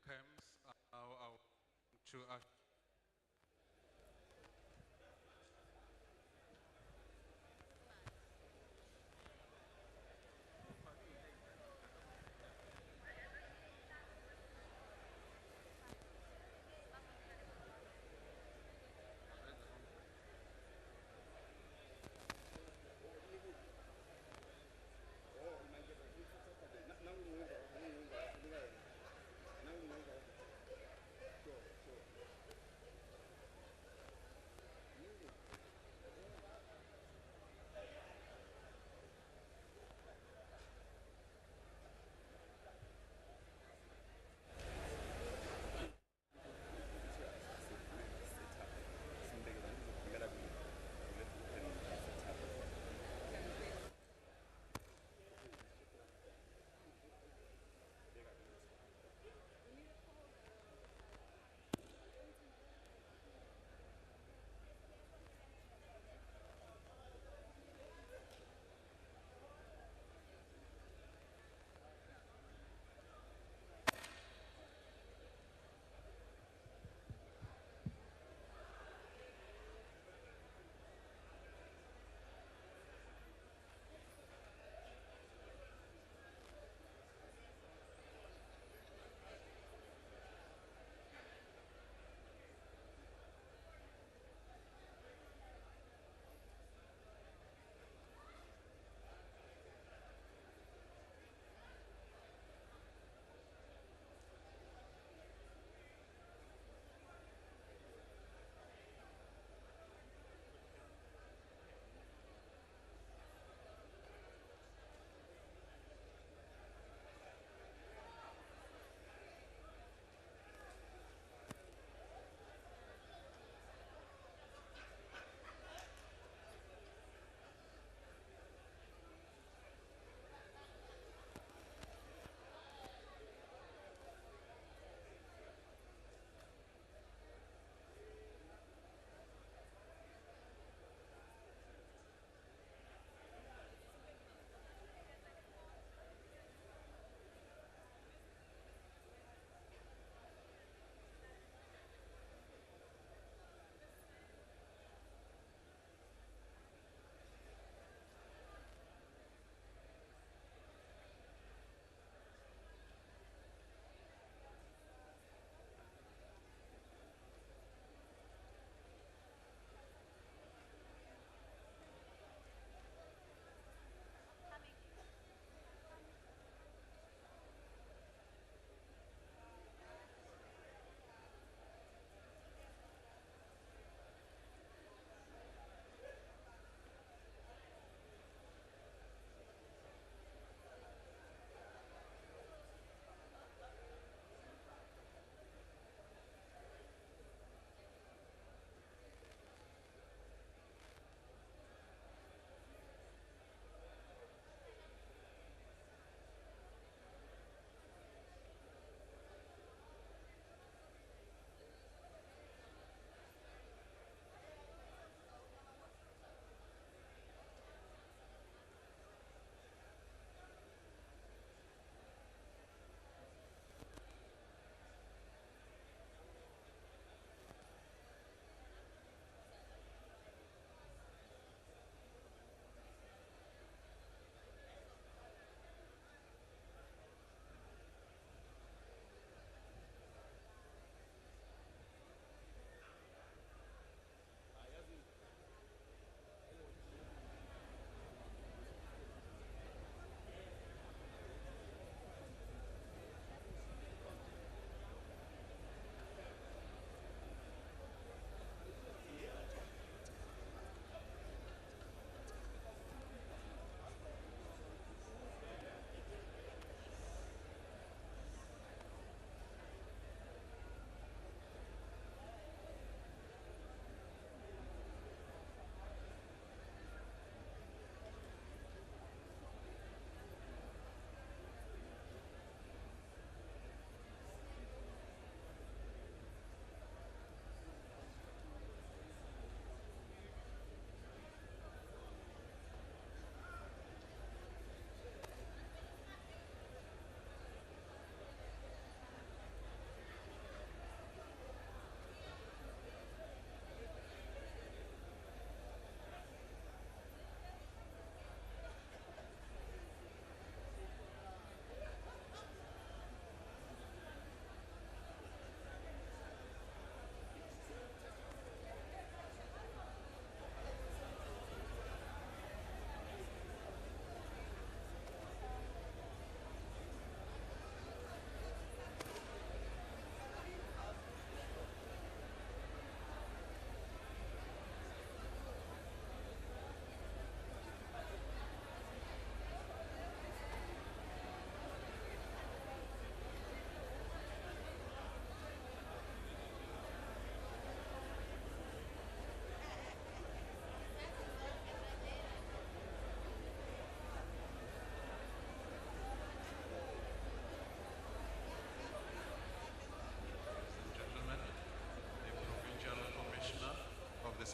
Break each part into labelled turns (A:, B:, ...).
A: Perms, to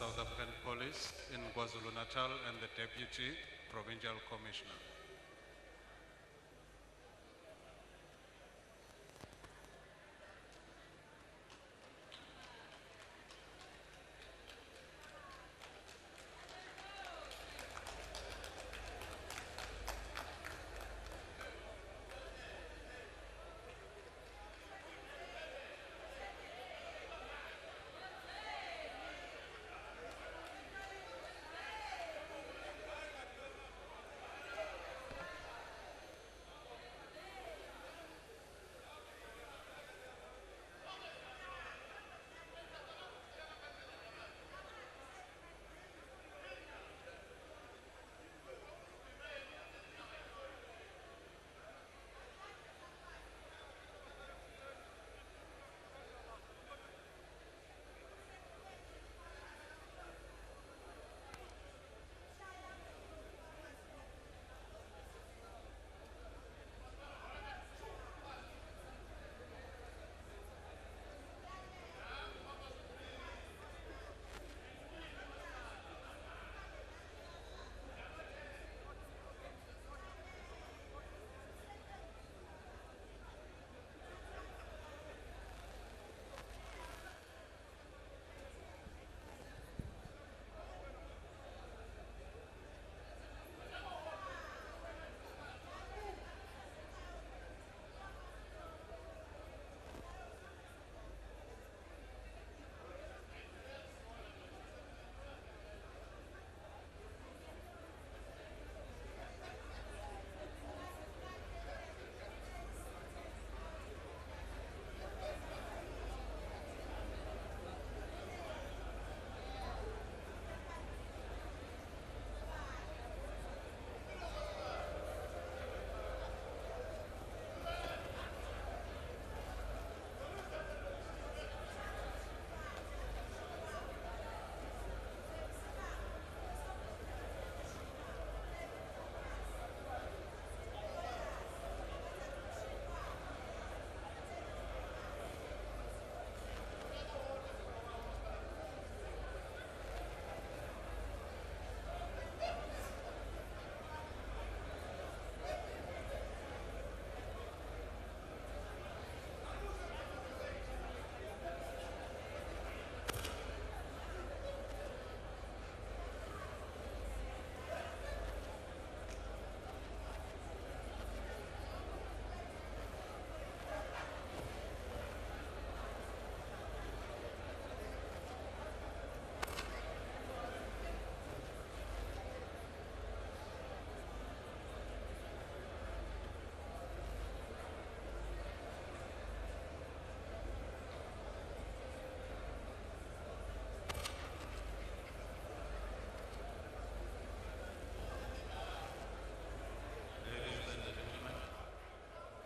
A: South African Police in KwaZulu-Natal and the Deputy Provincial Commissioner.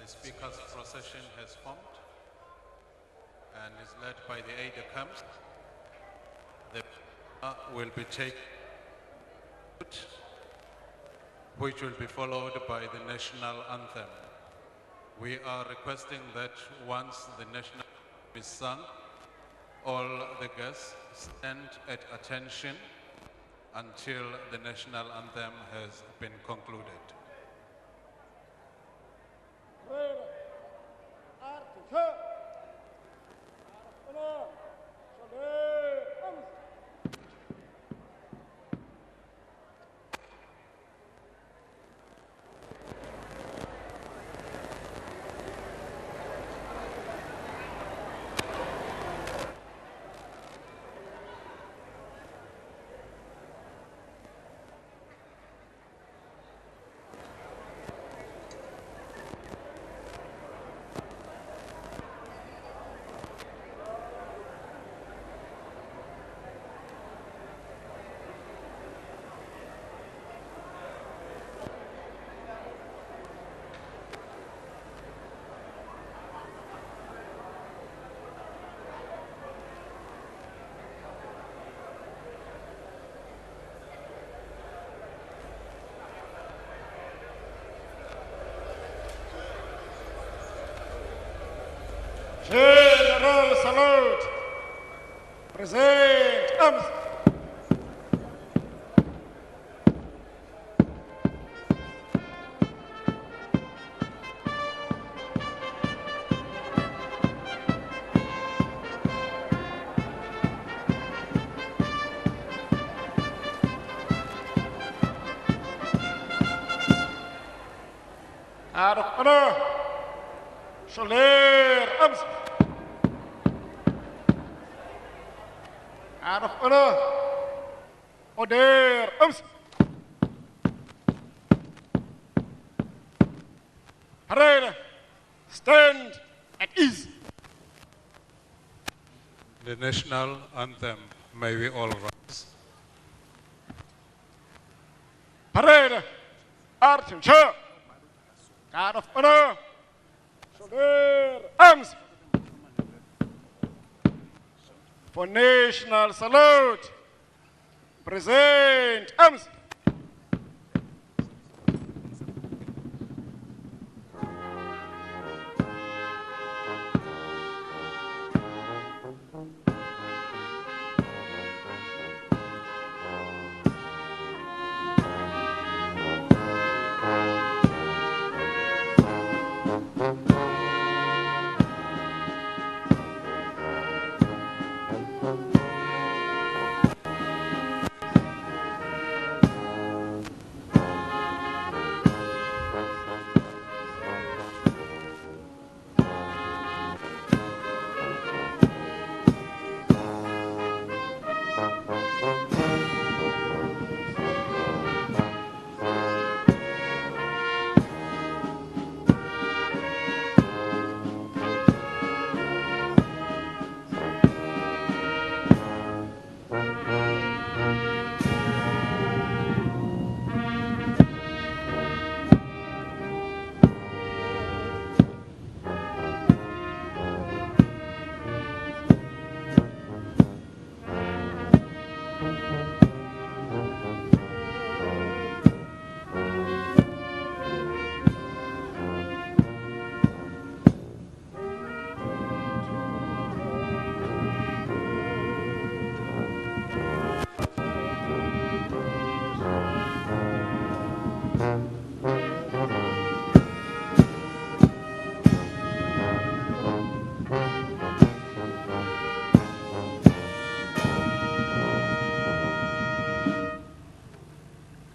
A: Speaker's procession has formed and is led by the aide-de-camp. The will be taken, which will be followed by the national anthem. We are requesting that once the national anthem is sung, all the guests stand at attention until the national anthem has been concluded.
B: General salute. Present arms. Out of honor, Soler Arms. Out of honor, Oder Arms. Parade, stand at ease.
A: The national anthem, may we all rise.
B: Parade, attention. Guard of honor, Soler Arms. For national salute, present arms.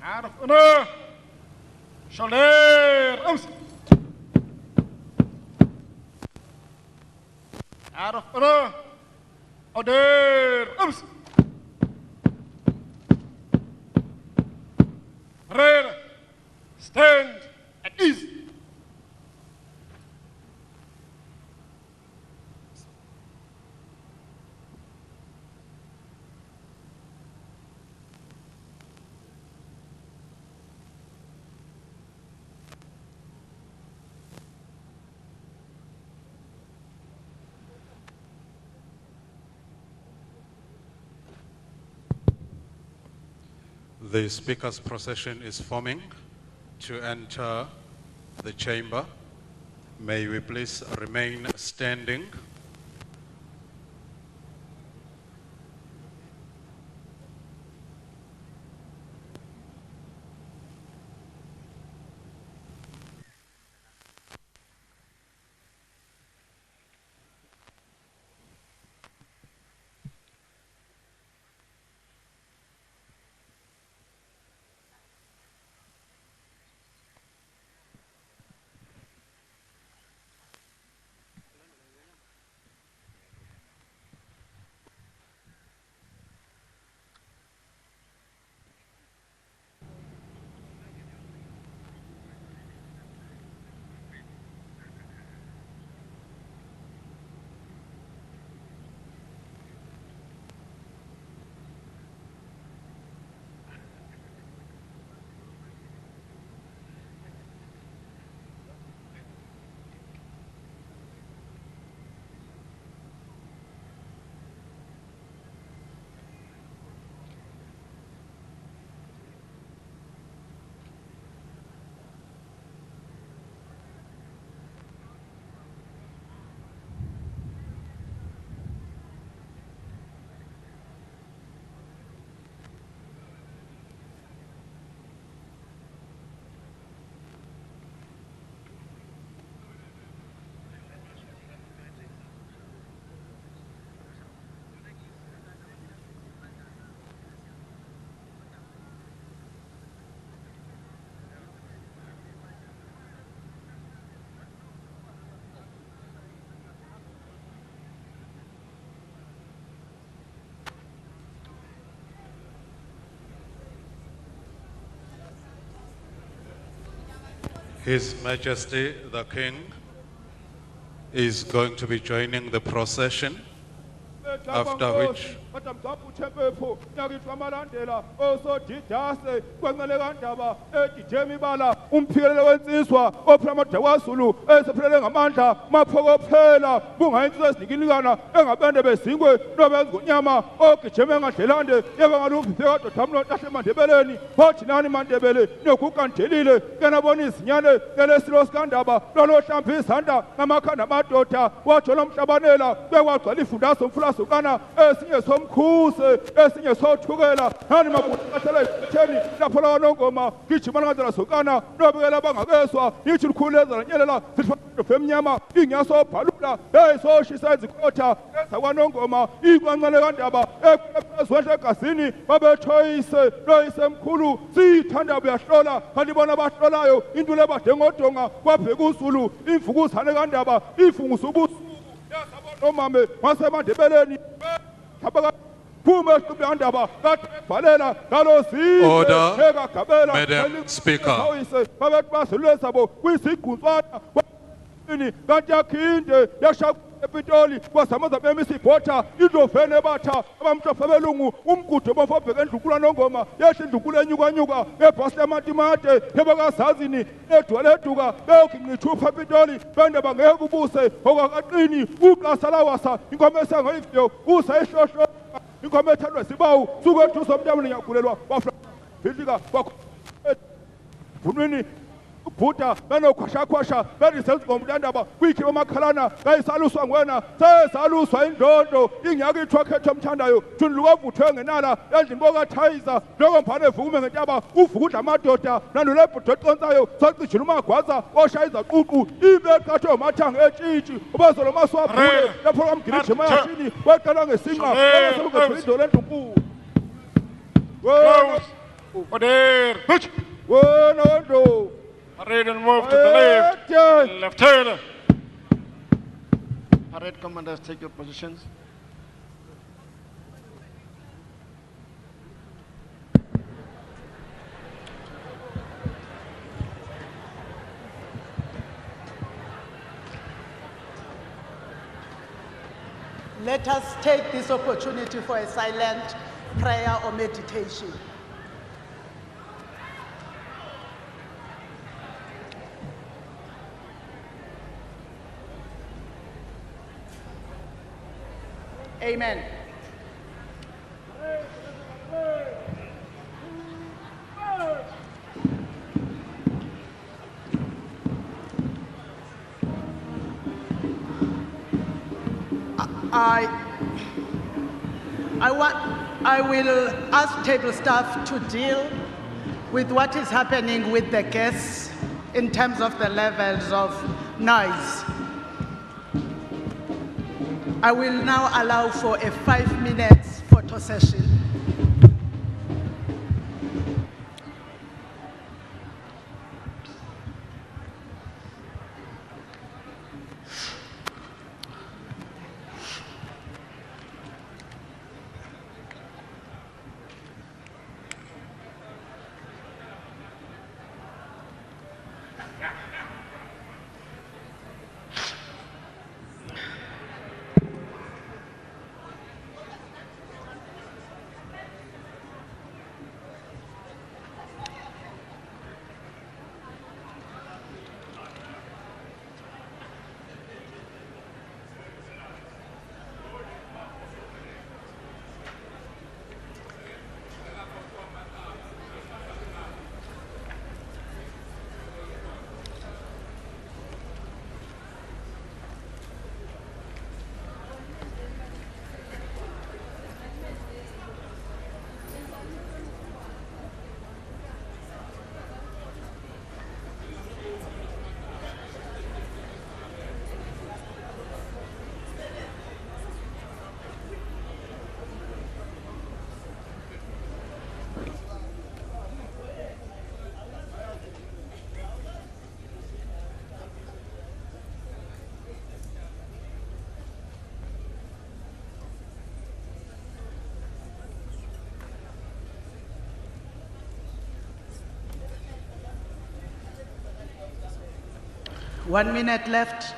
B: Guard of honor, Soler Arms. Guard of honor, Oder Arms. Parade, stand at ease.
A: The speaker's procession is forming to enter the chamber. May we please remain standing. His Majesty the King is going to be joining the procession, after which
B: umphikelela wensizwa ophela KwaZulu esephelele ngamandla maphokophela bungayinsizwa esidikilikana engabende bezingwe nobenza ngonyama ogijeme ngadlelande yeba ngaluphiphe kadodamlo tahle mandebeleni phothi nani mandebele nokukandelile kenabona izinyane kelesilo sikandaba lolohlamba izandla ngamakhanda amadoda wajola umhlabanela bekwagcwala ifundaso umfulasokana esinye somkhuse esinye sothukela nani mabuthathela ekutheni lapho la nongoma gijimana ngandlela sokana nobekela bangakezwa yithi likhuleza lanyelela sithi emnyama inyaso obhalula soshisa izikhotha ezakwanongoma ikwancane kandaba ephezwehle egazini babethoyise loyise mkhulu siyithanda buyahlola kanti bona bahlolayo into lebadengodonga kwabheka uZulu imvukuzane kandaba ifungusa ubusuku yasabonomame wasemandebeleni
A: Order, Madam Speaker.
B: Epitoli kwasamaza bemisibhotha idlovene batha abamhlophe umgudu bafobheka endlukula nongoma yesha indlukula enyukanyuka ngebhasi lamatimate yebakazazini edwaleduka beyoginqithupha epitoli bende bangeke ubuse okwakaqini uqasa lawasa inkomo esangayiviyo usa ehlohlo inkomo ethandwa sibawu sukethusa umntamini ngiyagulelwa wafika vunwini Buddha, Beno Kwasha, very self comdandaba, we keep Makalana, guys Saluswa Wena, says Saluswa in Dondo, in Yagi Troketum Chandayo, to Luapu Tung and Nala, Yajimboga Taiza, Dogon Pane Fumen and Jaba, Ufuta Matota, Nanulepo Totonzayo, Sati Chuma Kwaza, Oshaiza Uku, Ibe Kato Matang, Echi, Basolo Maswa, the program Kirishima, what can I sing up? Well,
C: Parade and move to the left hand.
D: Parade commanders, take your positions.
E: Let us take this opportunity for a silent prayer or meditation. Amen. I will ask table staff to deal with what is happening with the guests in terms of the levels of noise. I will now allow for a 5-minute photo session. 1 minute left.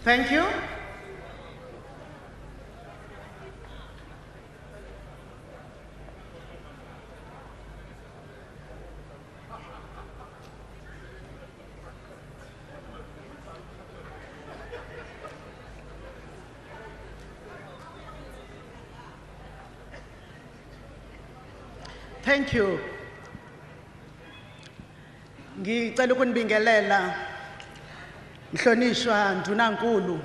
E: Thank you. Thank you. Ngicela ukunibingelela Mhlonishwa Ndunankulu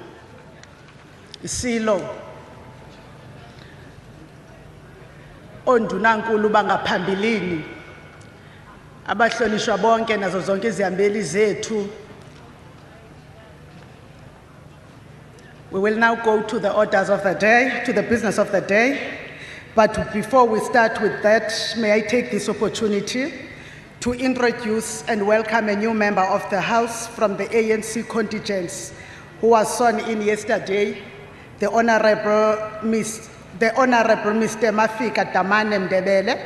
E: Isilo Ondunankulu bangaphambilini abahlonishwa bonke nazo zonke izihambeli zethu. We will now go to the orders of the day, to the business of the day. But before we start with that, may I take this opportunity to introduce and welcome a new member of the House from the ANC contingents who was sworn in yesterday, the Honorable Mr. Mafika Damane Mdebele.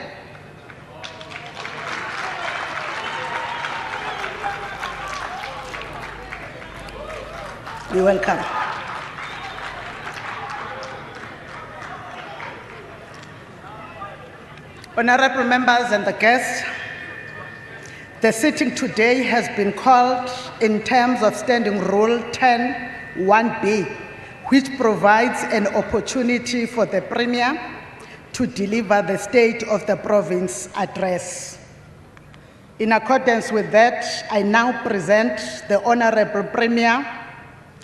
E: You're welcome. Honorable members and the guests, the sitting today has been called in terms of Standing Rule 10(1)(b), which provides an opportunity for the Premier to deliver the State of the Province address. In accordance with that, I now present the Honorable Premier,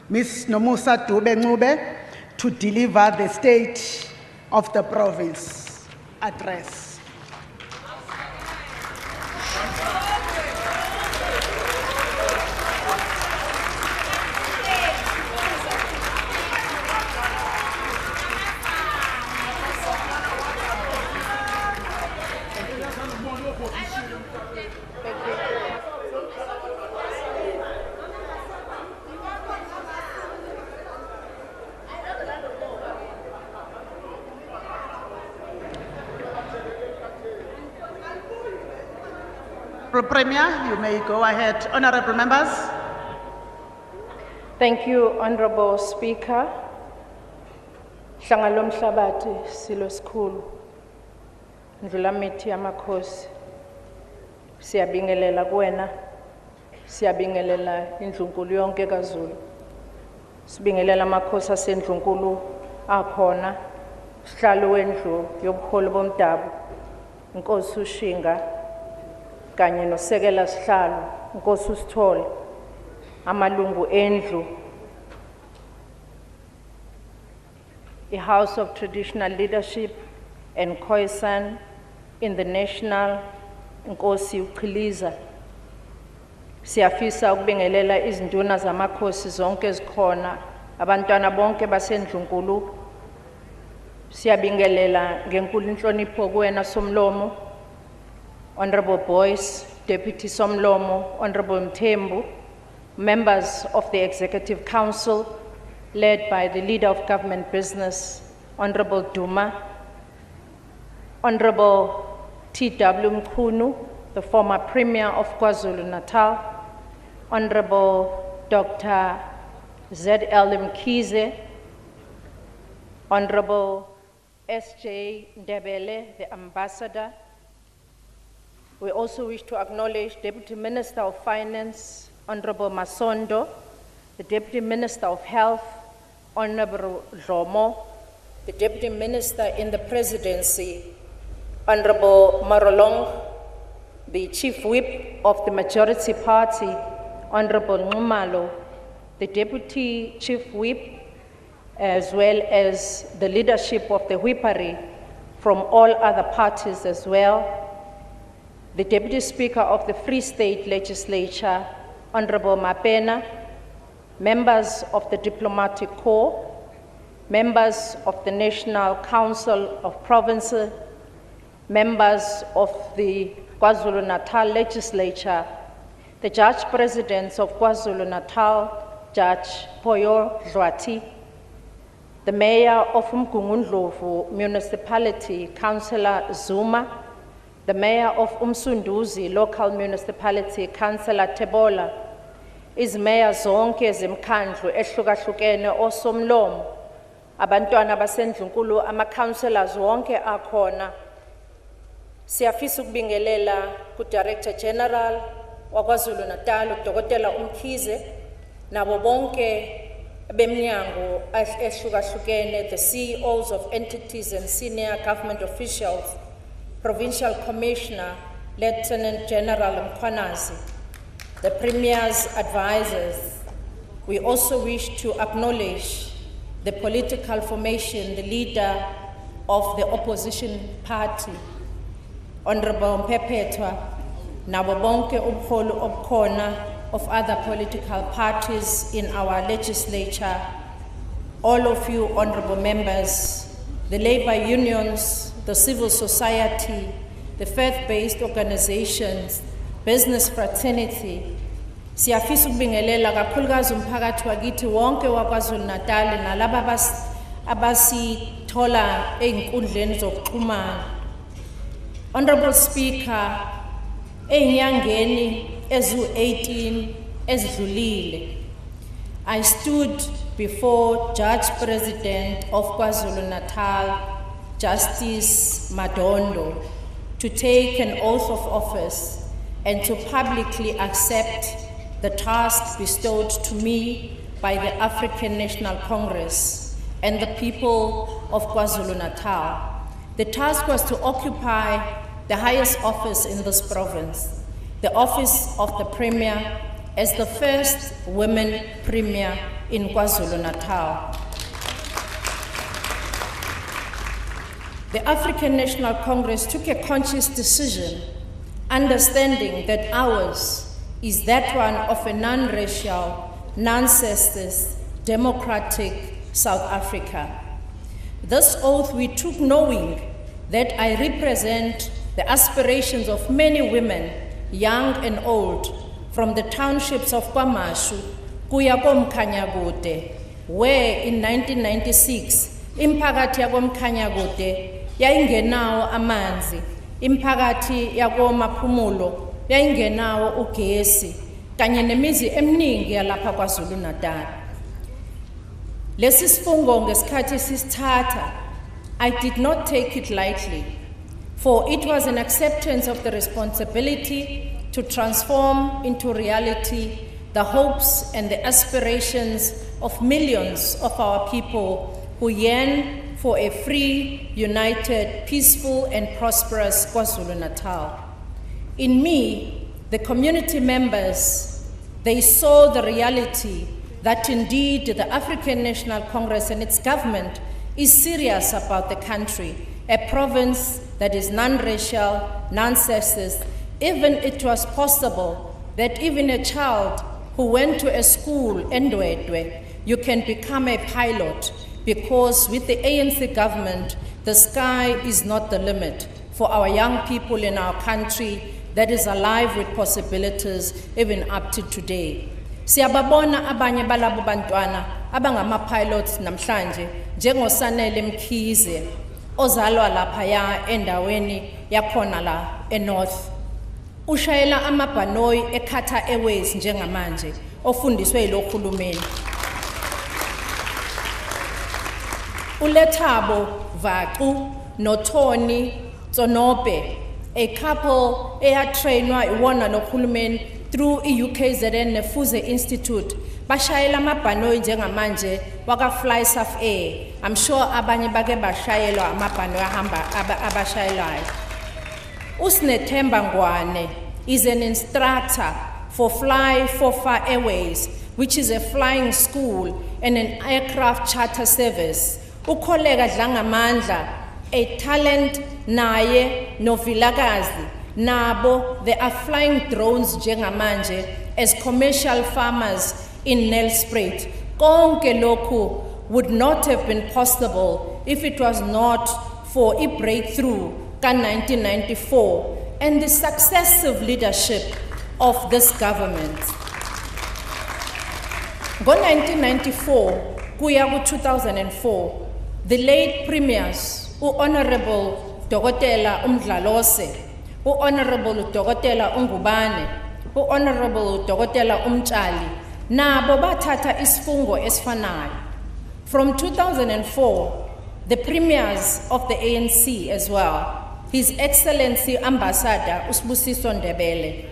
E: Ms. Nomusa Dube-Ncube, to deliver the State of the Province address. Premier, you may go ahead. Honorable members.
F: Thank you, Honorable Speaker. Hlangalo mhlabathi silo sikhulu. Ndlula mithi yamakhosi. Siyabingelela kuwena. Siyabingelela indlunkulu yonke kaZulu. Sibingelela amakhosi asendlunkulu akhona. Sihlalo wendlu yobuholi bomdabu. Inkosi uShinga kanye nosekela sihlalo Nkosi uSithole amalungu endlu House of Traditional Leadership and Khoisan in the National Nkosi uChiliza. Siyafisa ukubingelela izinduna zamakhosi zonke ezikhona abantwana bonke basendlunkulu. Siyabingelela ngenkulu inhlonipho kuwena Somlomo, Honorable Boyce, Deputy Somlomo, Honorable Mthembu, members of the Executive Council, led by the Leader of Government Business, Honorable Duma, Honorable T.W. Mkhunu, the former Premier of KwaZulu-Natal, Honorable Dr. Z.L. Mkhize, Honorable S.J. Ndebele, the Ambassador. We also wish to acknowledge Deputy Minister of Finance, Honorable Masondo, the Deputy Minister of Health, Honorable Dlomo, the Deputy Minister in the Presidency, Honorable Marolong, the Chief Whip of the Majority Party, Honorable Nxumalo, the Deputy Chief Whip, as well as the leadership of the whippery from all other parties as well, the Deputy Speaker of the Free State Legislature, Honorable Mapena, members of the Diplomatic Corps, members of the National Council of Provinces, members of the KwaZulu-Natal Legislature, the Judge Presidents of KwaZulu-Natal, Judge Poyo Dlwati, the Mayor of Umgungundlovu Municipality, Councillor Zuma, the Mayor of Umsunduzi Local Municipality, Councillor Tebola, izmeya zonke zemkhandlu ehlukahlukene osomlomo, abantwana basendlunkulu, ama-councillors wonke akhona. Siyafisa ukubingelela ku-Director General wakwaZulu-Natal, uDokotela Umkhize, nabo bonke beminyango ehlukahlukene, the CEOs of entities and senior government officials, Provincial Commissioner, Lieutenant General Mkhwanazi, the Premier's advisors. We also wish to acknowledge the political formation, the leader of the opposition party, Honorable Mpepetwa, nabo bonke ubuholi obukhona of other political parties in our legislature, all of you honorable members, the labor unions, the civil society, the faith-based organizations, business fraternity. Siyafisa ukubingelela kakhulukazi umphakathi wakithi wonke wakwaZulu-Natal nalabo abasithola einkundleni zokuxhumana. Honorable Speaker, einyangeni ezu-18 ezidlulile, I stood before Judge President of KwaZulu-Natal, Justice Madondo, to take an oath of office and to publicly accept the task bestowed to me by the African National Congress and the people of KwaZulu-Natal. The task was to occupy the highest office in this province, the office of the Premier, as the first women Premier in KwaZulu-Natal. The African National Congress took a conscious decision, understanding that ours is that one of a non-racial, non-sexist, democratic South Africa. This oath we took knowing that I represent the aspirations of many women, young and old, from the townships of KwaMashu, kuya koMkhanyakude, where in 1996, imphakathi yakoMkhanyakude yayingenawo amanzi, imphakathi yakoMaphumulo yayingenawo ugesi, kanye nemizi eminingi yalapha KwaZulu-Natal. Lesi sifungo ngesikhathi sisithatha, I did not take it lightly, for it was an acceptance of the responsibility to transform into reality the hopes and the aspirations of millions of our people who yearn for a free, united, peaceful, and prosperous KwaZulu-Natal. In me, the community members, they saw the reality that indeed the African National Congress and its government is serious about the country, a province that is non-racial, non-sexist. Even it was possible that even a child who went to a school in Ndwedwe, you can become a pilot, because with the ANC government, the sky is not the limit for our young people in our country that is alive with possibilities even up to today. Siyababona abanye balabo bantwana abangama-pilots namhlanje njengoSanele Mkhize ozalwa laphaya endaweni yakhona la eNorth. Ushayela amabhanoyi eKatar Airways njengamanje ofundiswe yilohulumeni. uLethabo Vacu noThoni Tsonope, a couple eyatrainwa iwona nohulumeni through i-UKZN Nefuze Institute, bashayela amabhanoyi njengamanje waka Fly South Air. I'm sure abanye bake bashayelwa amabhanoyi ahamba abashayelayo. Usnethemba Ngwane is an instructor for Fly for Far Airways, which is a flying school and an aircraft charter service. Ukholega Dlangamandla, a talent naye novilakazi, nabo, they are flying drones njengamanje as commercial farmers in Nelspruit. Konke lokhu would not have been possible if it was not for a breakthrough in 1994 and the successive leadership of this government. Go 1994, kuya ku 2004, the late premiers, Honorable Dokotela Umdlalose, Honorable Dokotela Ungubane, Honorable Dokotela Umchali, nabo bathatha isifungo esifanayo. From 2004, the premiers of the ANC as well, His Excellency Ambassador Usbusiso Ndebele,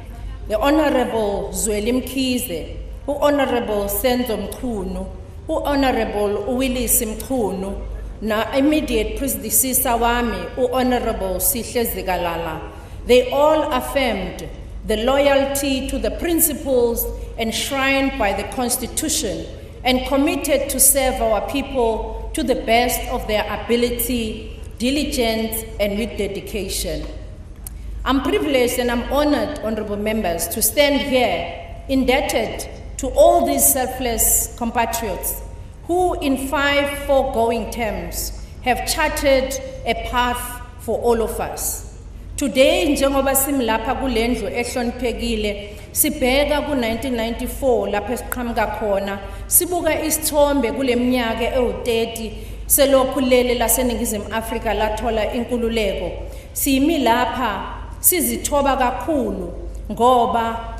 F: the Honorable Zweli Mkhize, Honorable Senzo Mkhunu, Honorable Willis Mkhunu, na immediate predecessor wami, Honorable Sihle Zikalala. They all affirmed the loyalty to the principles enshrined by the Constitution and committed to serve our people to the best of their ability, diligence, and with dedication. I'm privileged and I'm honored, honorable members, to stand here indebted to all these selfless compatriots who in 5 foregoing terms have charted a path for all of us. Today, njengoba simlapha kulendlu ehloniphekile, sibheka ku 1994 lapho esiqhamuka khona, sibuka isithombe kuleminyaka ewu30 selokhu lele laseNingizimu Afrika lathola inkululeko. Simi lapha sizithoba kakhulu ngoba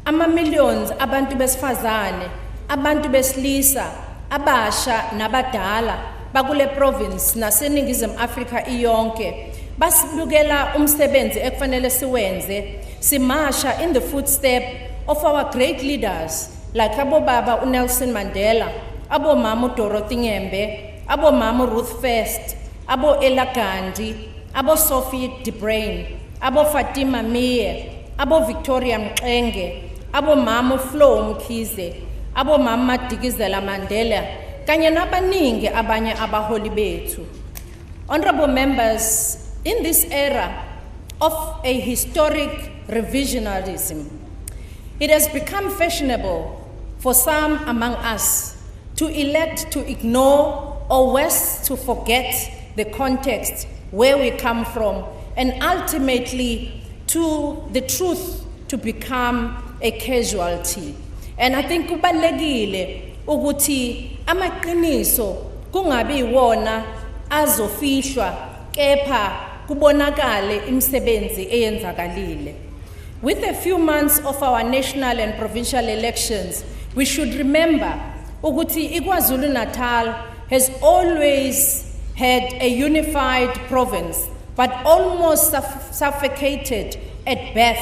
F: ama-millions abantu besifazane, abantu besilisa, abasha nabadala bakule province naseNingizimu Afrika iyonke basibukela umsebenzi ekufanele siwenze, simasha in the footstep of our great leaders like abo baba uNelson Mandela, abo mama Dorothy Ngembe, abo mama Ruth First, abo Ella Gandhi, abo Sophie de Bruyn, abo Fatima Meer, abo Victoria Mxenge, abo mama Flo Mkhize, abo mama Madikizela Mandela, kanye nabaningi abanye abaholi bethu. Honorable members, in this era of a historic revisionism, it has become fashionable for some among us to elect to ignore or worse to forget the context where we come from and ultimately to the truth to become a casualty. And I think kubalulekile ukuthi amaqiniso kungabi wona azofihlwa kepha kubonakale imisebenzi eyenzakalile. With a few months of our national and provincial elections, we should remember ukuthi KwaZulu-Natal has always had a unified province, but almost suffocated at birth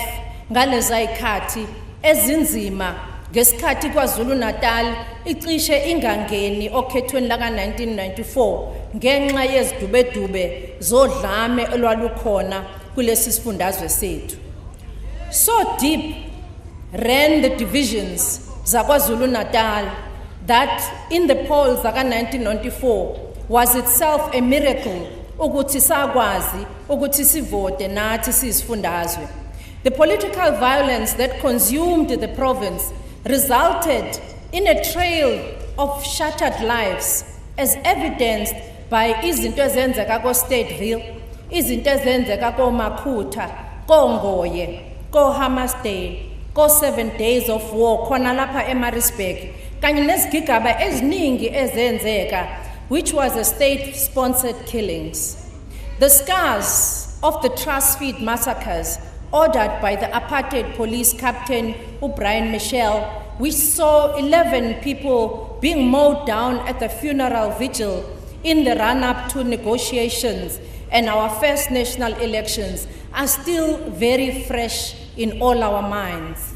F: ngalezayikhathi ezinzima ngesikhathi KwaZulu-Natal icishe ingangeni okhethweni laka 1994 ngenxa yezidubedube zodlame elwalukhona kulesi sifundazwe sethu. So deep ran the divisions zaKwaZulu-Natal that in the polls zaka 1994 was itself a miracle ukuthi sakwazi ukuthi sivote nathi sisifundazwe. The political violence that consumed the province resulted in a trail of shattered lives, as evidenced by izinto ezenzeka ko-Stateville, izinto ezenzeka ko-Makhutha, ko-Ngoye, ko-Hammarsdale, ko-7 Days of War khona lapha eMaritzburg, kanye nezigigaba eziningi ezenzeka, which was a state-sponsored killings. The scars of the Trustfeed massacres ordered by the apartheid police captain Brian Michel, which saw 11 people being mowed down at the funeral vigil in the run-up to negotiations and our first national elections, are still very fresh in all our minds.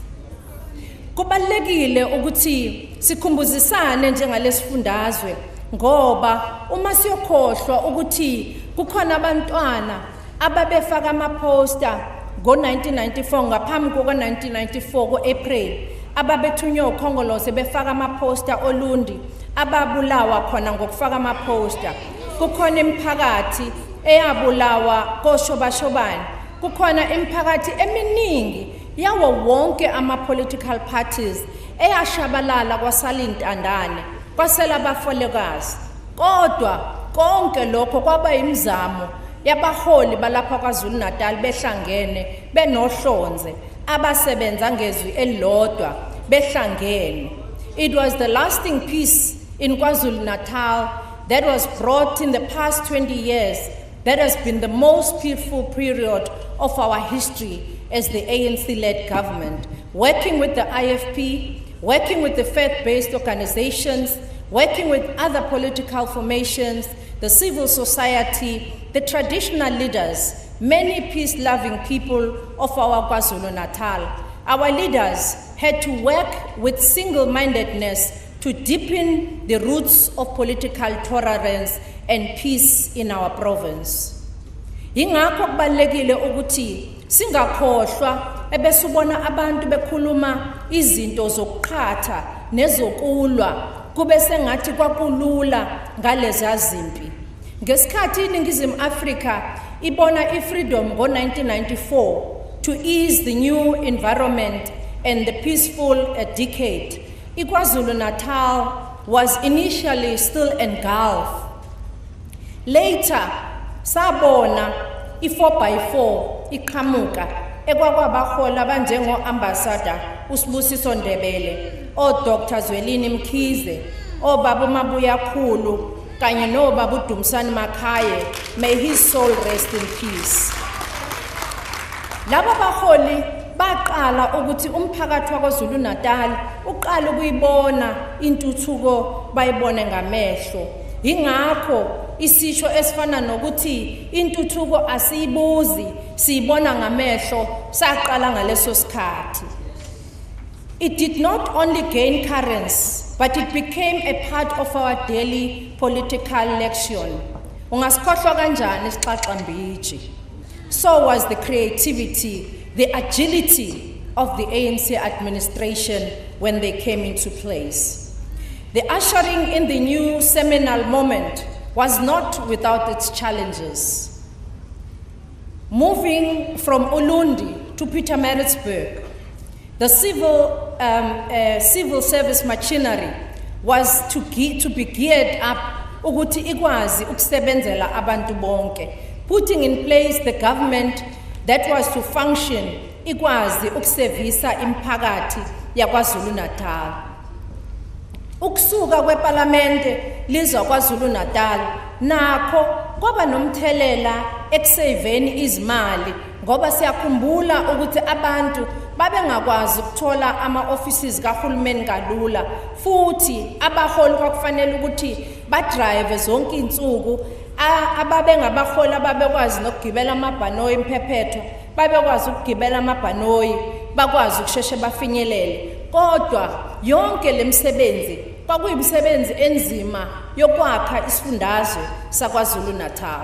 F: Kubalulekile ukuthi sikhumbuzisane njengalesifundazwe ngoba uma siyokhohlwa ukuthi kukhona abantwana ababefaka ama-poster ngo-1994 ngaphambi kuka-1994 ko-April ababethunywe ukhongolose befaka amaposter olundi ababulawa khona ngokufaka amaposter. Kukhona imiphakathi eyabulawa koshobashobane, kukhona imiphakathi eminingi yawo wonke ama-political parties eyashabalala kwasala intandane kwasela abafolekazi. Kodwa konke lokho kwaba imizamo yabaholi balapha KwaZulu-Natal behlangene benohlonze abasebenza ngezwi elilodwa behlangene. It was the lasting peace in KwaZulu-Natal that was brought in the past 20 years that has been the most peaceful period of our history as the ANC-led government, working with the IFP, working with the faith-based organizations, working with other political formations, the civil society, the traditional leaders, many peace-loving people of our KwaZulu-Natal. Our leaders had to work with single-mindedness to deepen the roots of political tolerance and peace in our province. Ingakho kubalekile ukuthi singakhohlwa ebesubona abantu bekhuluma izinto zokuqhatha nezokulwa kube sengathi kwakulula ngalezi zimpi. Ngesikhathi iNingizimu Afrika ibona ifreedom ngo-1994 to ease the new environment and the peaceful decade, KwaZulu-Natal was initially still engulfed. Later, sabona i-4x4 iqhamuka ekwakwabahola abanjengo-ambassador uSibusiso Ndebele, Dr. Zwelini Mkhize, Baba Mabuyakhulu, kanye noBaba uDumsani Makhaye, may his soul rest in peace. Laba baholi baqala ukuthi umphakathi waKwaZulu-Natal uqala ukuyibona intuthuko bayibone ngamehlo. Ingakho isisho esifana nokuthi intuthuko asiyibuzi siyibona ngamehlo saqala ngaleso sikhathi. It did not only gain currency, but it became a part of our daily political lexion. Ungasikhohlwa kanjani isixaxambiji? So was the creativity, the agility of the ANC administration when they came into place. The ushering in the new seminal moment was not without its challenges. Moving from Ulundi to Pietermaritzburg, the civil service machinery was to be geared up ukuthi ikwazi ukusebenzela abantu bonke, putting in place the government that was to function ikwazi ukusevisa imiphakathi yaKwaZulu-Natal. Ukusuka kweParlamente liza KwaZulu-Natal nakho kwaba nomthelela ekusaveni izimali ngoba siyakhumbula ukuthi abantu babengakwazi ukuthola ama-offices kahulumeni kalula, futhi abaholi kwakufanele ukuthi badrive zonke insuku, ababengabaholi ababekwazi nokugibela amabhanoyi imphephetho babekwazi ukugibela amabhanoyi bakwazi ukusheshe bafinyelele. Kodwa yonke lemisebenzi kwakuyimisebenzi enzima yokwakha isifundazwe saKwaZulu-Natal.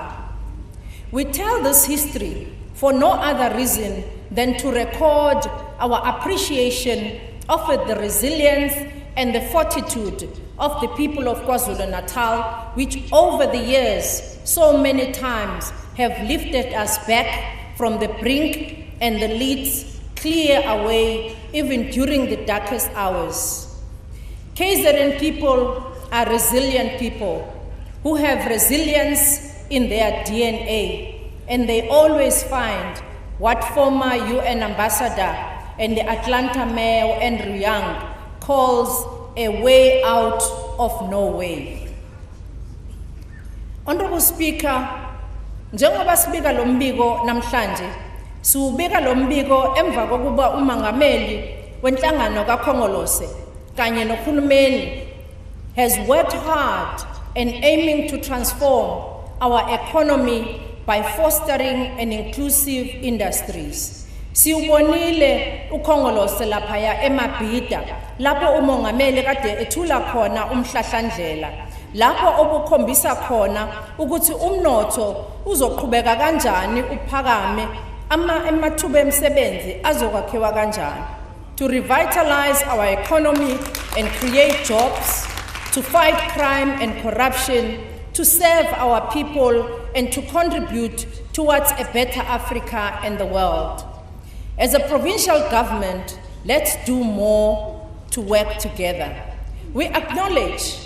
F: We tell this history for no other reason than to record our appreciation of the resilience and the fortitude of the people of KwaZulu-Natal, which over the years so many times have lifted us back from the brink and the leads clear away even during the darkest hours. KZN people are resilient people who have resilience in their DNA, and they always find what former UN ambassador and the Atlanta Mayor Andrew Young calls a way out of no way. Honorable Speaker, njengoba sibika lo mbiko namhlanje, siubika lo mbiko emva kokuba umangameli wenhlangano kaKhongolose kanye nohulumeni has worked hard and aiming to transform our economy by fostering an inclusive industries. Siubonile uKhongolose laphaya eMabhida lapho umongameli kade ethula khona umhlahlandlela, lapho obukhombisa khona ukuthi umnotho uzoqhubeka kanjani uphakame amathuba emisebenzi azokwakhiwa kanjani, to revitalize our economy and create jobs, to fight crime and corruption, to serve our people and to contribute towards a better Africa and the world. As a provincial government, let's do more to work together. We acknowledge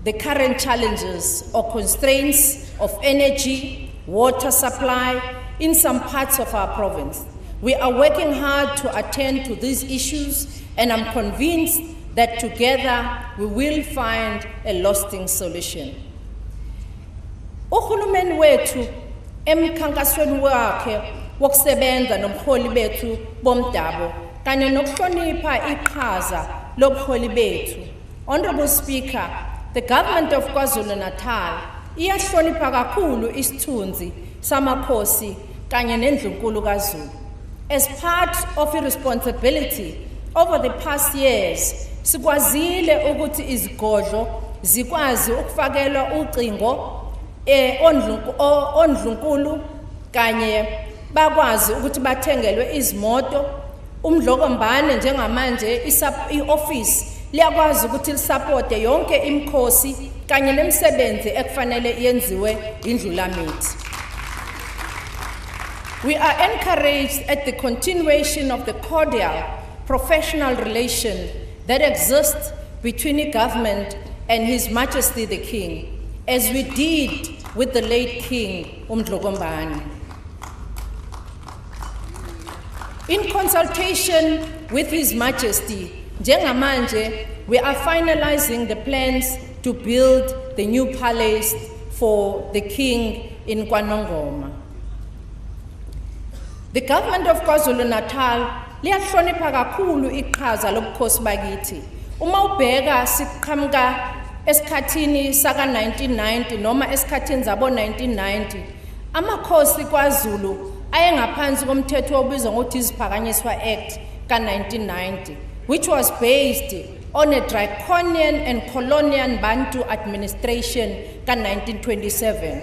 F: the current challenges or constraints of energy, water supply in some parts of our province. We are working hard to attend to these issues, and I'm convinced that together we will find a lasting solution. Uhulumeni wethu emkhankasweni wakhe wokusebenza nomholi bethu bomdabu kanye nokuhlonipha iqhaza lobuholi bethu. Honorable Speaker, the government of KwaZulu-Natal iyahlonipha kakhulu isithunzi samakhosi kanye nendlunkulu kaZulu. As part of a responsibility over the past years, sikwazile ukuthi izigodlo zikwazi ukufakelwa ucingo ondlunkulu kanye bakwazi ukuthi bathengelwe izimoto. Umdlokombane njengamanje i-office liyakwazi ukuthi lisupporte yonke imikhosi kanye nemisebenzi ekufanele yenziwe indlulamithi. We are encouraged at the continuation of the cordial professional relation that exists between the government and His Majesty the King, as we did with the late King Umdlokombane. In consultation with His Majesty, njengamanje, we are finalizing the plans to build the new palace for the King in KwaNongoma. The government of KwaZulu-Natal liyahlonipha kakhulu iqhaza lobukhosi bakithi. Uma ubheka siqhamuka esikhathini saka 1990 noma esikhathini zabo 1990, amakhosi kwaZulu ayengaphansi komthetho obizwa ngokuthi iziphakanyiswa Act ka 1990, which was based on a draconian and colonial Bantu administration ka 1927.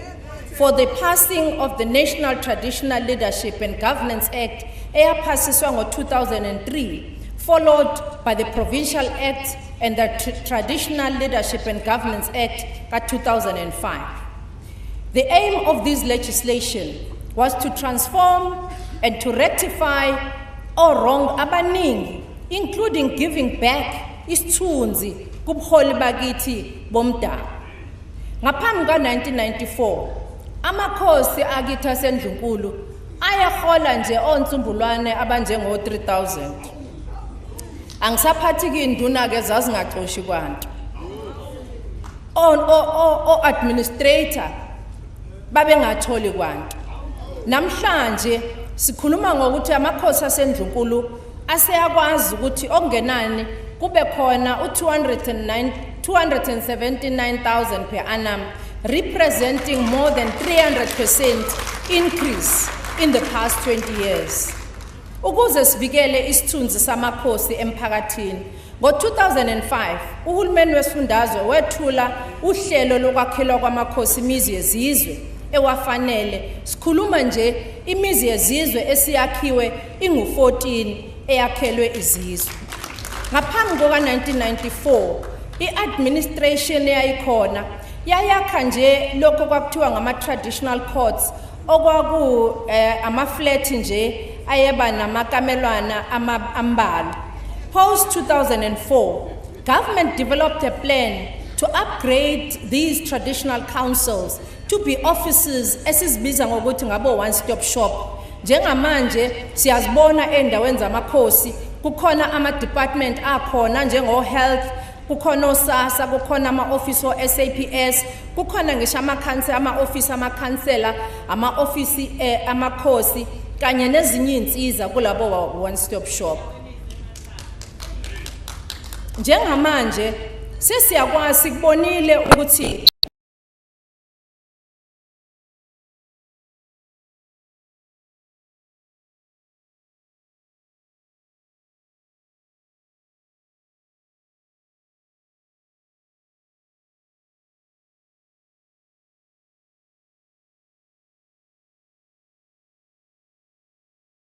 F: For the passing of the National Traditional Leadership and Governance Act, eyaphasiswa ngo 2003, followed by the Provincial Act and the Traditional Leadership and Governance Act ka 2005. The aim of this legislation was to transform and to rectify all wrong abaningi, including giving back isithunzi kubuholi bakithi bomdabu. Ngaphambi ka 1994, amakhosi akithi asendlunkulu ayahola nje onsumbulwane abanjengo 3000. Angisaphathi induna ke zazingaxoshi kwantu. Administrator babengatholi kwantu. Namhlanje sikhuluma ngokuthi amakhosi asendlunkulu aseyakwazi ukuthi okungenani kube khona u279,000 per annum, representing more than 300% increase in the past 20 years. Ukuze sivikele isithunzi samakhosi emphakathini, ngo-2005 uhulumeni wesifundazwe wethula uhlelo lokwakhelwa kwamakhosi imizi yezizwe ewafanele. Sikhuluma nje imizi yezizwe esiyakhiwe ingu-14 eyakhelwe izizwe. Ngaphambi kuka-1994, i-administration eyayikhona yayakha nje lokho kwakuthiwa ngama-traditional courts, okwaku ama-flat nje ayeba namakamelwana ambalwa. Post-2004, government developed a plan to upgrade these traditional councils to be offices esizibiza ngokuthi ngabo one-stop shop. Njengamanje siyazibona endaweni zamakhosi kukhona ama-department akhona njengo-health, kukhona osasa, kukhona ama-office o-SABC, kukhona ngisho ama-office amakhansela, ama-office amakhosi kanye nezinye insiza kulabo one-stop shop. Njengamanje sesiyakwazi kubonile ukuthi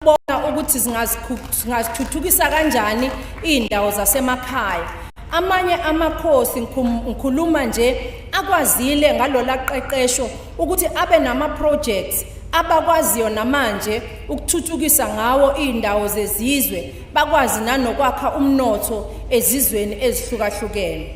F: ukubona ukuthi singazithuthukisa kanjani indawo zasemakhaya. Amanye amakhosi ngikhuluma nje akwazile ngalola qeqesho ukuthi abe nama projects abakwaziyo namanje ukuthuthukisa ngawo indawo zezizwe, bakwazi nanokwakha umnotho ezizweni ezihlukahlukene.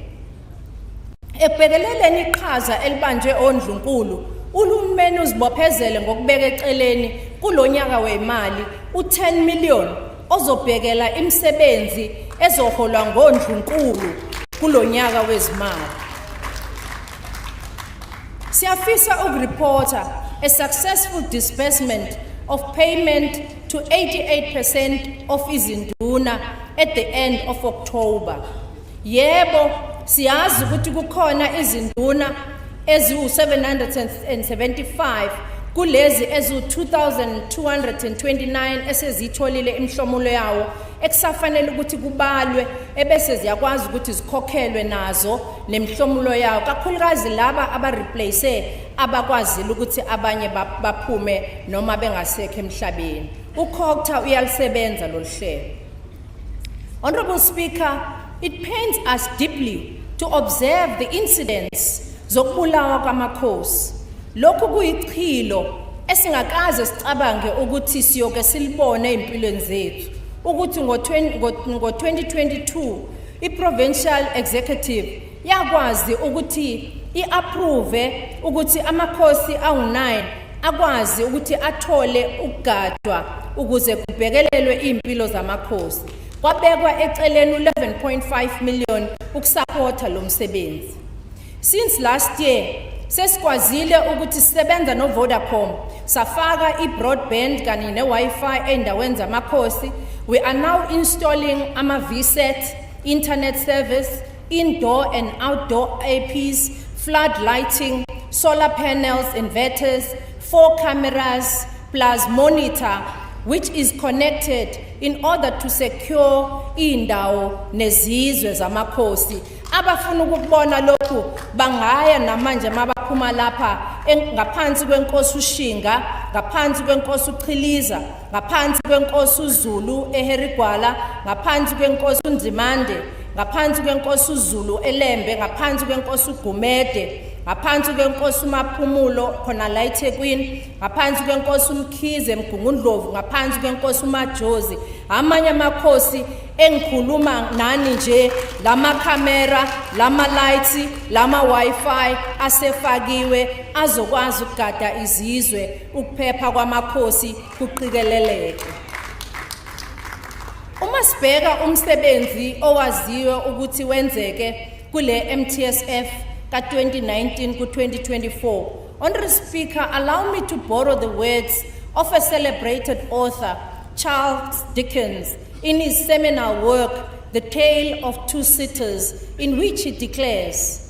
F: Ebhekeleleni iqhaza elibanjwe oNdlunkulu, uhulumeni uzibophezele ngokubeka eceleni kulonyaka wemali u10 million ozobhekela imisebenzi ezoholwa ngoNdlunkulu kulonyaka wezimali. Siyafisa ukureporta a successful disbursement of payment to 88% of izinduna at the end of October. Yebo, siyazi ukuthi kukhona izinduna eziwu775 kulezi eziwu2229 esezitholile imhlomulo yawo ekusafanele ukuthi kubalwe ebese ziyakwazi ukuthi zikhokhelwe nazo nemhlomulo yawo, kakhulukazi laba abareplace abakwazile ukuthi abanye baphume noma bengasekho emhlabeni. UKhokta uyalisebenza lo hlelo. Honorable Speaker, it pains us deeply to observe the incidents zokubulawa kwamakhosi. Lokhu kuyichilo esingakaze sicabange ukuthi siyoke silibone empilweni zethu, ukuthi ngo2022 iprovincial executive yakwazi ukuthi iapprove ukuthi amakhosi awu9 akwazi ukuthi athole ukugadwa ukuze kubhekelelwe impilo zamakhosi. Kwabekwa eceleni 11.5 million ukusupporta lo msebenzi. Since last year sesikwazile ukuthi sisebenza no Vodacom safaka i-broadband kanye ne-Wi-Fi endaweni zamakhosi. We are now installing ama-VSET, internet service, indoor and outdoor APs, flood lighting, solar panels, inverters, 4 cameras plus monitor which is connected in order to secure indawo nezizwe zamakhosi. Abafuna ukubona lokhu bangaya namanje mabaphuma lapha ngaphansi kwenkosi uShinga, ngaphansi kwenkosi uChiliza, ngaphansi kwenkosi uZulu eHerigwala, ngaphansi kwenkosi uNzimande, ngaphansi kwenkosi uZulu eLembe, ngaphansi kwenkosi uGumede, ngaphansi kwenkosi uMaphumulo khona la eThekwini, ngaphansi kwenkosi uMkhize eMgungundlovu, ngaphansi kwenkosi uMajozi. Amanye amakhosi engikhuluma nani nje, lama camera, lama lights, lama Wi-Fi asefakiwe azokwazi ukugada izizwe, ukuphepha kwamakhosi kuqikeleleke. Uma sibheka umsebenzi owaziwe ukuthi wenzeke kule MTSF ka2019 ku2024, Honorable Speaker, allow me to borrow the words of a celebrated author, Charles Dickens, in his seminal work, The Tale of Two Cities, in which he declares,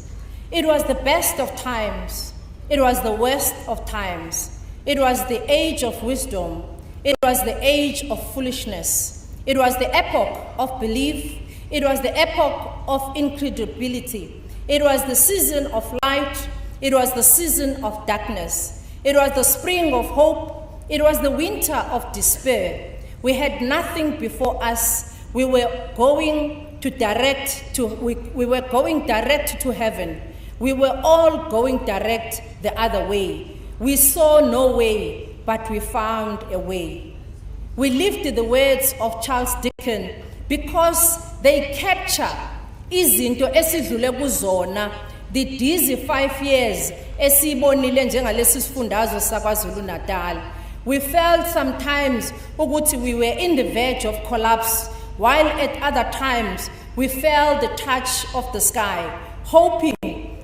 F: "It was the best of times, it was the worst of times, it was the age of wisdom, it was the age of foolishness, it was the epoch of belief, it was the epoch of incredibility, it was the season of light, it was the season of darkness, it was the spring of hope, it was the winter of despair. We had nothing before us. We were going direct to heaven. We were all going direct the other way. We saw no way, but we found a way." We lifted the words of Charles Dickens because they capture izinto esidlule kuzona, the dizzy 5 years esibonile njengalesi sifundazwe saKwaZulu-Natal. We felt sometimes ukuthi we were in the verge of collapse, while at other times we felt the touch of the sky, hoping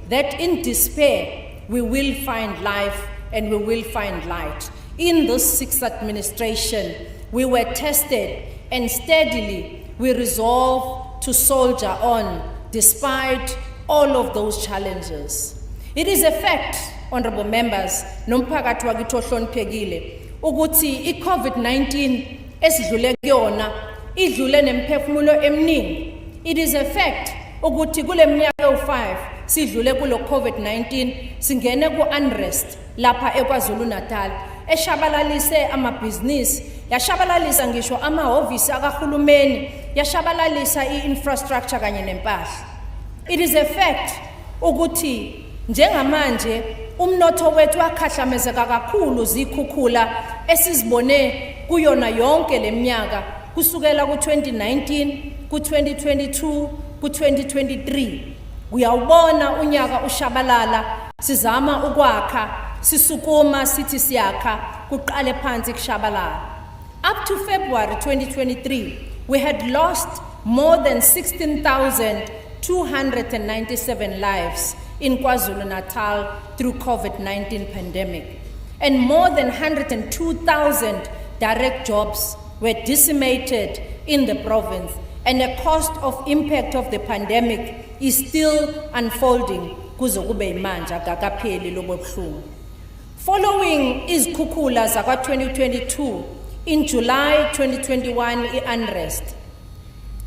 F: that in despair we will find life and we will find light. In this 6th administration, we were tested, and steadily we resolved to soldier on despite all of those challenges. It is a fact, honorable members, nomphakathi wakithi ohloniphekile, ukuthi i-COVID-19 esidlule kuyona idlule nemphefumulo eminingi. It is a fact ukuthi kule minyaka ewu5 sidlule kulo COVID-19 singene ku-unrest lapha eKwaZulu-Natal eshabalalise amabhizinisi yashabalalisa ngisho amahhovisi akahulumeni, yashabalalisa i-infrastructure kanye nempahla. It is a fact ukuthi njengamanje umnotho wethu wakhahlamezeka kakhulu zikhukhula esizibone kuyona yonke leminyaka kusukela ku2019 ku2022 ku2023. Uyawubona unyaka ushabalala, sizama ukwakha, sisukuma sithi siyakha kuqale phansi kushabalala. Up to February 2023, we had lost more than 16,297 lives in KwaZulu-Natal through COVID-19 pandemic, and more than 102,000 direct jobs were decimated in the province, and the cost of impact of the pandemic is still unfolding kuze kube manje akakapheli lobo buhlungu. Following izikhukhula zakwa 2022, in July 2021 unrest,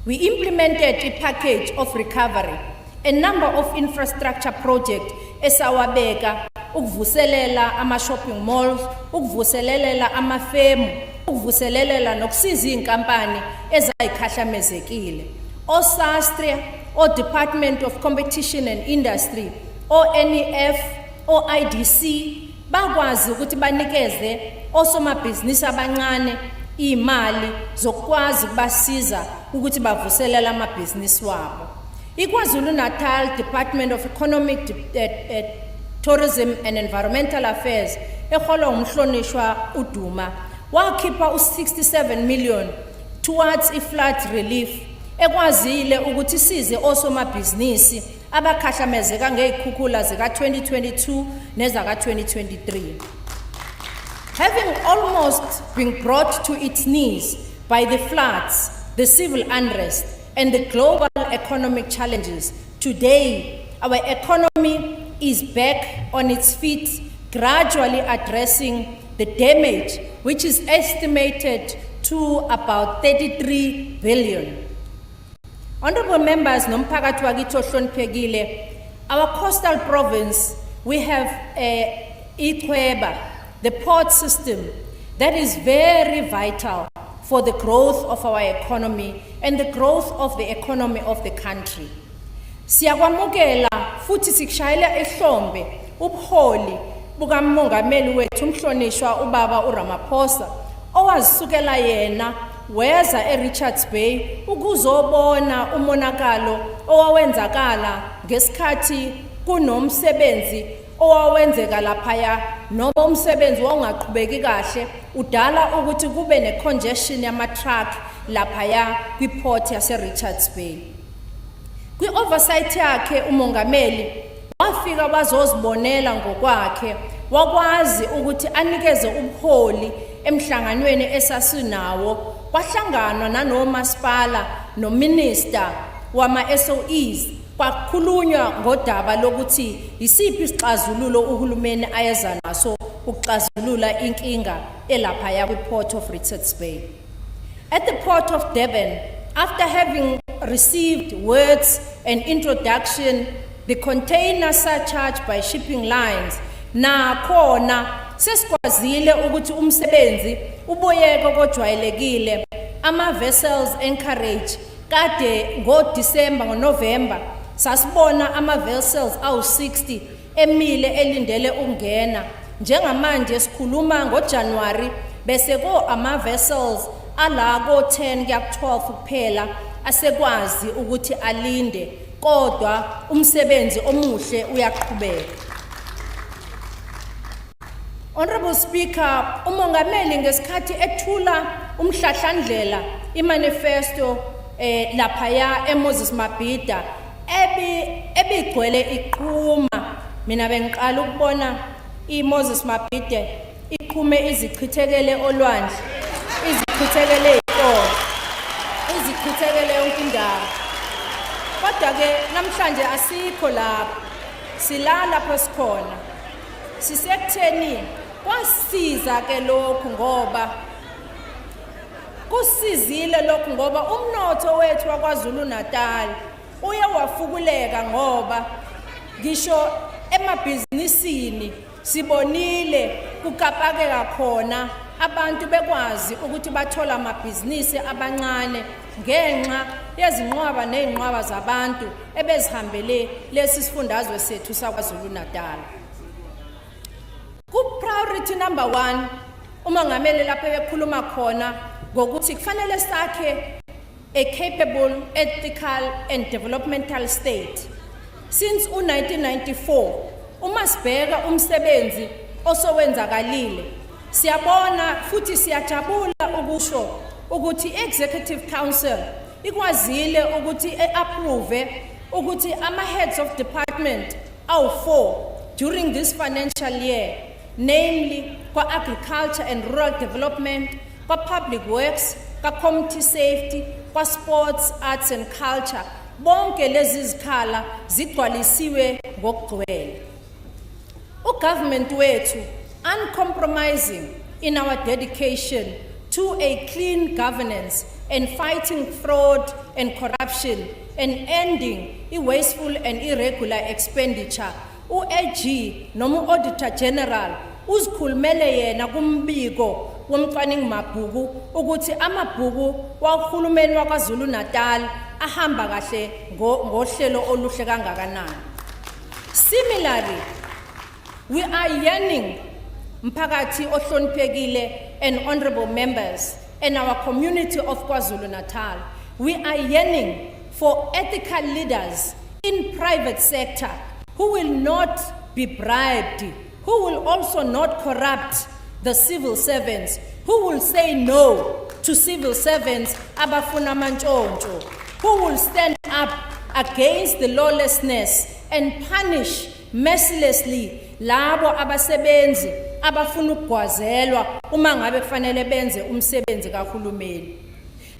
F: we implemented a package of recovery, a number of infrastructure projects esawabeka ukuvuselela ama-shopping malls, ukuvuselela amafemu, ukuvuselela nokusiza inkampani ezayikhahlamezekile. OSASTRIA, Department of Competition and Industry, NEF, IDC, bakwazi ukuthi banikeze osomabhizinisi abancane imali zokwazi kubasiza ukuthi bavuselela amabhizinisi wabo. KwaZulu-Natal Department of Economic Tourism and Environmental Affairs eholwa umhlonishwa uDuma wakhipha u67 million towards flood relief ekwazile ukuthi size osomabhizinisi abakhahlamezeka ngezikhukhula zika 2022 nezaka 2023. Having almost been brought to its knees by the floods, the civil unrest, and the global economic challenges, today our economy is back on its feet, gradually addressing the damage, which is estimated to about 33 billion. Honorable members, nomphakathi wakithi ohloniphekile, our coastal province, we have ichweba, the port system, that is very vital for the growth of our economy and the growth of the economy of the country. Siyakwamukela futhi sikushayela ehlombe ubuholi bukamongameli wethu umhlonishwa ubaba uRamaphosa owazisukela yena weza eRichards Bay ukuzobona umonakalo owawenzakala ngesikhathi kunomsebenzi owawenzeka laphaya noma umsebenzi ongaqhubeki kahle udala ukuthi kube necongestion yama-truck laphaya kwiport yaseRichards Bay. Kwi-oversight yakhe umongameli wafika wazozibonela ngokwakhe, wakwazi ukuthi anikeze ubuholi emhlanganweni esasinawo, kwahlanganwa nanomasipala nominister wama-SOEs, kwakhulunywa ngodaba lokuthi isiphi isixazululo uhulumeni ayeza naso ukuxazulula inkinga elaphaya kwi-port of Richards Bay. At the port of Durban, after having received words and introduction, the container surcharge by shipping lines, nakhona sesikwazile ukuthi umsebenzi uboyeke kojwayelekile, ama-vessels encourage kade ngoDisemba ngoNovember sasibona ama-vessels awu-60 emile elindele ukungena. Njengamanje sikhuluma ngoJanuary bese ama-vessels ala ko-10 kuya ku-12 kuphela asekwazi ukuthi alinde, kodwa umsebenzi omuhle uyaqhubeka. Honorable Speaker, umongameli ngesikhathi ethula umhlahlandlela imanifesto laphaya eMoses Mabhida ebigcwele iqhuma. Mina bengiqala ukubona iMoses Mabhida iqhume izichithekele olwandle, izichithekele izitolo, izichithekele yonke indawo. Kodwa ke namhlanje asikho lapho, silala lapho sikhona. Sisekutheni kwasiza ke lokhu ngoba kusizile lokhu ngoba umnotho wethu waKwaZulu-Natal uye wafukuleka ngoba ngisho emabhizinisini sibonile kukapakeka khona abantu bekwazi ukuthi bathola amabhizinisi abancane ngenxa yezinqwaba nezinqwaba zabantu ebezihambele lesi sifundazwe sethu saKwaZulu-Natal. Priority number 1, umongameli lapho bekhuluma khona ngokuthi kufanele sakhe a capable, ethical and developmental state. Since 1994, uma sibheka umsebenzi osowenzakalile, siyabona futhi siyajabula ukusho ukuthi executive council ikwazile ukuthi approve ukuthi ama heads of department awu-4 during this financial year, namely kwa agriculture and rural development, kwa public works, kwa community safety, kwa sports, arts and culture. Bonke lezi zikhala zigcwalisiwe ngokugcwele. Ugovernment wethu uncompromising in our dedication to a clean governance and fighting fraud and corruption and ending wasteful and irregular expenditure. U-AG noma u-Auditor General uzikhulumele yena kumbiko womcwaningi mabhuku ukuthi amabhuku wahulumeni waKwaZulu-Natal ahamba kahle ngohlelo oluhle kangakanani. Similarly, we are yearning mphakathi ohloniphekile and honorable members and our community of KwaZulu-Natal. We are yearning for ethical leaders in private sector who will not be bribed, who will also not corrupt the civil servants, who will say no to civil servants abafuna mantshontsho, who will stand up against the lawlessness and punish mercilessly labo abasebenzi abafuna ukugwazelwa uma ngabe kufanele benze umsebenzi kahulumeni.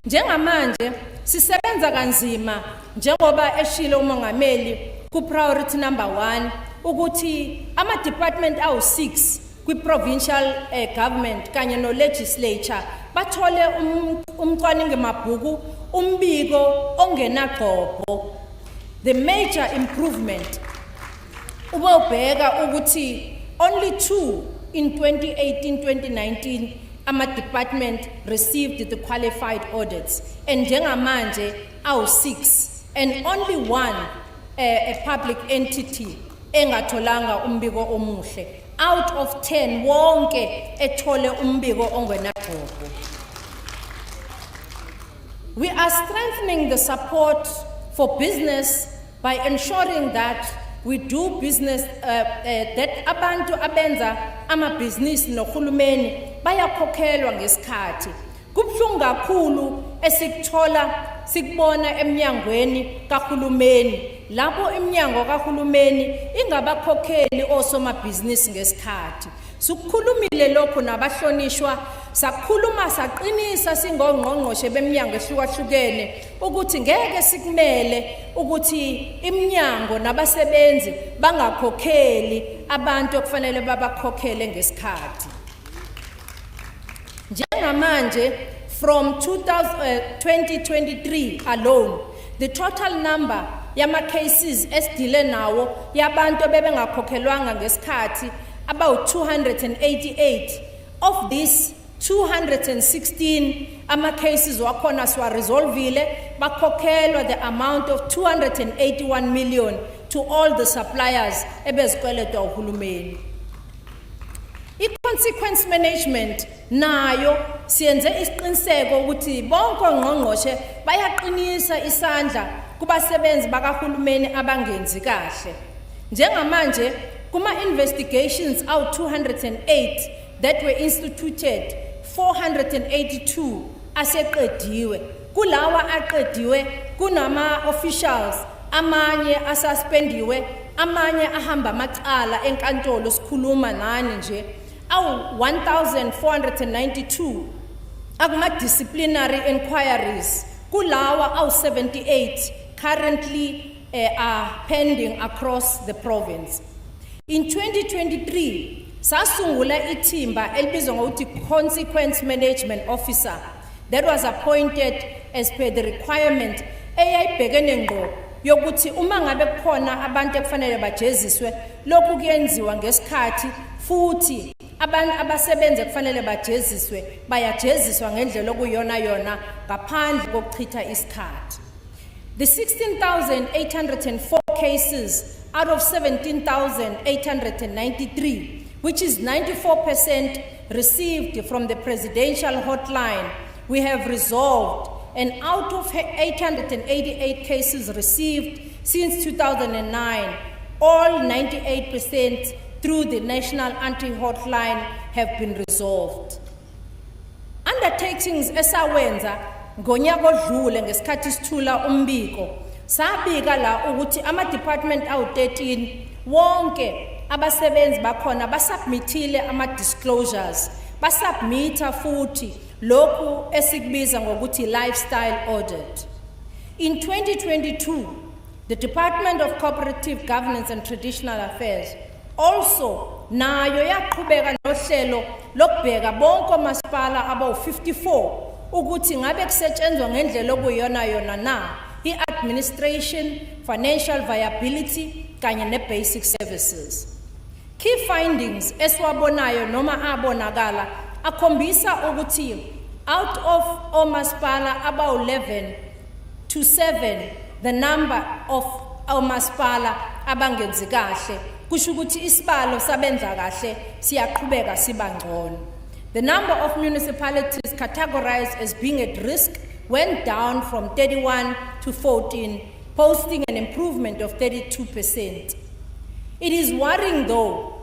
F: Njengamanje sisebenza kanzima njengoba eshilo umongameli ku priority number 1 ukuthi ama department awu-6 kwi provincial government kanye no legislature bathole umcwaningi mabhuku umbiko ongenagqobho. The major improvement ubobheka ukuthi only 2 in 2018-2019 ama department received the qualified audits and njengamanje awu-6 and only 1 a public entity engatholanga umbiko omuhle out of 10 wonke ethole umbiko ongenagqobho. We are strengthening the support for business by ensuring that we do business, that abantu abenza amabhizinisi nohulumeni bayakhokhelwa ngesikhathi. Kubuhlungu kakhulu esikuthola sikubona eminyangweni kahulumeni lapho iminyango kahulumeni ingabakhokheli osomabhizinisi ngesikhathi. Sikukhulumile lokho nabahlonishwa, sakhuluma saqinisa singongqongqoshe beminyango ehlukahlukene ukuthi ngeke sikumele ukuthi iminyango nabasebenzi bangakhokheli abantu okufanele babakhokhele ngesikhathi. Njengamanje from 2023 alone, the total number yama cases esidile nawo yabantu bebengakhokhelwanga ngesikhathi about 288. Of these 216 ama cases wakhona swa resolvile bakhokhelwa the amount of 281 million to all the suppliers ebezikweletwa uhulumeni. I-consequence management nayo siyenze isiqiniseko ukuthi bonke ongqongqoshe bayaqinisa isandla kubasebenzi bakahulumeni abangenzi kahle. Njengamanje kuma investigations awu 208 that were instituted, 482 aseqediwe. Kulawa aqediwe kunama officials amanye asuspendiwe, amanye ahamba amacala enkantolo sikhuluma nani nje awu 1492 akuma disciplinary inquiries. Kulawa awu 78 currently are pending across the province. In 2023, sasungula ithimba elibizwa ngokuthi Consequence Management Officer that was appointed as per the requirement eyayibhekene ngqo yokuthi uma ngabe kukhona abantu ekufanele bajeziswe lokhu kuyenziwa ngesikhathi futhi abasebenze kufanele bajeziswe bayajeziswa ngendlela okuyona yona ngaphandle kokuchitha isikhathi. The 16,804 cases out of 17,893, which is 94% received from the presidential hotline, we have resolved, and out of 888 cases received since 2009, all 98% through the National Anti-Hotline have been resolved. Undertakings esawenza ngonyaka odlule ngesikhathi sithula umbiko sabika la ukuthi ama-department awu-13 wonke abasebenzi bakhona basubmithile ama-disclosures, basubmitha futhi lokhu esikubiza ngokuthi lifestyle audit. In 2022, the Department of Cooperative Governance and Traditional Affairs also nayo yaqhubeka nohlelo lokubheka bonke omasipala abawu-54 ukuthi ngabe kusetshenzwa ngendlela okuyona yona na i-administration, financial viability kanye ne-basic services. Key findings esiwabonayo noma abonakala akhombisa ukuthi out of omasipala abawu-11 to 7, the number of omasipala abangenzi kahle kusho ukuthi isibalo sabenza kahle siyaqhubeka siba ngcono. The number of municipalities categorized as being at risk went down from 31 to 14, posting an improvement of 32%. It is worrying though,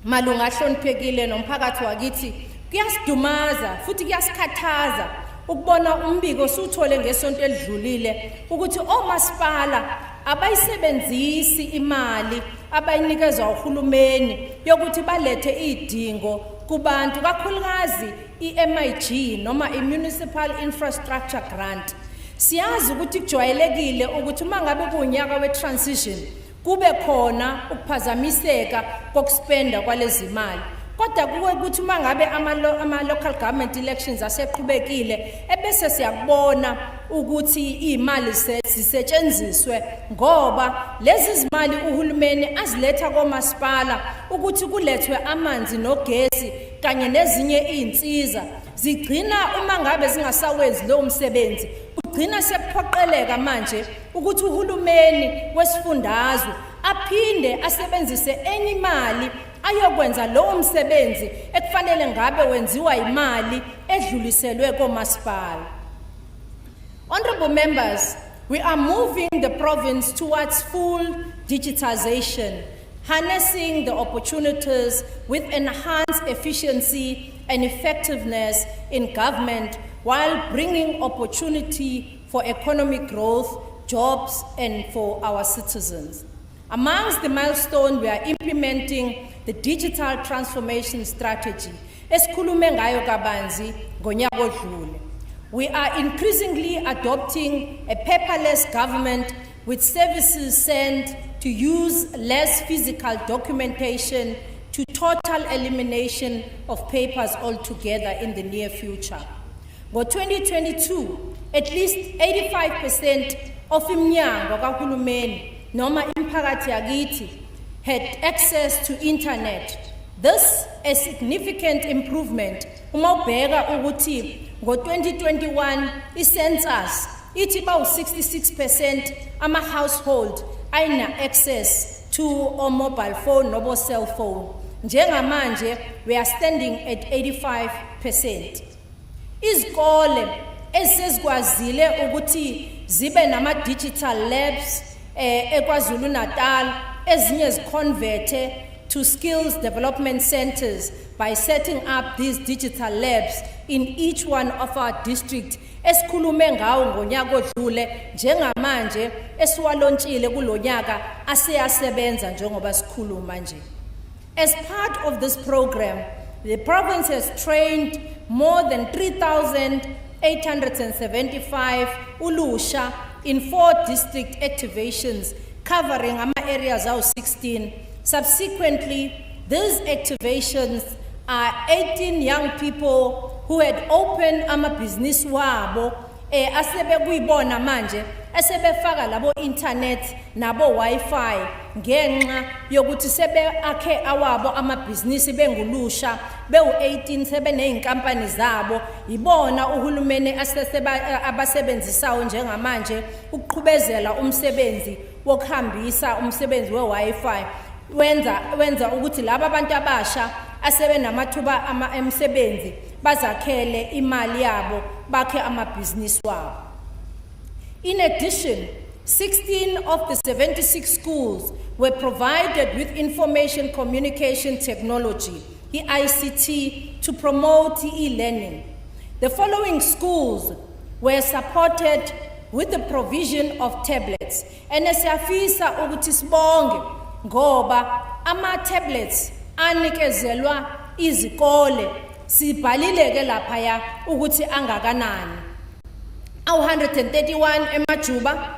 F: malunga ahloniphekile nomphakathi wakithi, kuyasidumaza futhi kuyasikhathaza ukubona umbiko suthole ngesonto elidlulile ukuthi omasipala abayisebenzisi imali abayinikezwa uhulumeni yokuthi balethe idingo kubantu kakhulukazi i-MIG noma i-Municipal Infrastructure Grant. Siyazi ukuthi kujwayelekile ukuthi uma ngabe kunyaka we-transition kube khona ukuphazamiseka kokuspenda kwalezi imali. Kodwa kuwe ukuthi uma ngabe ama-local government elections aseqhubekile ebese siyakubona ukuthi imali zisetshenziswe ngoba lezi zimali uhulumeni aziletha komasipala ukuthi kulethwe amanzi nogesi kanye nezinye izinsiza zigcina uma ngabe zingasawenzi lo msebenzi kugcina sekuphoqeleka manje ukuthi uhulumeni wesifundazwe aphinde asebenzise enye imali ayokwenza lo msebenzi ekufanele ngabe wenziwa imali edluliselwe komasipala. Honorable members, we are moving the province towards full digitization, harnessing the opportunities with enhanced efficiency and effectiveness in government while bringing opportunity for economic growth, jobs, and for our citizens. Amongst the milestones, we are implementing the digital transformation strategy. Esikhulume ngayo kabanzi ngonyaka odlule. We are increasingly adopting a paperless government with services sent to use less physical documentation to total elimination of papers altogether in the near future. By 2022, at least 85% of iminyango kahulumeni noma imphakathi yakithi had access to internet. This a significant improvement. Uma ubheka ukuthi ngo-2021 i-census ithi bawu-66% ama-household ayina access to a mobile phone nobo cell phone. Njengamanje we are standing at 85%. Izikole esezikwazile ukuthi zibe nama-digital labs KwaZulu-Natal ezinye ziconverte to skills development centers by setting up these digital labs in each one of our districts. Esikhulume ngawo ngonyaka odlule njengamanje esiwalontshile kulonyaka aseyasebenza njengoba sikhuluma nje. As part of this program, the province has trained more than 3,875 ulusha in 4 district activations covering areas of 16. Subsequently, these activations are 18 young people who had opened business wabo asebe kuyibona manje esebefaka labo internet nabo wifi ngenxa yokuthi sebe akhe awabo amabhizinisi bengulusha bewu18 sebe nezinkampani zabo ibona uhulumeni abasebenzisayo njengamanje ukuqhubezela umsebenzi wokuhambisa umsebenzi weWi-Fi wenza ukuthi laba abantu abasha asebe namathuba emsebenzi bazakhele imali yabo bakhe amabhizinisi wabo. In addition, 16 of the 76 schools were provided with information communication technology, ICT, to promote e-learning. The following schools were supported with the provision of tablets. Enesiyafisa ukuthi sibonge ngoba ama-tablets anikezelwa izikole sibhalile ke lapha ya ukuthi angakanani. 131 eMajuba,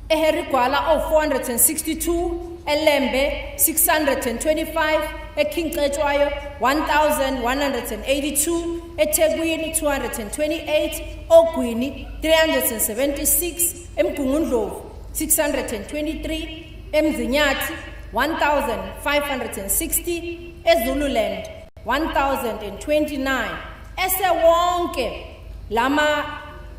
F: eHerigwala 462, eLembe 625, eKingcetshwayo 1182, eThekwini 228, Ogwini 376, eMgungundlovu 623, eMzinyathi 1560, eZululand 1029. Esewonke lama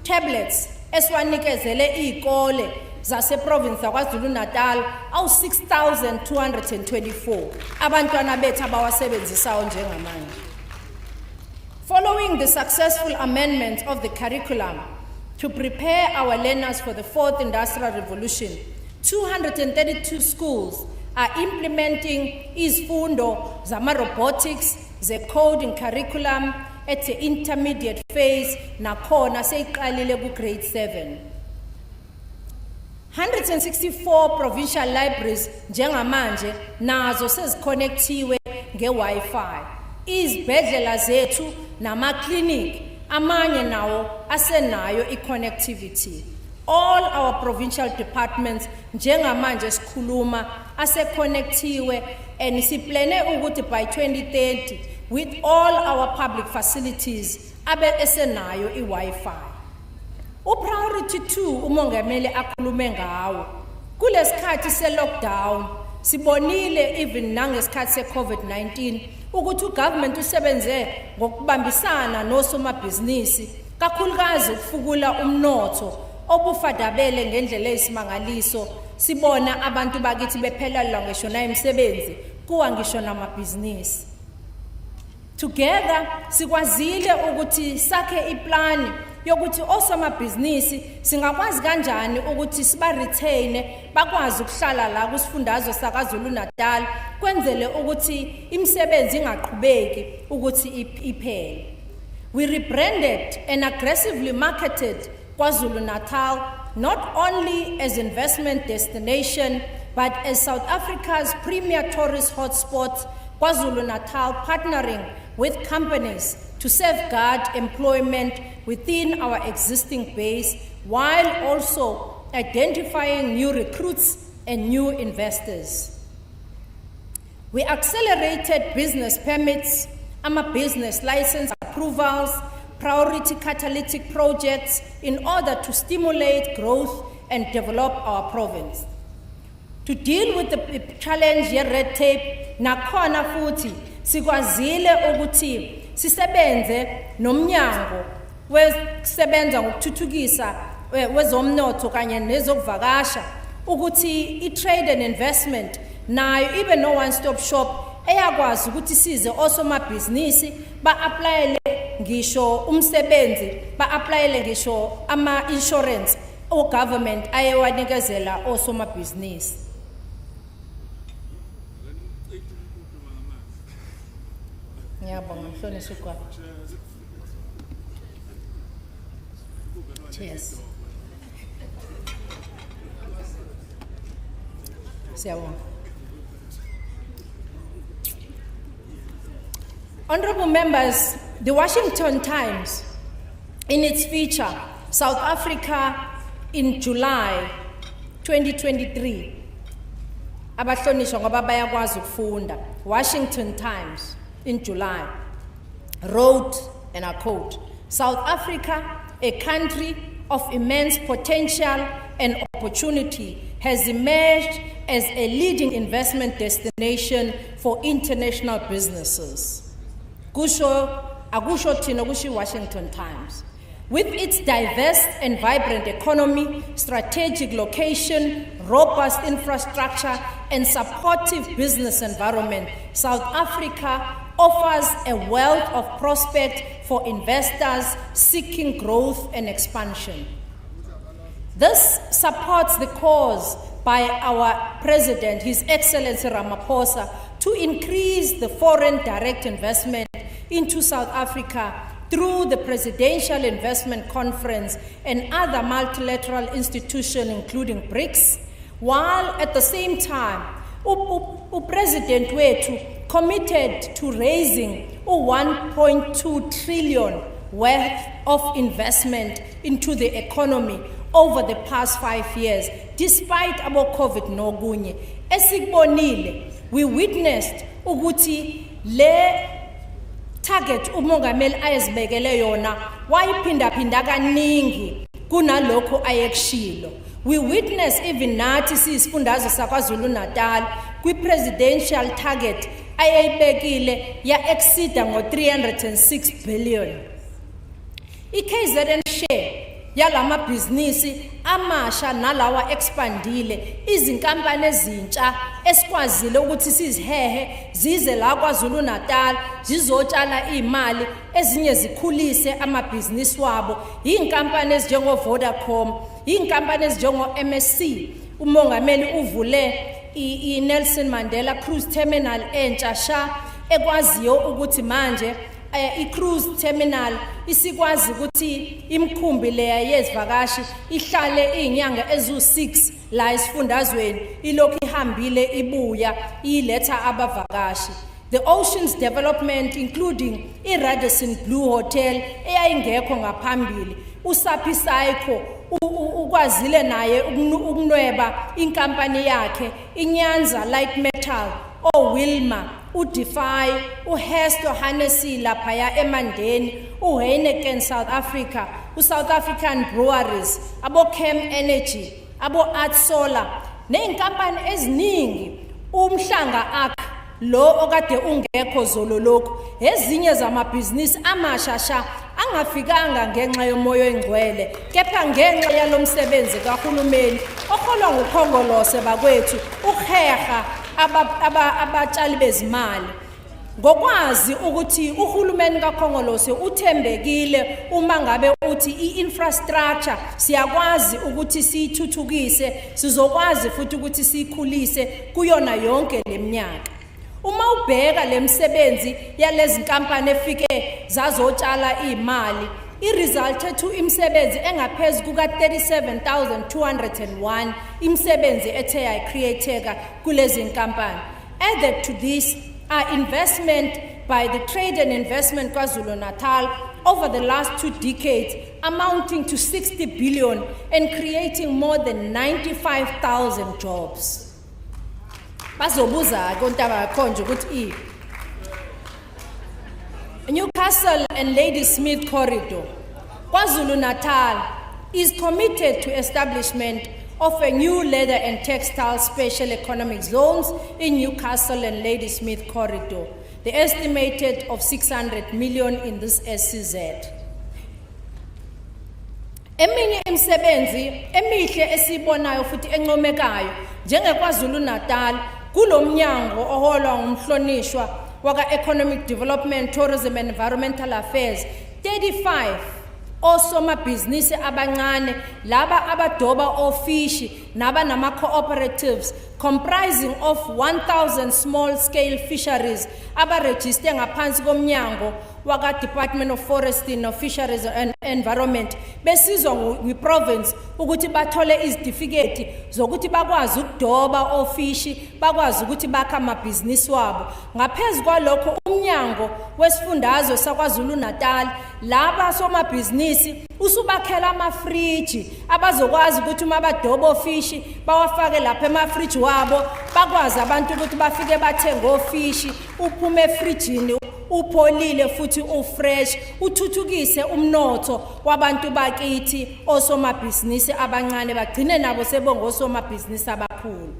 F: tablets eswanikezele izikole zase province KwaZulu-Natal awu 6224 abantwana bethu abawasebenzisayo njengamanje. Following the successful amendment of the curriculum to prepare our learners for the fourth industrial revolution, 232 schools are implementing izifundo zama robotics, the coding curriculum at the intermediate phase nakhona seyiqalile ku grade 7. 164 provincial libraries njengamanje nazo seziconnectiwe nge-Wi-Fi. Izibhedlela zethu nama-clinic amanye nawo asenayo i-connectivity. All our provincial departments njengamanje sikhuluma ase-connectiwe and siplane ukuthi by 2030 with all our public facilities abe esenayo i-Wi-Fi. Priority 2 umongameli akhulume ngawo kulesikhathi se-lockdown sibonile even nangesikhathi se-COVID-19 ukuthi ugovernment usebenze ngokubambisana nosomabhizinisi kakhulukazi ukufukula umnotho obufadabele ngendlela eyisimangaliso. Sibona abantu bakithi bephelelwa ngisho nayimisebenzi kuwa ngisho namabhizinisi. Together sikwazile ukuthi sakhe iplani yokuthi osomabhizinisi singakwazi kanjani ukuthi siba retain bakwazi ukuhlala la kusifundazwe saKwaZulu-Natal kwenzele ukuthi imisebenzi ingaqhubeki ukuthi iphele. We rebranded and aggressively marketed KwaZulu-Natal not only as investment destination but as South Africa's premier tourist hotspot. KwaZulu-Natal partnering with companies to safeguard employment within our existing base while also identifying new recruits and new investors. We accelerated business permits, business license approvals, priority catalytic projects in order to stimulate growth and develop our province. To deal with the challenge ye red tape, nakhona futhi sikwazile ukuthi sisebenze nomnyango wesebenza ngokuthuthukisa wezomnotho kanye nezokuvakasha ukuthi i-trade and investment nayo ibe no one stop shop eyakwazi ukuthi size osomabhizinisi ba-applyele ngisho umsebenzi ba-applyele ngisho ama-insurance o-government ayewanikezela osomabhizinisi. Ngiyabonga mhlonishwa kwakho. Cheers. Siyabonga. Honorable members, the Washington Times, in its feature, South Africa in July 2023, abahlonishwa ngoba bayakwazi ukufunda, Washington Times in July, wrote, and I quote, South Africa, a country of immense potential and opportunity, has emerged as a leading investment destination for international businesses. Akusho thina kusho Washington Times. With its diverse and vibrant economy, strategic location, robust infrastructure, and supportive business environment, South Africa offers a wealth of prospect for investors seeking growth and expansion. This supports the cause by our President, His Excellency Ramaphosa, to increase the foreign direct investment into South Africa through the Presidential Investment Conference and other multilateral institutions, including BRICS, while at the same time, President Wetu committed to raising 1.2 trillion worth of investment into the economy over the past 5 years, despite our COVID nogunye. Esikubonile, we witnessed ukuthi le target umongameli ayezibekele yona wayiphinda kaningi kunalokho ayekushilo. We witness even nathi siyisifundazwe saKwaZulu-Natal kwi-presidential target ayayibekile ya-exceeda ngo-306 billion. I-KZN share yalama bhizinisi amasha nalawa expandile, izinkampani ezintsha esikwazile ukuthi sizihehe zize la KwaZulu-Natal zizotshala imali ezinye zikhulise amabhizinisi wabo, inkampani ezinjengo Vodacom, inkampani ezinjengo MSC. Umongameli uvule i-Nelson Mandela Cruise Terminal entsha sha ekwaziyo ukuthi manje i-cruise terminal isikwazi ukuthi imkhumbi leya yezivakashi ihlale inyanga ezu6 la isifundazweni ilokhu ihambile ibuya iletha abavakashi. The Oceans Development, including i-Radisson Blue Hotel eyayingekho ngaphambili, uSaphi Psycho ukwazile naye ukunweba inkampani yakhe, iNyanza Light Metal, Wilma, uDefy, uHesto Hennessy laphaya eMandeni, uHeineken South Africa, uSouth African Breweries, aboChem Energy, aboArt Solar, neinkampani eziningi. Umhlanga akhe lo okade ungekho zololoko, ezinye zamabhizinisi amashasha angafikanga ngenxa yomoya engcwele, kepha ngenxa yalomsebenzi kahulumeni oholwa ngukhongolose bakwethu ukuheha abatshali bezimali. Ngokwazi ukuthi uhulumeni kakhongolose uthembekile uma ngabe uthi i-infrastructure siyakwazi ukuthi siyithuthukise, sizokwazi futhi ukuthi siyikhulise kuyona yonke leminyaka. Uma ubheka lemsebenzi yalezi nkampani efike zazotshala imali, i-resulted to imsebenzi engaphezulu kuka 37,201 imsebenzi ethe yayicreateka kulezi nkampani. Added to this are investment by the Trade and Investment KwaZulu-Natal over the last 2 decades amounting to 60 billion and creating more than 95,000 jobs. Bazobuza kontaba konje ukuthi Newcastle and Ladysmith Corridor. KwaZulu-Natal is committed to establishment of a new leather and textile special economic zones in Newcastle and Ladysmith Corridor. The estimated of 600 million in this SCZ. Eminye imisebenzi emihle esibonayo futhi encomekayo njengeKwaZulu-Natal kulomnyango oholwa ngumhlonishwa waka-Economic Development, Tourism and Environmental Affairs, 35 osomabhizinisi abancane laba abadoba ofishi naba nama cooperatives comprising of 1,000 small-scale fisheries abaregister ngaphansi komnyango waka-Department of Forestry and Fisheries and Environment besizwa ngi-province ukuthi bathole izitifiketi zokuthi bakwazi ukudoba ofishi, bakwazi ukuthi bakha amabhizinisi wabo. Ngaphezu kwalokho umnyango wesifundazwe saKwaZulu-Natal laba somabhizinisi usubakhela amafriji abazokwazi ukuthi uma badoba ofishi bawafake lapha emafriji wabo, bakwazi abantu ukuthi bafike bathenge ofishi, uphume efrijini upholile futhi ufresh uthuthukise umnotho wabantu bakithi osomabhizinisi abancane bagcine nabo sebongosomabhizinisi abakhulu.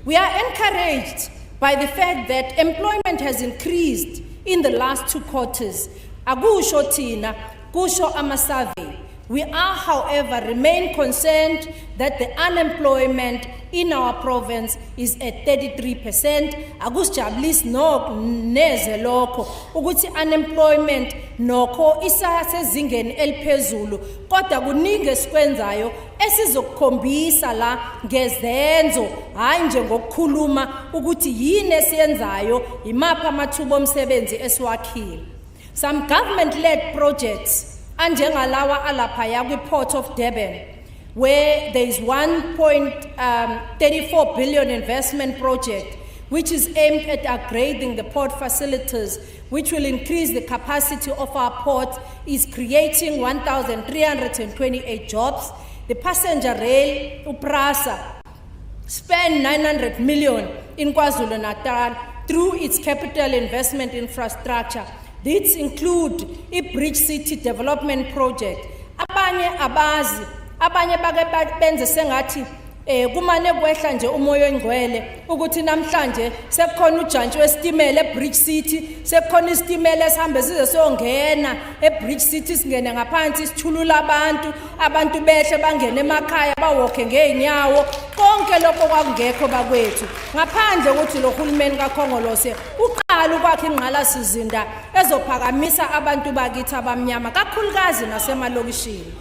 F: We are encouraged by the fact that employment has increased in the last 2 quarters. Akusho thina, kusho ama-survey. We are, however, remain concerned that the unemployment in our province is at 33%. Akusijabulisi neze lokho ukuthi unemployment nokho isasezingeni eliphezulu kodwa kuningi esikwenzayo esizokukhombisa la ngezenzo hayi nje ngokukhuluma ukuthi yini esiyenzayo imapha amathuba omsebenzi esiwakhile. Some government-led projects anjengalawa alaphaya kwi-Port of Durban, where there is 1.34 billion investment project, which is aimed at upgrading the port facilities, which will increase the capacity of our port, is creating 1,328 jobs. The passenger rail, UPRASA, spent 900 million in KwaZulu-Natal through its capital investment infrastructure. These include a Bridge City Development Project. Abanye abazi, abanye bake benze sengathi kumane kwehla nje umoya engcwele ukuthi namhlanje sekukhona ujantshi wesitimela eBridge City, sekukhona isitimela esihambe size siyongena eBridge City singene ngaphansi sithulula abantu behle bangene emakhaya bawokhe ngeenyawo konke lokho kwakungekho bakwethu ngaphandle ukuthi lo hulumeni kaKhongolose uqala ukwakhe ingqalasizinda ezophakamisa abantu bakithi abamnyama kakhulukazi nasemalokishini.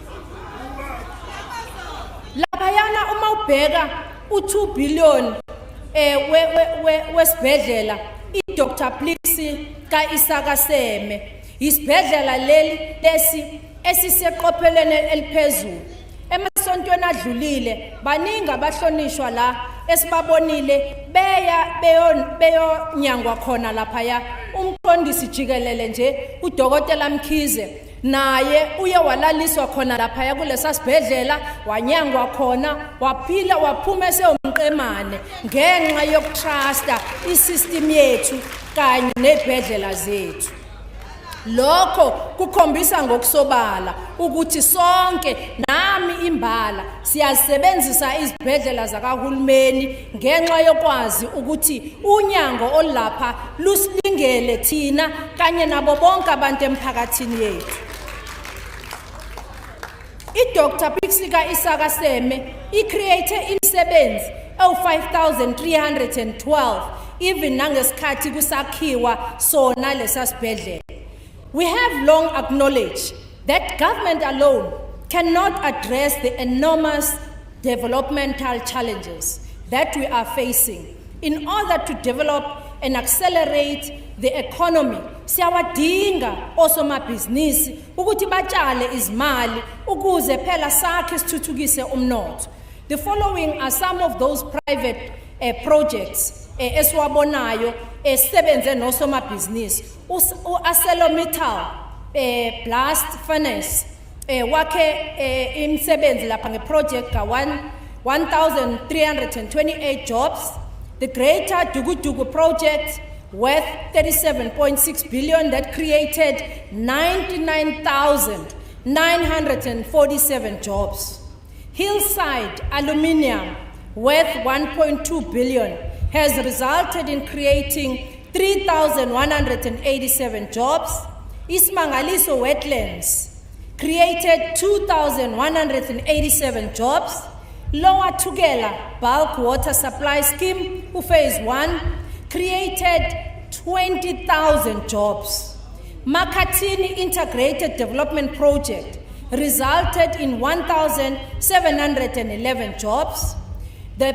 F: Laphayana uma ubheka u2 billion wesibhedlela iDr Plixi kaIsaka Seme isibhedlela lesi esiseqophelweni eliphezulu. Emasontweni adlulile baningi abahlonishwa la esibabonile beyonyangwa khona laphaya. Umqondisi jikelele nje uDokotela Mkhize naye uye walaliswa khona laphaya kulesa sibhedlela wanyangwa khona waphila waphuma esewumqemane ngenxa yokutrusta isystem yethu kanye nezibhedlela zethu. Lokho kukhombisa ngokusobala ukuthi sonke nami imbala siyasebenzisa izibhedlela zakahulumeni ngenxa yokwazi ukuthi unyango olapha lusilingele thina kanye nabo bonke abantu emphakathini yethu. iDr Plixi kaIsaka Seme create imisebenzi ewu-5,312 even nangesikhathi kusakhiwa sona lesa sibhedlela. We have long acknowledged that government alone cannot address the enormous developmental challenges that we are facing. In order to develop and accelerate the economy, siyawadinga osomabhizinisi ukuthi batshale izimali ukuze phela sakhe sithuthukise umnotho. The following are some of those private projects esiwabonayo esisebenze nosomabhizinisi. U-ArcelorMittal blast furnace wakhe imisebenzi lapha ngeproject ka-1,328 jobs. The Greater Dugu project worth 37.6 billion that created 99,947 jobs. Hillside Aluminium worth 1.2 billion has resulted in creating 3,187 jobs. Ismangaliso Wetlands created 2,187 jobs. Lower Tugela Bulk Water Supply Scheme, Phase 1, created 20,000 jobs. Makatini Integrated Development Project resulted in 1,711 jobs. The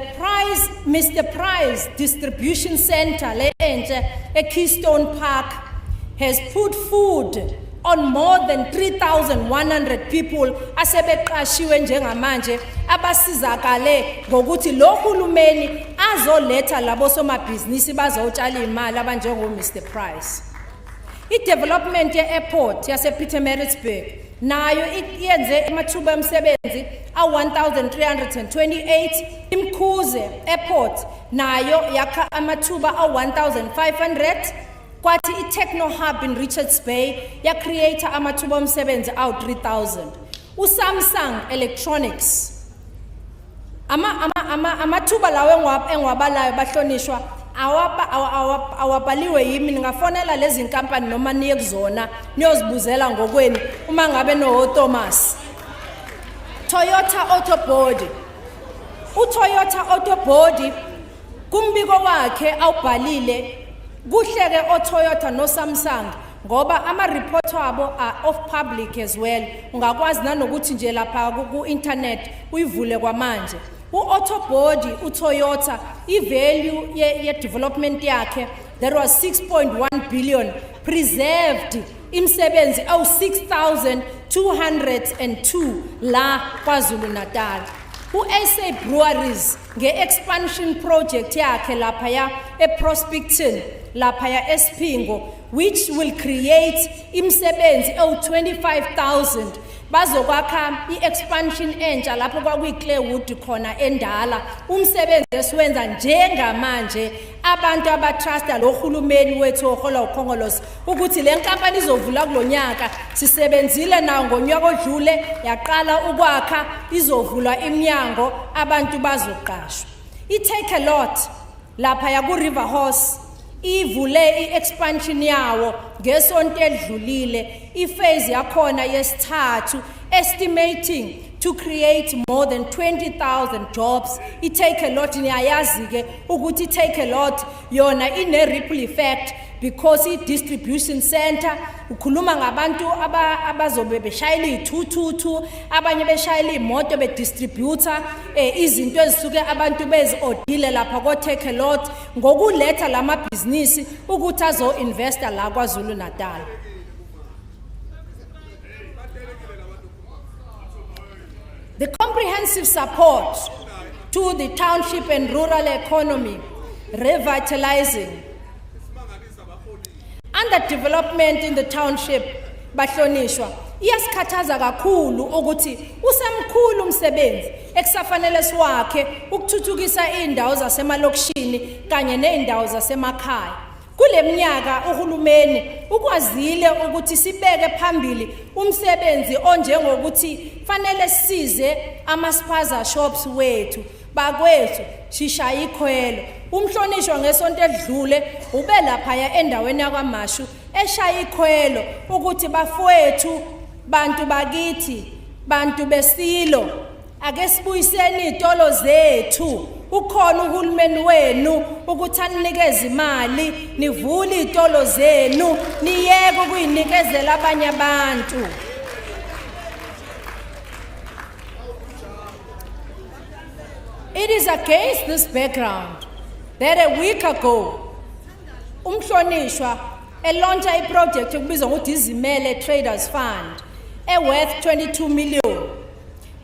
F: Mr. Price Distribution Center at Keystone Park has put food on more than 3,100 people asebeqashiwe njengamanje abasizakale ngokuthi lo hulumeni azoletha labo somabhizinisi bazotshala imali abanjengo Mr. Price. I-development ye-airport yase-Pietermaritzburg nayo yenze amathuba omsebenzi a-1,328. Imkhuze Airport nayo yakha amathuba a-1,500. kwathi i-Techno Hub in Richards Bay ya-creator amathuba omsebenzi awu-3,000. USamsung Electronics amathuba lawo engiwabalayo bahlonishwa awabhaliwe yimi, ningafonela lezi nkampani noma niye kuzona niyozibuzela ngokweni uma ngabe no-Thomas. Toyota Autobody. UToyota Autobody kumbiko wakhe awubhalile kuhleke oToyota noSamsung ngoba ama-report wabo are of public as well. Ungakwazi nanokuthi nje lapha ku-internet uyivule kwamanje. U-Autobody, uToyota, i-value ye-development yakhe, there was 6.1 billion preserved imsebenzi awu 6,202 la KwaZulu-Natal. U-SA Breweries nge-expansion project yakhe laphaya eProspecton laphaya eSpingo, which will create imsebenzi awu 25,000. Bazokwakha i-expansion entsha lapho kwakuyi-Clearwood khona endala. Umsebenzi esiwenza njengamanje abantu abatrusta lo hulumeni wethu ohola ukhongolose ukuthi le nkampani izovula kulonyaka. Sisebenzile nawo ngonyaka odlule, yaqala ukwakha, izovulwa iminyango, abantu bazoqashwa. I-Take a Lot lapha yaku-River Horse ivule i-expansion yawo ngesonto edlulile, iphase yakhona yesithathu, estimating to create more than 20,000 jobs. I-Take a Lot niyayazi ke ukuthi i-Take a Lot yona ine-ripple effect because i-distribution center ukhuluma ngabantu abazobe beshayela i-222, abanye beshayela imoto bedistributor izinto ezisuke abantu bezi-odile lapha ko-Take a Lot ngokuletha lamabhizinisi ukuthi azo-investa la KwaZulu-Natal. The comprehensive support to the township and rural economy, revitalizing underdevelopment in the township, bahlonishwa, iyasikhathaza kakhulu ukuthi usemkhulu umsebenzi ekusafanele siwakhe ukuthuthukisa indawo zasemalokishini kanye neindawo zasemakhaya. Kule minyaka uhulumeni ukwazile ukuthi sibeke phambili umsebenzi onjengokuthi fanele size ama-spaza shops wethu bakwethu shishaya ikhwelo. Umhlonishwa ngesonto edlule ube laphaya endaweni yakwaMashu eshaya ikhwelo ukuthi bafowethu, bantu bakithi, bantu besilo, ake sibuyiseni izitolo zethu. Ukhona uhulumeni wenu ukuthi aninikeze imali, nivule izitolo zenu, niyeke ukuyinikezela abanye abantu. It is against this background that a week ago, umhlonishwa launcha a project ekubizwa ngokuthi izimele Traders Fund, worth 22 million.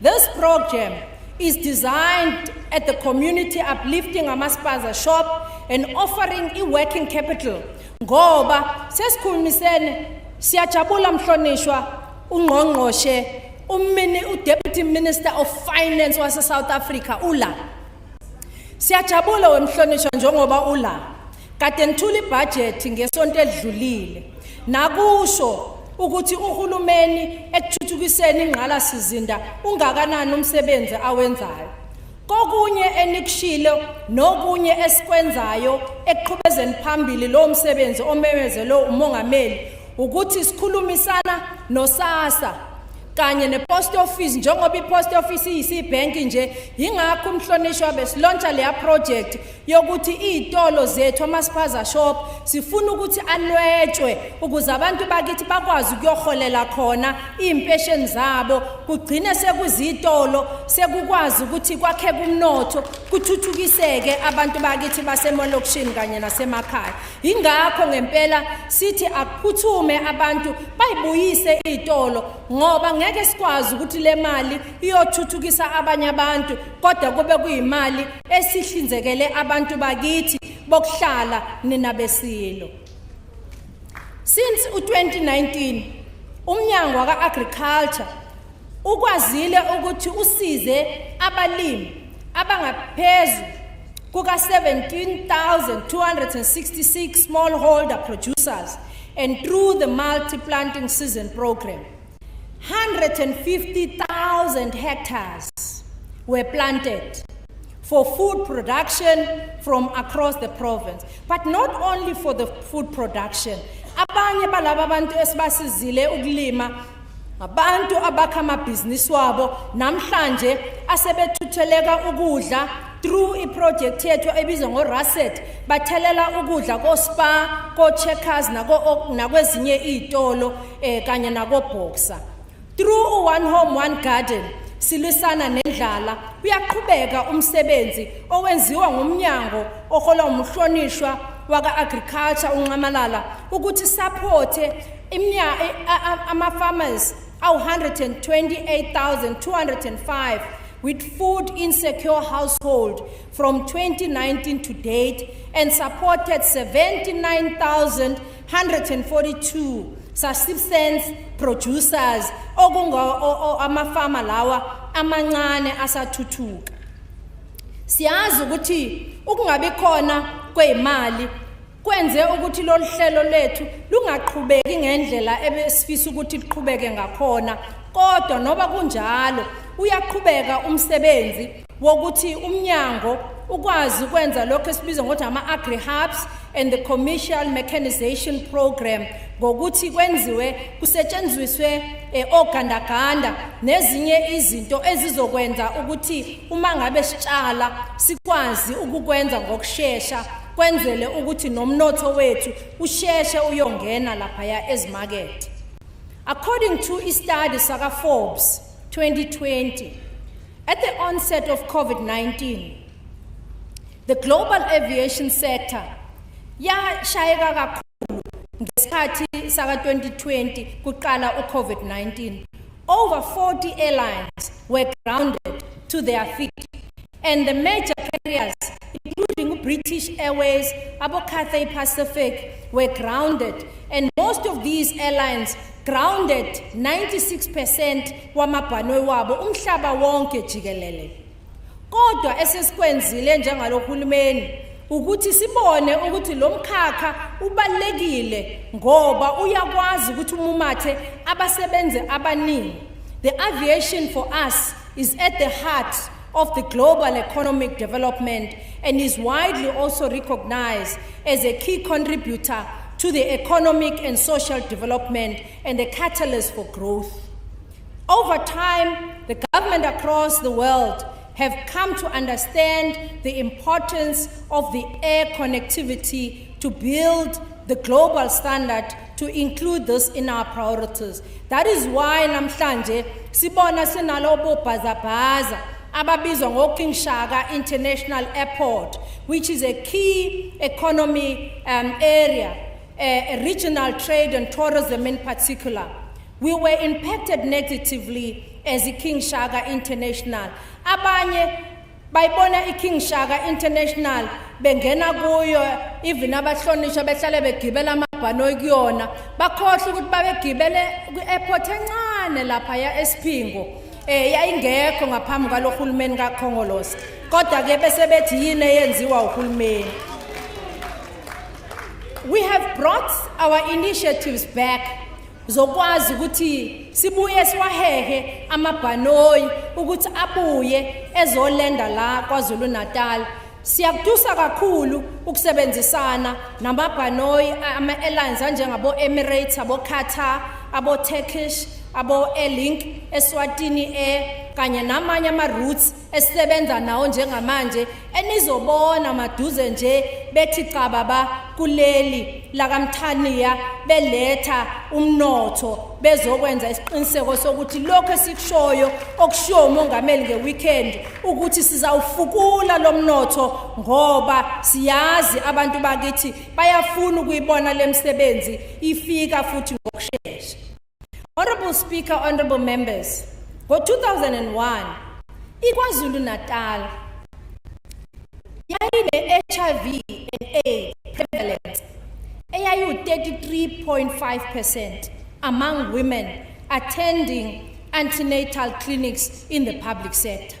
F: This program is designed at the community uplifting amaspaza shop and offering working capital. Ngoba sesikhulumisene siyajabula mhlonishwa ungqongqoshe Deputy Minister of Finance wase South Africa ula. Siyajabula wemhlonishwa njengoba ula. Kade nithula ibudget ngesonto edlulile. Nakusho ukuthi uhulumeni ekuthuthukiseni ingqala sizinda ungakanani umsebenzi awenzayo. Kokunye enikushilo nokunye esikwenzayo ekuqhubezeni phambili lo msebenzi omemezelo umongameli ukuthi sikhulumisana noSASSA kanye nepost office njengoba ipost office iyisibhenki nje. Ingakho umhlonishwa besilontsha leya project yokuthi izitolo zethu amaspaza shop sifuna ukuthi anwetshwe ukuze abantu bakithi bakwazi ukuyoholela khona impesheni zabo, kugcine sekuzitolo sekukwazi ukuthi kwakhe kumnotho kuthuthukiseke abantu bakithi basemalokishini kanye nasemakhaya. Ingakho ngempela sithi akuphuthume abantu bayibuyise izitolo ngoba ngeke sikwazi ukuthi le mali iyothuthukisa abanye abantu kodwa kube kuyimali esihlinzekele abantu bakithi bokuhlala nina besilo. Since 2019 umnyango waka-agriculture ukwazile ukuthi usize abalimi abangaphezu kuka 17,266 smallholder producers, and through the multi-planting season program, 150,000 hectares were planted for food production from across the province. But not only for the food production, abanye balaba bantu esibasizile ukulima, abantu abakha amabhizinisi wabo namhlanje asebethutheleka ukudla through iproject yethu ebizwa ngoRaset, bathelela ukudla koSpar, koCheckers nakwezinye izitolo kanye nakoBoxer. Through One Home One Garden silwisana nendlala, uyaqhubeka umsebenzi owenziwa ngumnyango ohola umhlonishwa waka agriculture unqamalala ukuthi supporte ama farmers aw 128,205 with food insecure household from 2019 to date, and supported 79,142 subsistence producers amafama lawa amancane asathuthuka. Siyazi ukuthi ukungabi khona kwezimali kwenze ukuthi lo hlelo lethu lungaqhubeki ngendlela ebesifisa ukuthi liqhubeke ngakhona, kodwa noba kunjalo uyaqhubeka umsebenzi wokuthi umnyango ukwazi ukwenza lokho esibiza ngokuthi ama-agri hubs and the commercial mechanization program, ngokuthi kwenziwe kusetshenziswe ogandaganda nezinye izinto ezizokwenza ukuthi uma ngabe sitshala sikwazi ukukwenza ngokusheshsha, kwenzele ukuthi nomnotho wethu usheshe uyongena lapha ezimakethe. According to a study saka Forbes 2020, at the onset of COVID-19, the global aviation sector yashayeka kakhulu ngesikhathi saka 2020 kuqala uCovid-19. Over 40 airlines were grounded to their feet, and the major carriers, including British Airways, Cathay Pacific, were grounded, and most of these airlines grounded 96% wamabhanoyi wabo umhlaba wonke jikelele. Kodwa esesikwenzile njengalohulumeni ukuthi sibone ukuthi lo mkhakha ubalekile ngoba uyakwazi ukuthi umumathe abasebenze abaningi. The aviation for us is at the heart of the global economic development and is widely also recognized as a key contributor to the economic and social development and the catalyst for growth. Over time, the government across the world have come to understand the importance of the air connectivity to build the global standard to include this in our priorities. That is why namhlanje sibona sinalobo bhazabhaza ababizwa ngoKing Shaka International Airport, which is a key economy area, a regional trade and tourism in particular. We were impacted negatively as King Shaka International. Abanye bayibona iKing Shaka International bengena kuyo even abahlonishwa behlale begibela amabhanoyi kuyona bakhohle ukuthi babegibele ku-airport encane lapha eSphingo yayingekho ngaphambi kwalohulumeni kaKhongolose, kodwa ke bese bethi yini eyenziwa uhulumeni. We have brought our initiatives back zokwazi ukuthi sibuye siwahehe amabhanoyi ukuthi abuye ezolenda la KwaZulu-Natal. Siyakudusa kakhulu ukusebenzisana namabhanoyi ama-airlines anjengabo Emirates, abo Qatar, abo Turkish, abo Airlink, Eswatini Air kanye namanye ama-routes esisebenza nawo njengamanje enizobona maduze nje bethi cha baba kuleli lakamthaniya beletha umnotho bezokwenza isiqiniseko sokuthi lokho esikushoyo okushiwo umongameli ngeweekend ukuthi sizawufukula lo mnotho ngoba siyazi abantu bakithi bayafuna ukuyibona lemsebenzi ifika futhi ngokusheshsha. Honorable Speaker, honorable members, ngo-2001, KwaZulu-Natal yayine-HIV and AIDS prevalence eyayi-33.5% among women attending antenatal clinics in the public sector.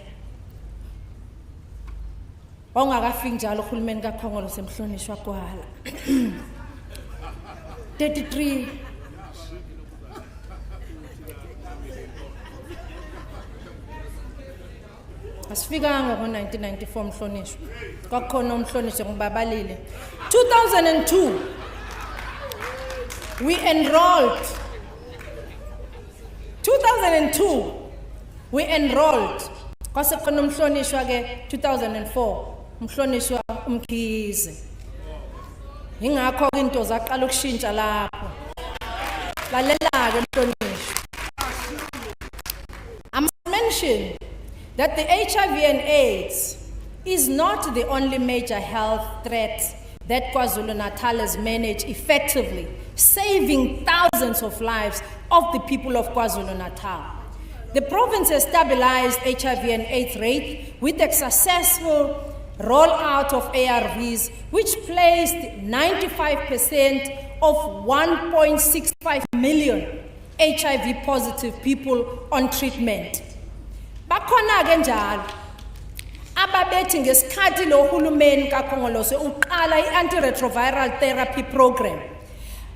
F: wawungakafiki njalo uhulumeni kaKhongolo semhlonishwa kwala 33 asifikanga ngo-1994 mhlonishwa kwakukhona umhlonishwa ngibabalile 2002 we enrolled 2002 kwasekhona umhlonishwa ke 2004 umhlonishwa uMkhize ingakho into zaqala ukushintsha lapho lalela ke mhlonishwa I must mention that the HIV and AIDS is not the only major health threat that KwaZulu-Natal has managed effectively, saving thousands of lives of the people of KwaZulu-Natal. The province has stabilized HIV and AIDS rate with a successful rollout of ARVs, which placed 95% of 1.65 million HIV positive people on treatment. Bakhona ke njalo ababethi ngesikhathi lo hulumeni kaKhongolo uqala i-antiretroviral therapy program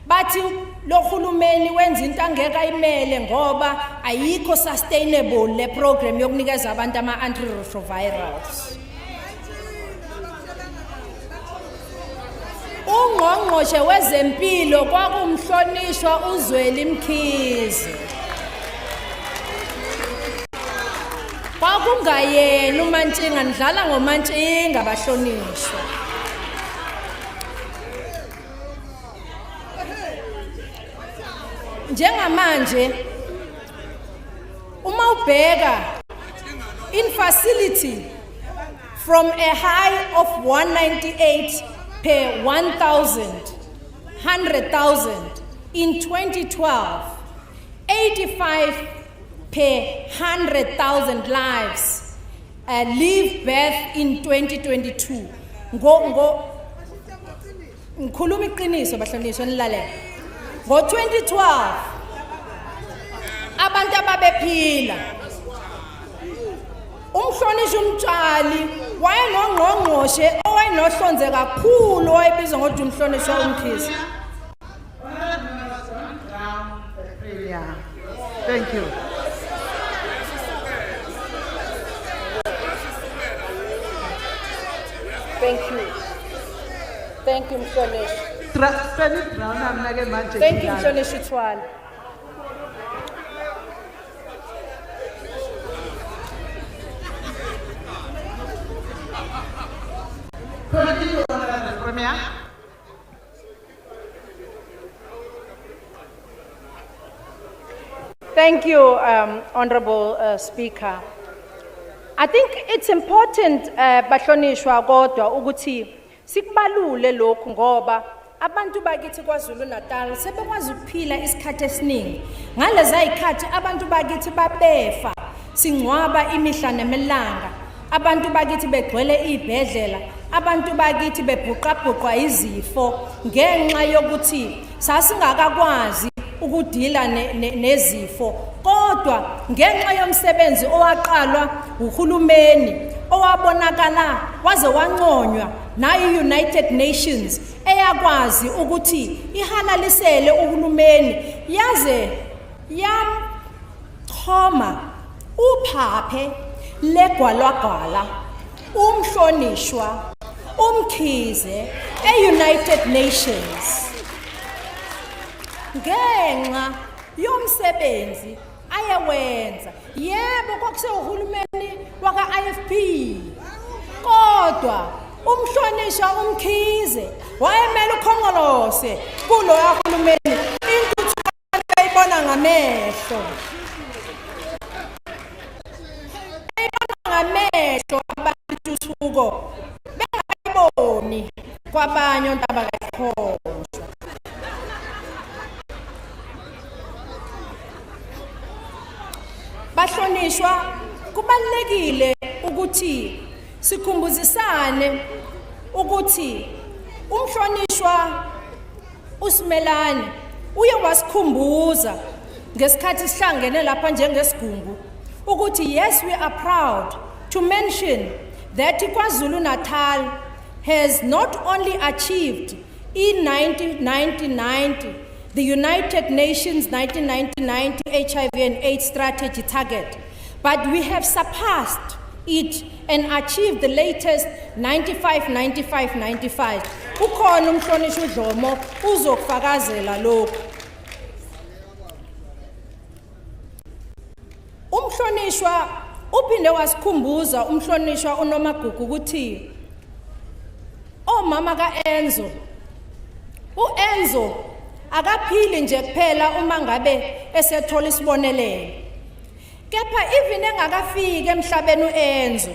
F: bathi lo hulumeni wenza into angeka imele ngoba ayikho sustainable le program yokunikeza abantu ama-antiretrovirals. Ungqongqoshe wezempilo kwakumhlonishwa uZweli Mkhize. Kwakungayena uMantshinga ndlala ngoMantshinga bahlonishwa. Njengamanje uma ubheka in facility from a high of 198 per 100,000 in 2012, 85 per 100,000 lives leave birth in 2022. Ngikhuluma iqiniso bahlonishwa nilalela. Ngo-2012 abantu ababephila umhlonishwa uMtshali wayenongqongqoshe owayenohlonze kakhulu owayebizwa ngokuthi umhlonishwa uMkhize.
E: Thank you.
F: Thank you. Thank you, Mhlonishwa. Thank you, Mhlonishwa Thwala.
E: Premier.
F: Thank you, Honorable Speaker. I think it's important, bahlonishwa kodwa ukuthi sikubalule lokhu ngoba abantu bakithi KwaZulu-Natal sebekwazi ukuphila isikhathi esiningi. Ngalezi izikhathi abantu bakithi babefa singcwaba imihla nemelanga. Abantu bakithi begcwele izibhedlela, abantu bakithi bebhuqabhuqwa izifo ngenxa yokuthi sasingakakwazi ukudila nezifo kodwa ngenxa yomsebenzi owaqalwa uhulumeni owabonakala waze wanconywa nayi United Nations eyakwazi ukuthi ihalalisele uhulumeni yaze yamxhoma uphaphe legwalagwala umhlonishwa uMkhize e-United Nations ngenxa yomsebenzi ayewenza. Yebo kwakusehulumeni waka-IFP kodwa umhlonishwa uMkhize wayemele ukhongolose kulo yahulumeni intuthuko ayibona ngamehlo. Ngamehlo abantu intuthuko bengayiboni kwabanye abantu abangayikholwa. Bahlonishwa kubalekile ukuthi sikhumbuzisane ukuthi umhlonishwa uSimelane uye wasikhumbuza ngesikhathi sihlangene lapha njengesigungu ukuthi yes, we are proud to mention that KwaZulu-Natal has not only achieved in 1990 the United Nations 1990 HIV and AIDS strategy target, but we have surpassed it and achieved the latest 95. Ukhona umhlonishwa uDlomo uzokufakazela lokho. Umhlonishwa uphinde wasikhumbuza umhlonishwa uNomagugu ukuthi omama kaEnzo uEnzo akaphili nje kuphela uma ngabe esethola isibonelelo. Kepha even engakafiki emhlabeni uEnzo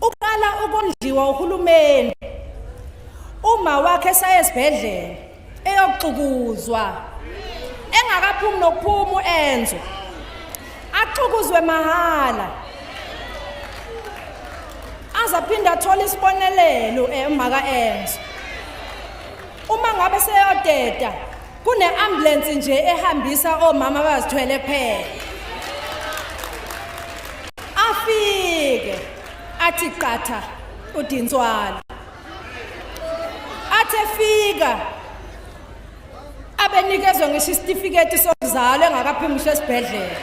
F: uqala ukondliwa uhulumeni uma wakhe sayesibhedlela eyoxukuzwa engakaphumi nokuphuma uEnzo axukuzwe mahala azaphinda athola isibonelelo uma kaEnzo. Uma ngabe seyodeda kune ambulance nje ehambisa omama abazithwele kuphela. Afike athi qatha uDintswala athi efika abenikezwe ngisho isitifiketi sokuzalwa engakaphimisha esibhedlela.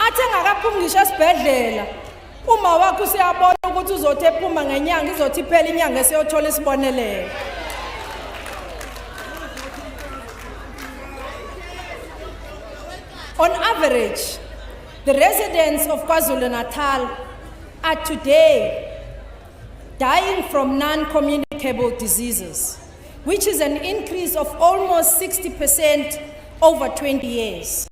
F: Athi engakaphimisha esibhedlela uma wakho siyabona ukuthi uzothi ephuma ngenyanga izothi iphela inyanga esiyothola isibonelelo. On average, the residents of KwaZulu-Natal are today dying from non-communicable diseases, which is an increase of almost 60% over 20 years.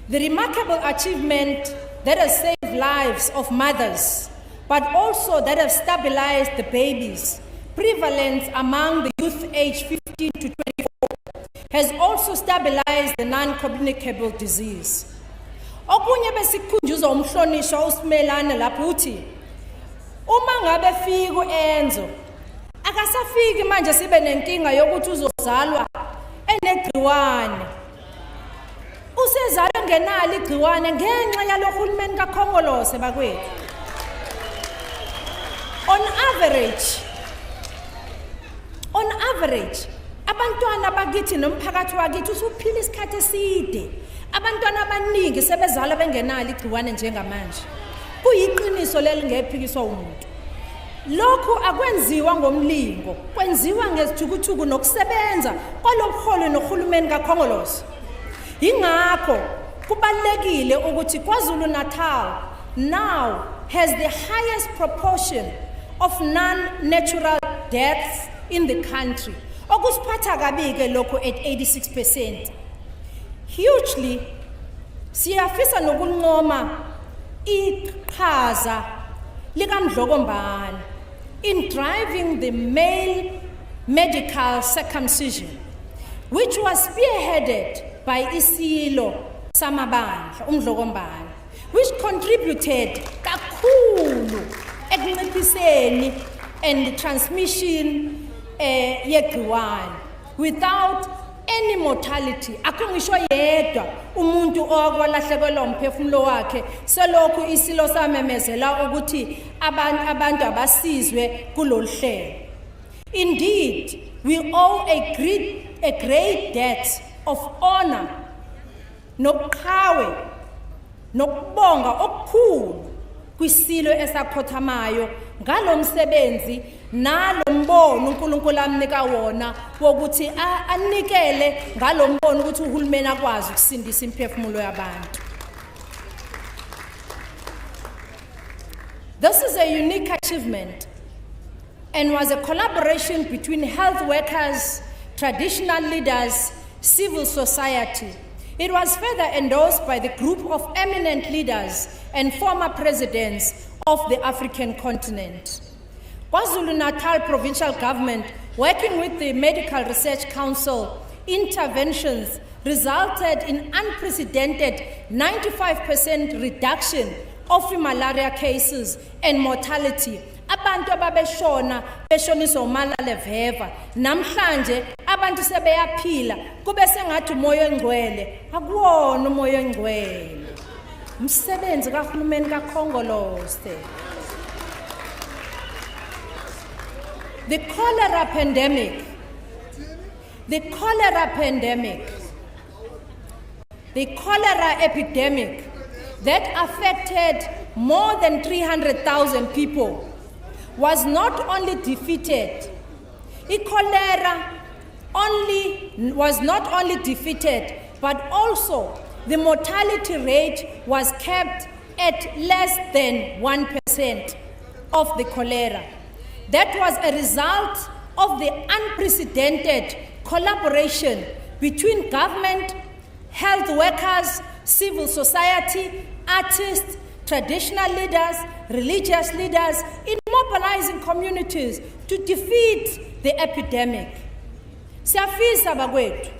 F: The remarkable achievement that has saved lives of mothers, but also that has stabilized the babies' prevalence among the youth aged 15 to 24 has also stabilized the non-communicable disease. Okunye besikhunjuzwa umhlonishwa uSimelane lapho uthi uma ngabe fika uEnzo akasafiki manje sibe nenkinga yokuthi uzozalwa enegciwane. Usezalwa ngenalo igciwane ngenxa yalohulumeni kaKhongolose bakwethu. On average, abantwana bakithi nomphakathi wakithi usuphila isikhathi eside. Abantwana abaningi sebezalwa bengenalo igciwane njengamanje. Kuyiqiniso lelingephikiswa umuntu. Lokhu akwenziwa ngomlingo, kwenziwa ngezithukuthuku nokusebenza kwalobuholi nohulumeni kaKhongolose. Ingakho kubalekile ukuthi KwaZulu-Natal now has the highest proportion of non-natural deaths in the country. Okusiphatha kabike lokho at 86%. Hugely siyafisa nokunqoma iqhaza likaMdlokombane in driving the male medical circumcision, which was spearheaded by Isilo Samabandla uMdlokombane, which contributed kakhulu ekunciphiseni and the transmission yegciwane without any mortality. Akungisho yedwa umuntu okwalahlekelwa umphefumulo wakhe selokhu Isilo samemezela ukuthi abantu abasizwe kulolu hlelo. Indeed, we owe a great debt of honor nokuqhawe nokubonga okukhulu kwisilo esakhothamayo ngalomsebenzi nalombono uNkulunkulu amnika wona wokuthi anikele ngalombono ukuthi uhulumeni akwazi ukusindisa imphefumulo yabantu. This is a unique achievement and was a collaboration between health workers, traditional leaders, civil society. It was further endorsed by the group of eminent leaders and former presidents of the African continent. KwaZulu-Natal provincial government, working with the Medical Research Council, interventions resulted in unprecedented 95% reduction of malaria cases and mortality. Abantu ababeshona beshoniswa umalale veva namhlanje abantu sebeyaphila kube sengathi umoya engcwele akuwona umoya engcwele Umsebenzi kahulumeni kaKhongolose. The cholera pandemic. The cholera epidemic that affected more than 300,000 people was not only defeated, cholera was not only defeated, but also the mortality rate was kept at less than 1% of the cholera. That was a result of the unprecedented collaboration between government, health workers, civil society, artists, traditional leaders, religious leaders, in mobilizing communities to defeat the epidemic. Siyafisa bakwethu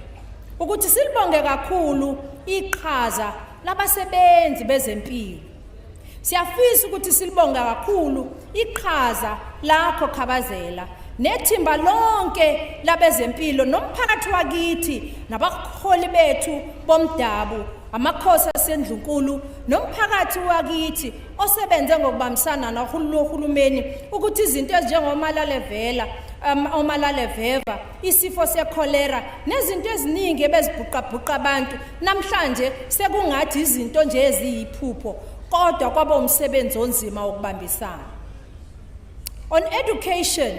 F: ukuthi silibonge kakhulu iqhaza labasebenzi bezempilo. Siyafisa ukuthi silibonge kakhulu iqhaza lakho Khabazela nethimba lonke labezempilo nomphakathi wakithi nabaholi bethu bomdabu amakhosi asendlunkulu nomphakathi wakithi osebenze ngokubambisana nohulumeni ukuthi izinto ezinjengomalaleveva isifo sekholera nezinto eziningi ebezibhuqabhuqa abantu namhlanje sekungathi izinto nje eziyiphupho kodwa kwaba umsebenzi onzima wokubambisana. On education,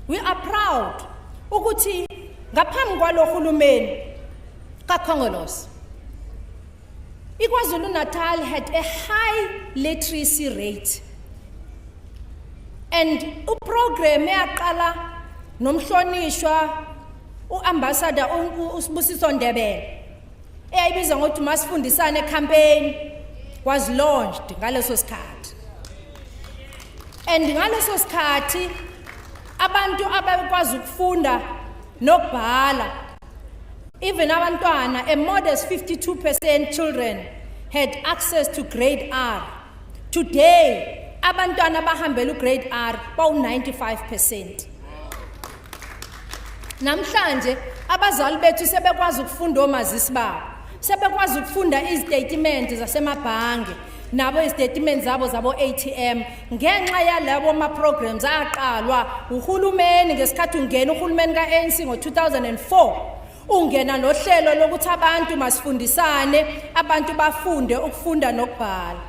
F: we are proud ukuthi ngaphambi kwalohulumeni kaKhongolose KwaZulu-Natal had a high literacy rate, and uprogram eyaqala nomhlonishwa uambassador uSibusiso Ndebele eyayibiza ngokuthi masifundisane campaign was launched ngaleso sikhathi. And ngaleso sikhathi abantu abakwazi ukufunda nokubhala, even abantwana, a modest 52% children had access to grade R. Today, abantwana bahambela grade R bawu 95%. Namhlanje abazali bethu sebekwazi ukufunda omazisi babo, sebekwazi ukufunda izitatimende zasemabhange nabo izitatimende zabo ATM ngenxa yalabo ama programs aqalwa uhulumeni ngesikhathi ungena uhulumeni kaANC ngo2004. Ungena nohlelo lokuthi abantu masifundisane, abantu bafunde ukufunda nokubhala.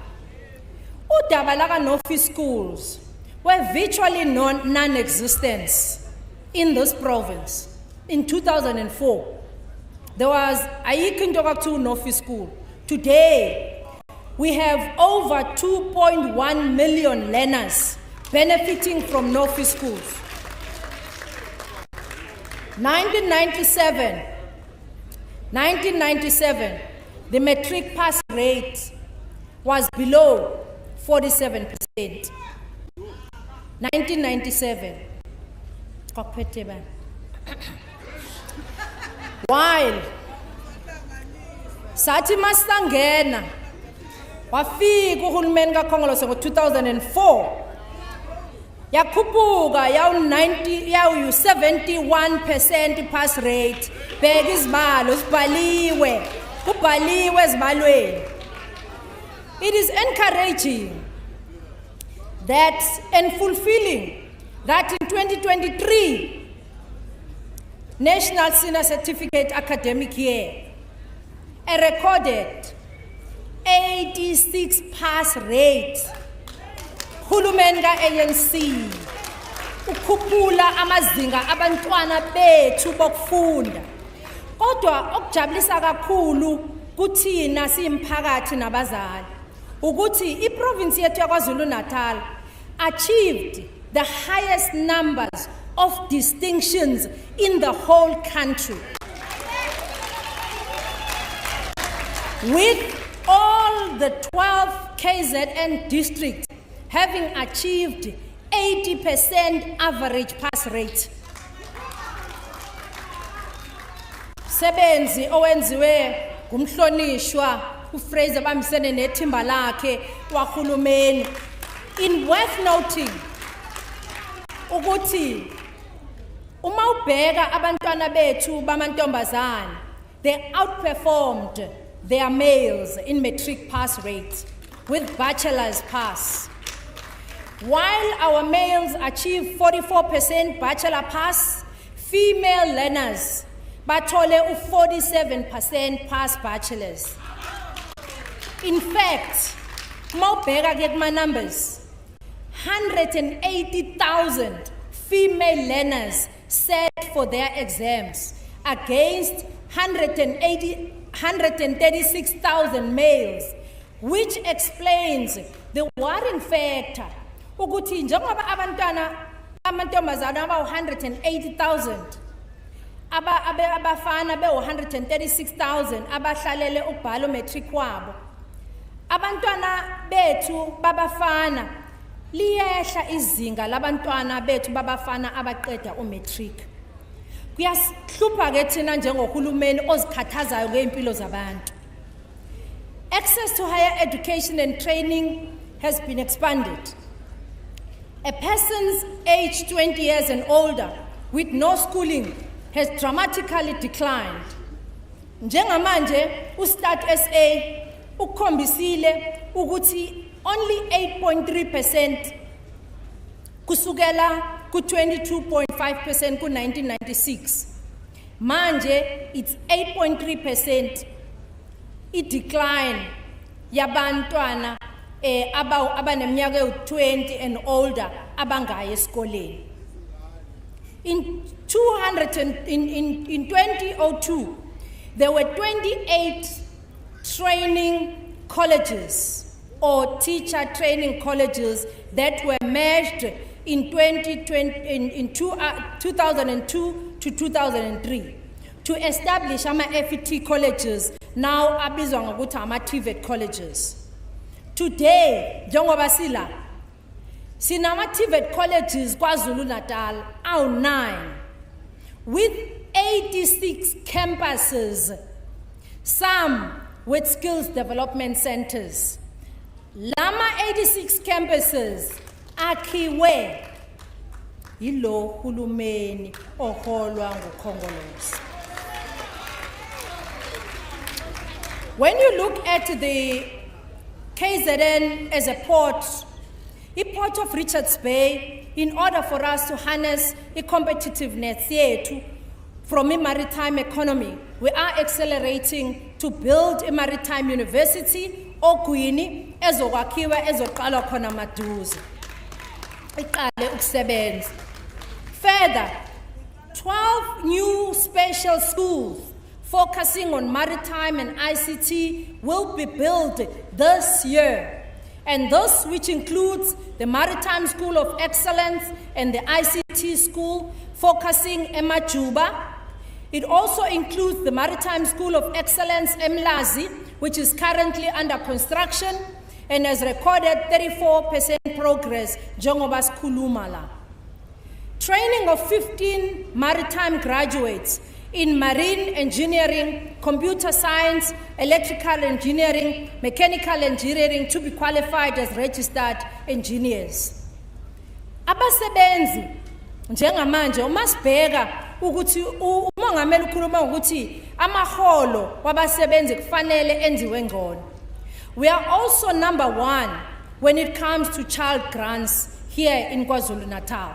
F: Udaba laka no-fee schools were virtually non-existent in this province. In 2004, there was ayikho into kwakuthiwa no-fee school. Today, we have over 2.1 million learners benefiting from no-fee schools. 1997, the matric pass rate was below 47%. 1997. While sathi masangena wafika uhulumeni kaKhongolose ngo2004 yakhuphuka yawu 71% pass rate. Bheka izibalo zibhaliwe kubhaliwe ezibalweni. It is encouraging that and fulfilling that in 2023 National Senior Certificate Academic Year, a recorded 86 pass rate. Hulumeni ka-ANC ukhuphula amazinga abantwana bethu bokufunda. Kodwa okujabulisa kakhulu kuthina simphakathi nabazali ukuthi iprovince yethu yaKwaZulu-Natal achieved the highest numbers of distinctions in the whole country, with all the 12 KZN districts having achieved 80% average pass rate. Sebenzi owenziwe ngumhlonishwa uFraser bambisene nethimba lakhe wahulumeni. In worth noting ukuthi uma ubheka abantwana bethu bamantombazana, they outperformed
G: their males in matric pass rate with bachelor's pass. While our males achieve 44% bachelor pass, female learners bathole 47% pass bachelors. In fact, mawubheka ke kuma numbers, 180,000 female learners sat for their exams against 136,000 males, which explains the worrying factor ukuthi njengoba amantombazana aba 180,000 abafana be 136,000 abahlalele ukubhala matric wabo, abantwana bethu babafana liyehla izinga labantwana bethu babafana abaqeda umatric. Kuyasihlupha ke thina njengohulumeni ozikhathazayo ngeimpilo zabantu. Access to higher education and training has been expanded. A person's age 20 years and older with no schooling has dramatically declined. Njengamanje uStart SA ukhombisile ukuthi only 8.3% kusukela ku 22.5% ku 1996. Manje it's 8.3% i-decline yabantwana abaneminyaka ewu-20 and older abangaya esikoleni. In 2002, there were 28 training colleges or teacher training colleges that were merged in 2002 to 2003 to establish ama-FET colleges, now abizwa ngokuthi ama-TVET colleges. Today, njengoba sila, sinama-TVET colleges KwaZulu-Natal awu-9 with 86 campuses, some with skills development centers. Lama 86 campuses akhiwe yilo hulumeni oholwa nguKhongolose. When you look at the KZN as a port of Richards Bay, in order for us to harness the competitiveness yethu from a maritime economy, we are accelerating to build a maritime university ogwini ezokwakhiwa ezoqala khona maduze iqale ukusebenza. Further, 12 new special schools focusing on maritime and ICT will be built this year, and this which includes the Maritime School of Excellence and the ICT School focusing eMajuba. It also includes the Maritime School of Excellence eMlazi, which is currently under construction and has recorded 34% progress njengoba sikhuluma la. Training of 15 maritime graduates in marine engineering, computer science, electrical engineering, mechanical engineering to be qualified as registered engineers. Abasebenzi njengamanje umasibheka ukuthi umongameli ukhuluma ukuthi amaholo wabasebenzi kufanele enziwe ngcono. We are also number 1 when it comes to child grants here in KwaZulu-Natal.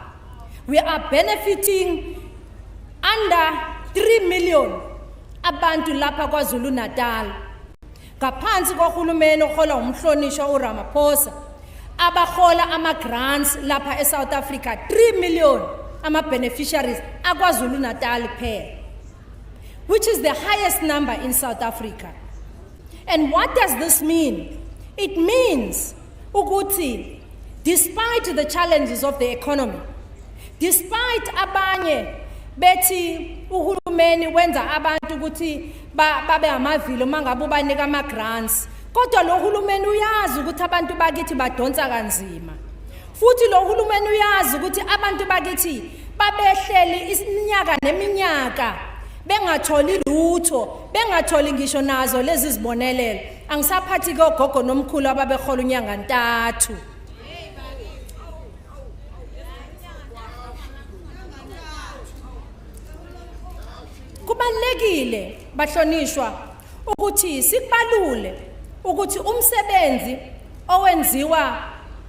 G: We are benefiting under 3 million abantu lapha KwaZulu-Natal. Ngaphansi kohulumeni ohola umhlonishwa uRamaphosa abahola ama-grants lapha eSouth Africa 3 million ama-beneficiaries aKwaZulu-Natal pair, which is the highest number in South Africa. And what does this mean? It means ukuthi despite the challenges of the economy, despite abanye bethi uhulumeni wenza abantu ukuthi babe amavilo mangabe ubanika ama-grants, kodwa lo hulumeni uyazi ukuthi abantu bakithi badonsa kanzima. Futhi lo hulumeni uyazi ukuthi abantu bakithi babehleli iminyaka neminyaka bengatholi lutho, bengatholi ngisho nazo lezi zibonelelo. Angisaphathi ke ogogo nomkhulu ababehola unyanga ntathu. Kubalekile bahlonishwa ukuthi sikubalule ukuthi umsebenzi owenziwa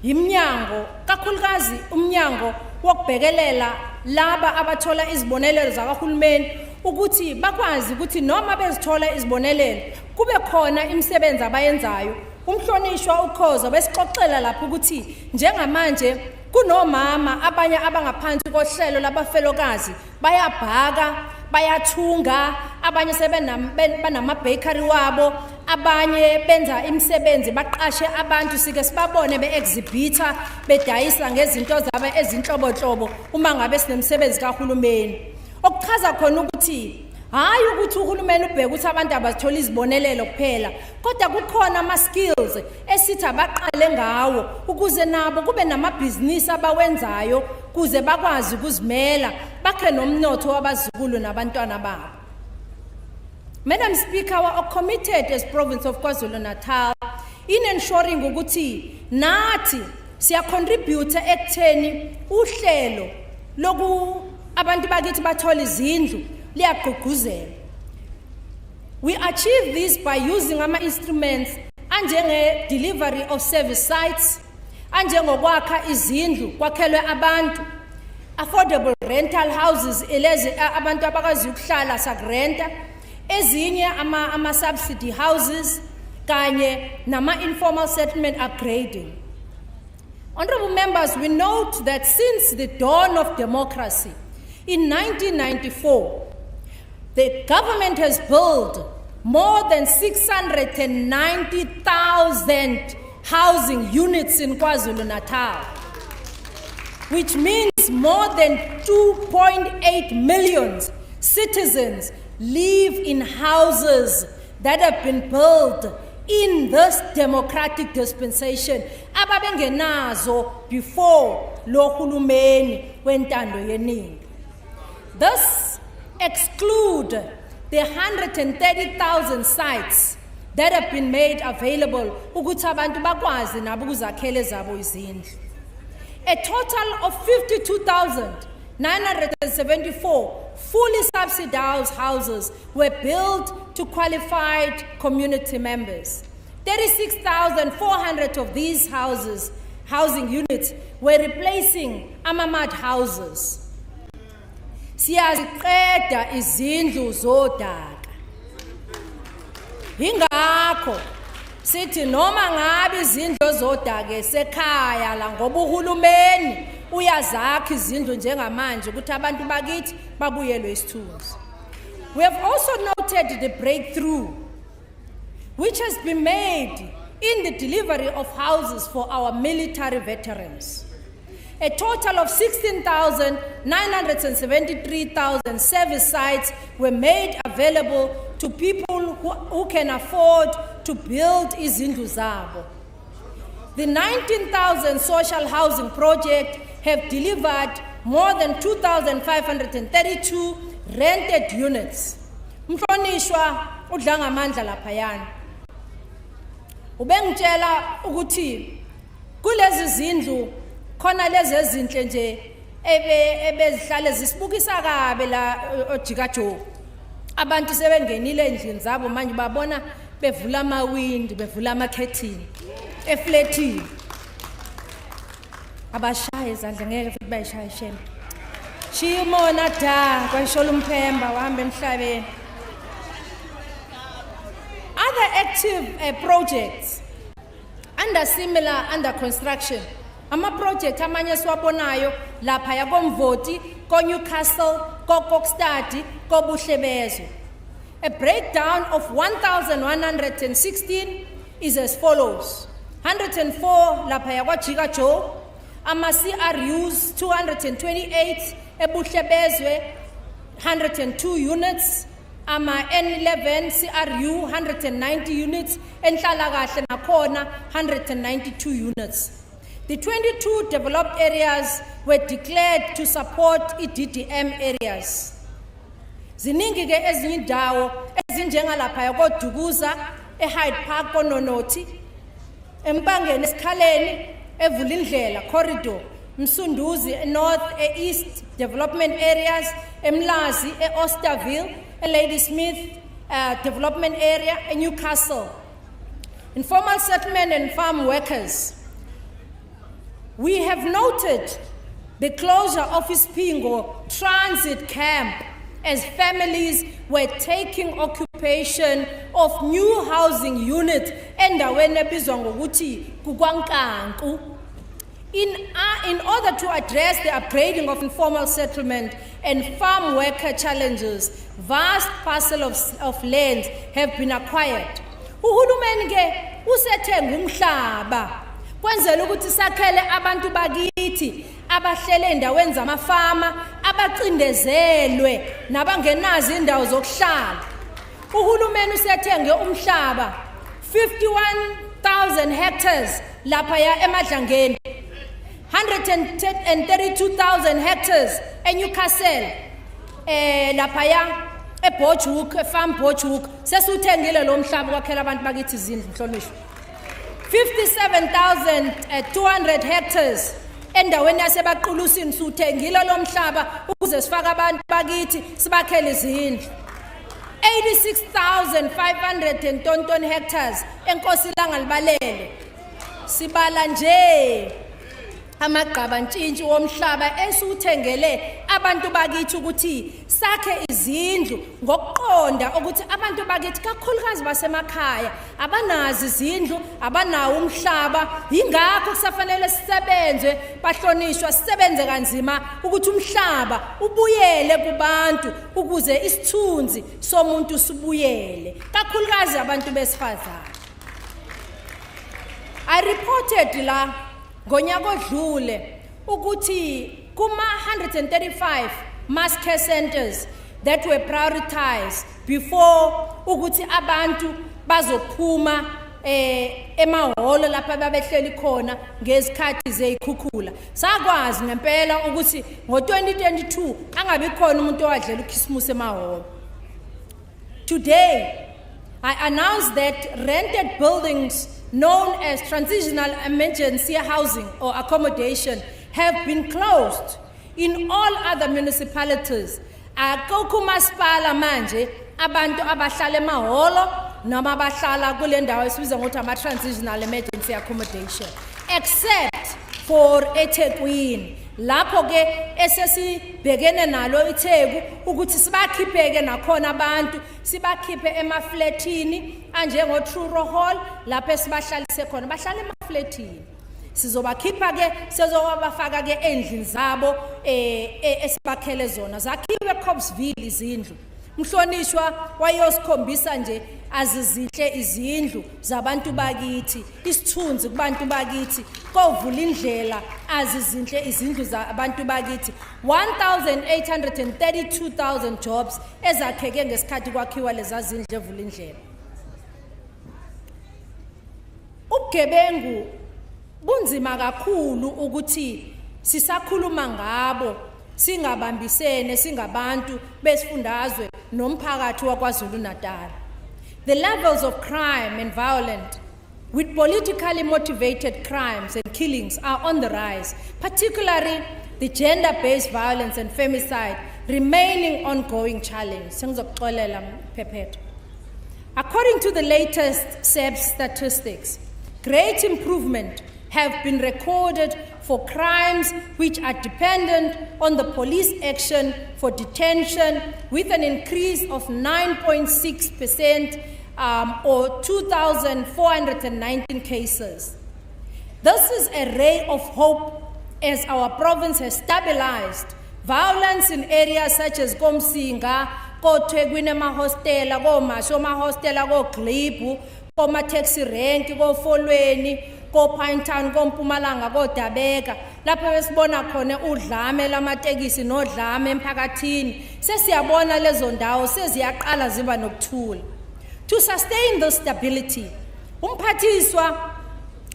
G: iminyango kakhulukazi umnyango wokubhekelela laba abathola izibonelelo zakahulumeni ukuthi bakwazi ukuthi noma bezithola izibonelelo kube khona imisebenzi abayenzayo. Umhlonishwa ukhoza besixoxela lapho ukuthi njengamanje kunomama abanye abangaphansi kohlelo labafelokazi bayabhaka bayathunga abanye sebenama bakery wabo abanye benza imisebenzi baqashe abantu sike sibabone beexhibitor bedayisa ngezinto zabe ezinhlobonhlobo uma ngabe sinemsebenzi kahulumeni okuchaza khona ukuthi hayi ukuthi uhulumeni ubheka ukuthi abantu abazithola izibonelelo kuphela kodwa kukhona ama skills esithi abaqale ngawo ukuze nabo kube namabhizinisi abawenzayo kuze bakwazi ukuzimela bakhe nomnotho wabazukulu nabantwana babo. Madam Speaker, we are committed as province of KwaZulu-Natal in ensuring ukuthi nathi siya contribute ekutheni uhlelo loku abantu bakithi bathola izindlu liyagqugquzela. We achieve this by using ama instruments anjenge delivery of service sites, anjengokwakha izindlu kwakhelwe abantu, affordable rental houses elezi abantu abakwazi ukuhlala sakurenta, ezinye ama subsidy houses kanye nama informal settlement upgrading. Honorable members, we note that since the dawn of democracy in 1994, the government has built more than 690,000 housing units in KwaZulu-Natal, which means more than 2.8 million citizens live in houses that have been built in this democratic dispensation ababengenazo before lo hulumeni wentando yeningi. This exclude the 130,000 sites that have been made available ukuthi abantu bakwazi nabo ukuzakhela zabo izindlu. A total of 52,974 fully subsidized houses were built to qualified community members. 36,400 of these housing units were replacing mud houses. Siyaziqeda izindlu zodaka. Ingakho sithi noma ngabe izindlu zodaka esekhaya la ngoba uhulumeni uyazakha izindlu njengamanje ukuthi abantu bakithi babuyelwe isithunzi. We have also noted the breakthrough which has been made in the delivery of houses for our military veterans. A total of 16,973,000 service sites were made available to people who can afford to build izindlu zabo. The 19,000 social housing project have delivered more than 2,532 rented units. Mhlonishwa udlanga amandla laphayana. Ubengitshela ukuthi kulezi zindlu khona lezi ezinhle nje ebezihlale zisibukisa kabe la ojikajo. Abantu sebengenile endlini zabo manje babona bevula ama-wind, bevula ama-curtain efletini. Abashaye izandla ngeke futhi bayishaye shela. Shimona da kwashola umphemba wahamba emhlabeni. Other active projects under construction. Ama-project amanye siwabonayo lapha yakomvoti, ko-Newcastle, ko-Kokstadi, ko-Buhlebezwe. A breakdown of 1,116 is as follows. 104 lapha yakwaJikajo, ama-CRUs 228, eBuhlebezwe 102 units, ama-N11 CRU 190 units, enhlalakahle nakhona 192 units. The 22 developed areas were declared to support DDM areas. Ziningi ke ezinye indawo ezinjengalapha yakoDukuza, eHyde Park koNonoti, eMpangeni esikhaleni, eVulindlela corridor, Msunduzi North East development areas, eMlazi eOsterville, eLadysmith, development area in Newcastle. Informal settlement and farm workers. We have noted the closure of Ispingo transit camp as families were taking occupation of new housing unit endaweni ebizwa ngokuthi kuKwaNkanku. In order to address the upgrading of informal settlement and farm worker challenges, vast parcels of lands have been acquired. Uhulumeni ke usethenga umhlaba kwenzela ukuthi sakhele abantu bakithi abahlele endaweni zamafama abacindezelwe nabangenazo indawo zokuhlala. Uhulumeni usethenge umhlaba 51,000 hectares lapha ya eMadlangeni, 132,000 hectares eNewcastle, lapha ya eBotchhoek, farm Botchhoek, sesithengile lo mhlaba kwakhela abantu bakithi izindlu mhlonishwa. 57,200 hectares endaweni yaseBaqulusi suthengile lo mhlaba ukuze sifake abantu bakithi sibakhele izindlu. 86,500 hectares eNkosilanga libalele. Sibala nje amagqaba ntshintshi womhlaba esuthengele abantu bakithi ukuthi sakhe izindlu ngokuqonda ukuthi abantu bakithi kakhulukazi basemakhaya abanazi izindlu, abanawo umhlaba, ingakho kusafanele sisebenze bahlonishwa sisebenze kanzima ukuthi umhlaba ubuyele kubantu ukuze isithunzi somuntu sibuyele kakhulukazi abantu besifazane. I reported la ngonyaka odlule ukuthi kuma 135 mass care centers that were prioritized before ukuthi abantu bazophuma emahholo lapha babehleli khona ngezikhathi zeyikhukhula. Sakwazi ngempela ukuthi ngo2022 angabi khona umuntu owadlela uKhisimusi emahholo. Today I announced that rented buildings known as transitional emergency housing or accommodation have been closed in all other municipalities. Akukho umasipala manje abantu abahlala emahholo noma abahlala kule ndawo esibiza ngokuthi ama-transitional emergency accommodation except for eThekwini. Lapho ke esesibhekene nalo iTheku ukuthi sibakhipheke nakhona abantu sibakhiphe emafletini anjengo Truro Hall lapho esibahlalise khona bahlala emafletini. Sizobakhipha ke sizobafaka ke endlini zabo esibakhele zona zakhiwe eCobbsville izindlu. Mhlonishwa wayosikhombisa nje azizihle izindlu zabantu bakithi isithunzi kubantu bakithi kovula indlela azizinhle izindlu zabantu bakithi. 1,832,000 jobs ezakheke ngesikhathi kwakhiwa leza zindlu evula indlela. Ubugebengu bunzima kakhulu ukuthi sisakhuluma ngabo singabambisene singabantu besifundazwe nomphakathi waKwaZulu-Natal. The levels of crime and violence with politically motivated crimes and killings are on the rise, particularly the gender-based violence and femicide remaining ongoing challenge. According to the latest SABC statistics, great improvement have been recorded for crimes which are dependent on the police action for detention, with an increase of 9.6% or 2,419 cases. This is a ray of hope as our province has stabilized. Violence in areas such as Komsinga, Kothegwini mahostela, Komasho mahostela, Koglibu, Koma-taxi rank, Kofolweni, Ko-Pinetown, Ko-Mpumalanga, Ko-Dabeka, lapho besibona khona udlame lamatekisi nodlame emphakathini. Sesiyabona lezo ndawo seziyaqala ziba nokuthula. To sustain the stability, umphathiswa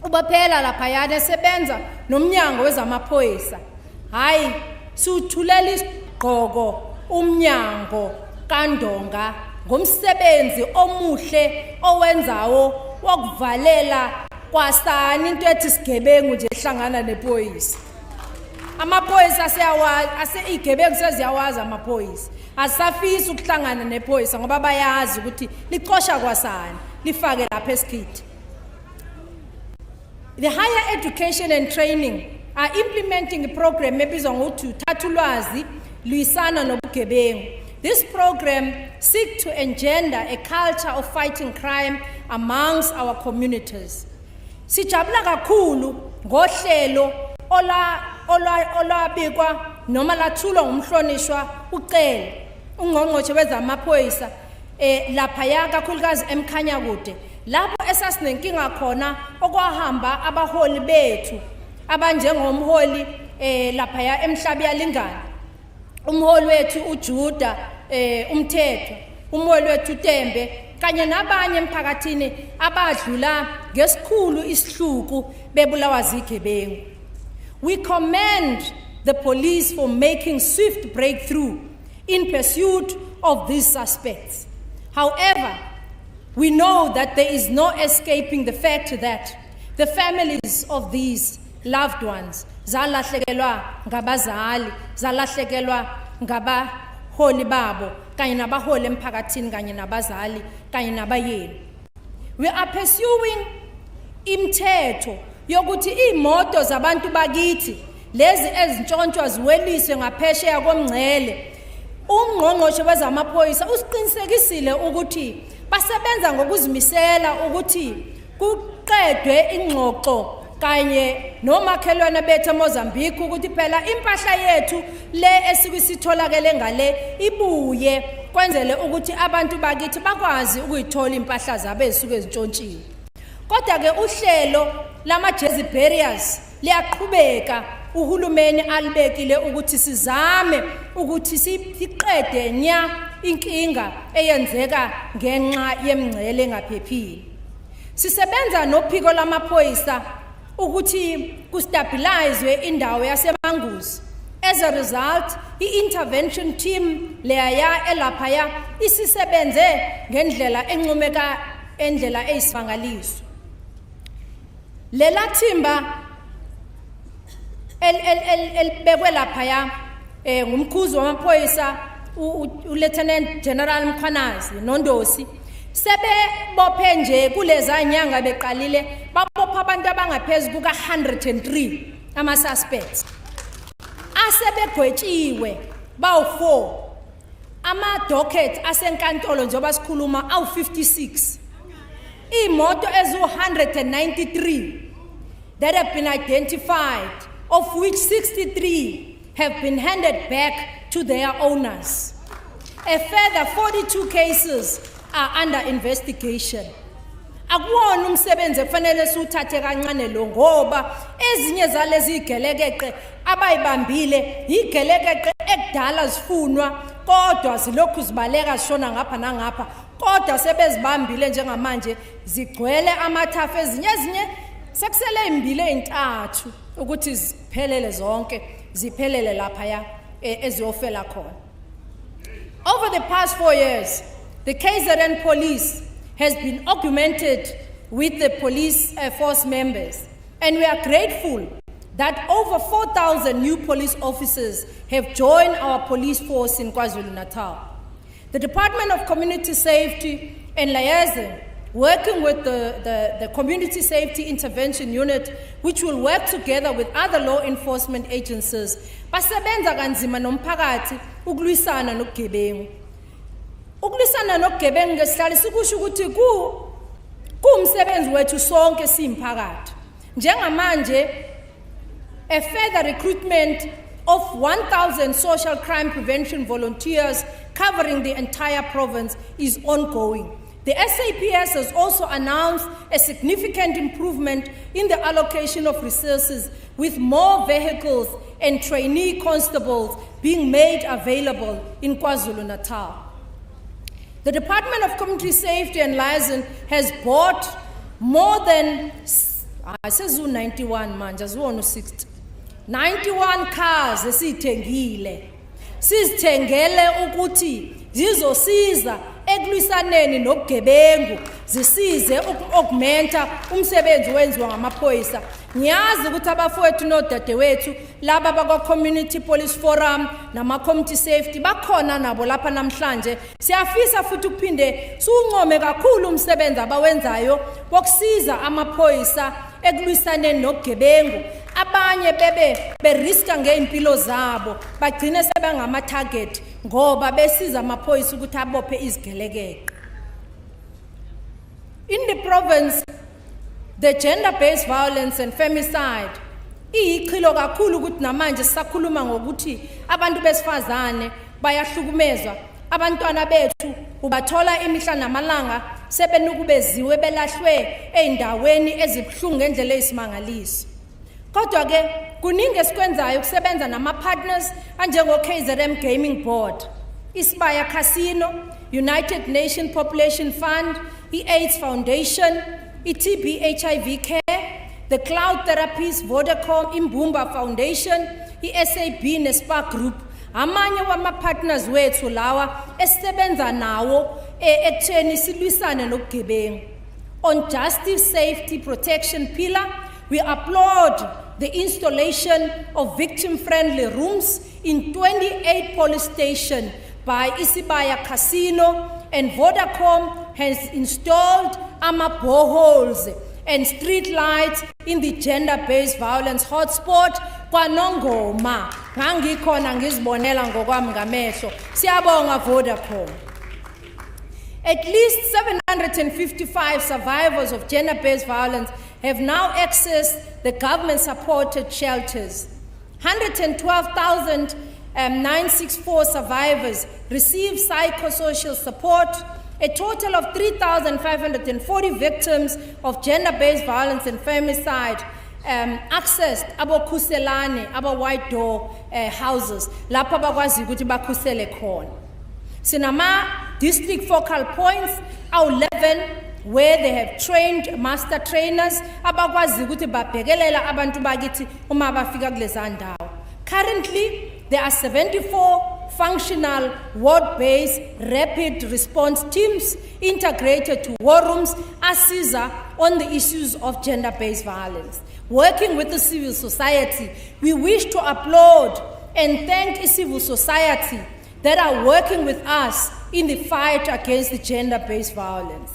G: ubaphela lapha yana sebenza nomnyango wezamaphoyisa. Hayi, suthulela isigqoko umnyango kaNdonga ngomsebenzi omuhle owenzawo wokuvalela kwasani into ethi sigebengu nje ehlangana nephoyisa. amaphoyisa igebengu seziyawazi amaphoyisa asafisi ukuhlangana nephoyisa ngoba bayazi ukuthi licosha kwasani lifake lapha eskithi. The higher education and training are implementing a program ebizwa ngokuthi Thatha Ulwazi Lwisana Nobugebengu. This program seeks to engender a culture of fighting crime amongst our communities. Sijabula kakhulu ngohlelo olabikwa noma lathulwa ngumhlonishwa uCele ungqongqoshe wezamaphoyisa lapha ya kakhulukazi emkhanya kude lapho esasinenkinga khona okwahamba abaholi bethu abanjengomholi lapha ya emhlabi yalingana, umholi wethu uJuda umthetho, umholi wethu Tembe kanye nabanye emphakathini abadlula ngesikhulu isihluku bebulawa zigebengu. We commend the police for making swift breakthrough in pursuit of these suspects. However, we know that there is no escaping the fact that the families of these loved ones zalahlekelwa ngabazali, zalahlekelwa ngabaholi babo kanye nabaholi emphakathini kanye nabazali kanye nabayeni. We are pursuing imithetho yokuthi imoto zabantu bakithi lezi ezintshontsho ziweliswe ngaphesheya komngcele. Ungqongqoshe wezamaphoyisa usiqinisekisile ukuthi basebenza ngokuzimisela ukuthi kuqedwe ingxoxo kanye nomakhelwane bethu eMozambique ukuthi phela impahla yethu le esikwisitholakele ngale ibuye kwenzele ukuthi abantu bakithi bakwazi ukuyithola impahla zabo ezisuke ezintshontshiwe. Kodwa ke uhlelo lama-Jersey barriers liyaqhubeka, uhulumeni alibekile ukuthi sizame ukuthi siqede nya inkinga eyenzeka ngenxa yemngcele engaphephile. Sisebenza nophiko lamaphoyisa ukuthi kustabilize indawo yaseManguzi. As a result, i-intervention team leya elaphaya isisebenze ngendlela encomeka endlela eyisivangaliso. Lela thimba elibekwe laphaya ngumkhuzi wamaphoyisa uLieutenant General Mkhwanazi Nondosi sebebophe nje kuleza nyanga beqalile babopha abantu abangaphezulu kuka 103 ama suspects asebegwetshiwe bawu4 ama docket asenkantolo njengoba sikhuluma awu56 imoto ezu 193 that have been identified, of which 63 have been handed back to their owners. A further 42 cases are under investigation. Akuwona umsebenzi kufanele siwuthathe kancane lo ngoba ezinye zalezi igelekeqe abayibambile igelekeqe ekudala zifunwa kodwa zilokhu zibaleka zishona ngapha nangapha kodwa sebezibambile njengamanje zigcwele amathafu ezinye sekusele imbili ezintathu ukuthi ziphelele zonke ziphelele lapha ya eziyofela khona. Over the past 4 years, the KZN police has been augmented with the police force members, and we are grateful that over 4,000 new police officers have joined our police force in KwaZulu-Natal. The Department of Community Safety and Liaison, working with the Community Safety Intervention Unit, which will work together with other law enforcement agencies, basebenza kanzima nomphakathi ukulwisana nobugebengu. Ukulwisana nobugebengu ngesihlali sikusho ukuthi kuumsebenzi wethu sonke simphakathi. Njengamanje a further recruitment of 1,000 social crime prevention volunteers covering the entire province is ongoing. The SABC has also announced a significant improvement in the allocation of resources, with more vehicles and trainee constables being made available in KwaZulu-Natal. The Department of Community Safety and Liaison has bought more than 91 cars esithengile. Sizithengele ukuthi zizosiza ekulwisaneni nobugebengu zisize uku-augmenta umsebenzi wenziwa ngamaphoyisa. Ngiyazi ukuthi abafowethu nodadewethu laba bakwa-Community Police Forum nama-Community Safety bakhona nabo lapha namhlanje. Siyafisa futhi ukuphinde siwuncome kakhulu umsebenzi abawenzayo wokusiza amaphoyisa ekulwisaneni nobugebengu. Abanye beriska ngeimpilo zabo bagcine sebengama-target ngoba besiza amaphoyisa ukuthi abophe izigelekeqe. In the province, the gender-based violence and femicide iyichilo kakhulu ukuthi namanje sisakhuluma ngokuthi abantu besifazane bayahlukumezwa. Abantwana bethu ubathola imihla namalanga sebenukubeziwe belahlwe eindaweni ezibuhlungu ngendlela ezisimangaliso. Kodwa ke kuningi esikwenzayo ukusebenza nama-partners anjengo-KZN Gaming Board, iSibaya Casino, United Nations Population Fund, i-AIDS Foundation, i-TB HIV Care, the Cloud Therapies, Vodacom, Imbumba Foundation, i-SAB ne-SPA Group. Amanye wama-partners wethu lawa esisebenza nawo ekutheni silwisane nobugebengu. On justice, safety, protection pillar, we applaud the installation of victim-friendly rooms in 28 police stations by Isibaya Casino, and Vodacom has installed boreholes and street lights in the gender-based violence hotspot kwaNongoma. Ngangikhona ngizibonela ngokwami ngamehlo. Siyabonga Vodacom. At least 755 survivors of gender-based violence have now accessed the government-supported shelters. 112,964 survivors receive psychosocial support. A total of 3,540 victims of gender-based violence and femicide accessed abokhuselane, white door houses, lapha bakwazi ukuthi bakhusele khona. Sinama district focal points, 11, where they have trained master trainers abakwazi ukuthi babhekelela abantu bakithi uma bafika kuleza ndawo. Currently, there are 74 functional ward-based rapid response teams integrated to war rooms asiza on the issues of gender-based violence. Working with the civil society, we wish to applaud and thank the civil society that are working with us in the fight against the gender-based violence.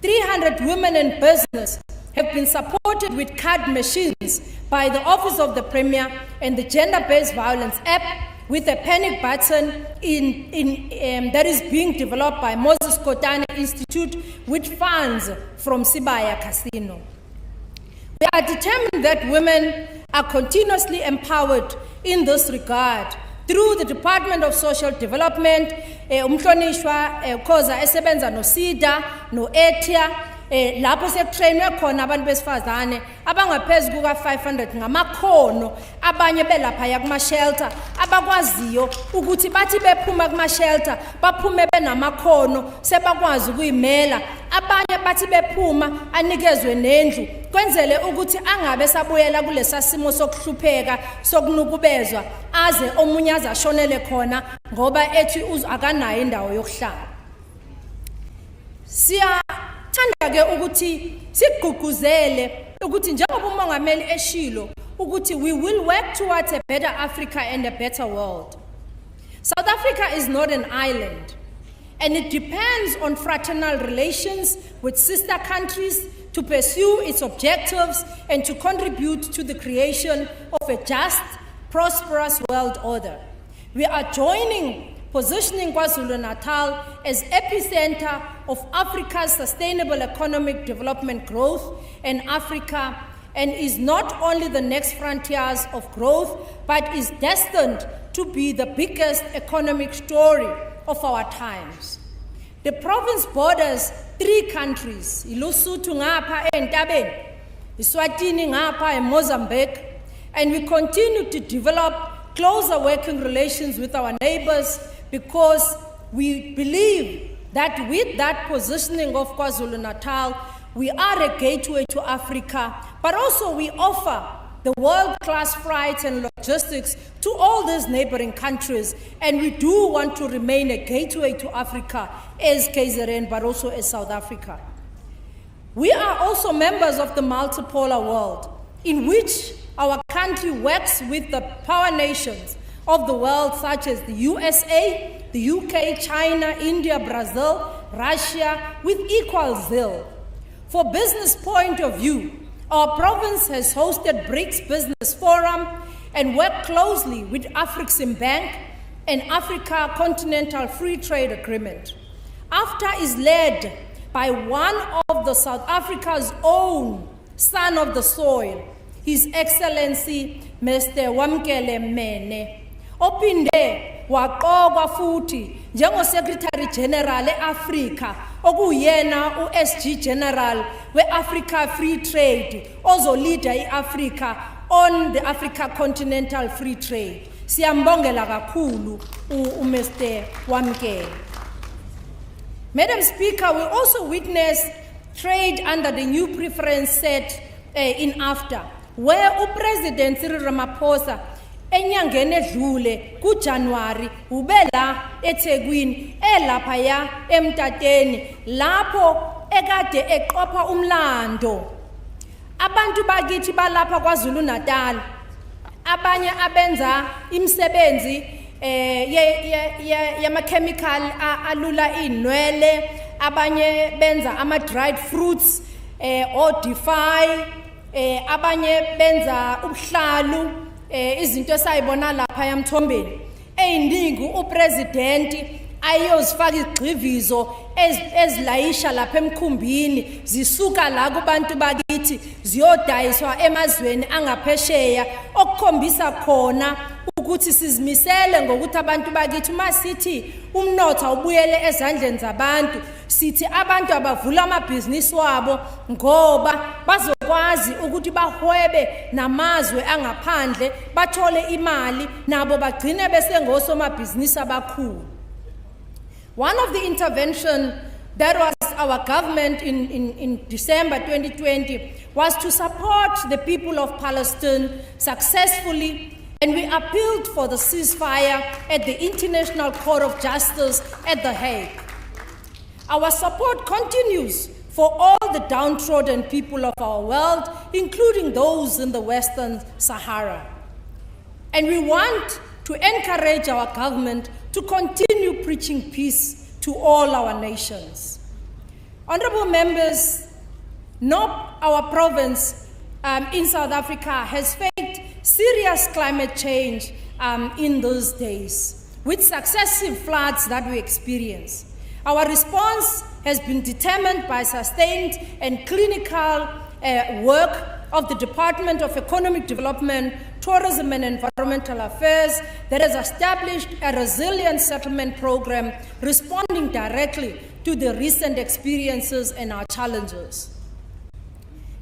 G: 300 women in business have been supported with card machines by the Office of the Premier and the Gender-Based Violence app with a panic button that is being developed by Moses Kotane Institute with funds from Sibaya Casino. We are determined that women are continuously empowered in this regard through the Department of Social Development, umhlonishwa khoza esebenza no SIDA, no ETIA, lapho sekutrainwe khona abantu besifazane abangaphezulu kuka 500 ngamakhono, abanye belapha kuma shelter abakwaziyo ukuthi bathi bephuma kuma shelter baphume benamakhono sebakwazi ukuyimela, abanye bathi bephuma anikezwe nendlu kwenzele ukuthi angabe sabuyela kulesa simo sokuhlupheka sokunukubezwa aze omunye azashonele khona ngoba ethi akanayo indawo yokuhlala. Thanda ke ukuthi sigqugquzele ukuthi njengoba umongameli eshilo ukuthi we will work towards a better Africa and a better world. South Africa is not an island, and it depends on fraternal relations with sister countries to pursue its objectives and to contribute to the creation of a just, prosperous world order. We are positioning KwaZulu-Natal as epicenter of Africa's sustainable economic development growth, and Africa is not only the next frontiers of growth, but is destined to be the biggest economic story of our times. The province borders 3 countries, iLesotho ngapha entabeni, iSwatini ngapha eMozambique, and we continue to develop closer working relations with our neighbors because we believe that with that positioning of KwaZulu-Natal, we are a gateway to Africa, but also we offer the world-class flights and logistics to all these neighboring countries, and we do want to remain a gateway to Africa as KZN, but also as South Africa. We are also members of the multipolar world, in which our country works with the power nations of the world, such as the USA, the UK, China, India, Brazil, Russia, with equal zeal. For business point of view, our province has hosted BRICS Business Forum and worked closely with Afrexim Bank and Africa Continental Free Trade Agreement. AFTA is led by one of the South Africa's own son of the soil, His Excellency Mr. Wamkele Mene. Opinde waqokwa futhi njengo-Secretary General e-Africa okuyena u-SG General we-Africa Free Trade ozolida i-Africa on the Africa Continental Free Trade. Siyambongela kakhulu u-Mr. Wamkele. Madam Speaker, we also witnessed trade under the new preference set in AFTA, where uPresident Cyril Ramaphosa enyangeni edlule kuJanuary ubela eThekwini elaphaya eMtateni lapho ekade eqopha umlando. Abantu bakithi balapha KwaZulu-Natal abanye abenza imisebenzi yama-chemical alula inwele, abanye benza ama-dried fruits o-defy, abanye benza ubuhlalu, izinto esayibona lapha yamthombeni eyiningi upresidenti ayozifaka igqivizo ezilayisha lapha emkhumbini zisuka la kubantu bakithi ziyodayiswa emazweni angaphesheya okukhombisa khona ukuthi sizimisele ngokuthi abantu bakithi masithi umnotho ubuyele ezandleni zabantu, sithi abantu abavula amabhizinisi wabo ngoba bazokwazi ukuthi bahwebe namazwe angaphandle bathole imali nabo bagcine bese ngosomabhizinisi abakhulu. One of the intervention that was our government in December 2020 was to support the people of Palestine successfully, and we appealed for the ceasefire at the International Court of Justice at The Hague. Our support continues for all the downtrodden people of our world, including those in the Western Sahara. And we want to encourage our government to continue preaching peace to all our nations. Honorable members, our province in South Africa has faced serious climate change in those days, with successive floods that we experience. Our response has been determined by sustained and clinical work of the Department of Economic Development, Tourism and Environmental Affairs that has established a resilient settlement program responding directly to the recent experiences and our challenges.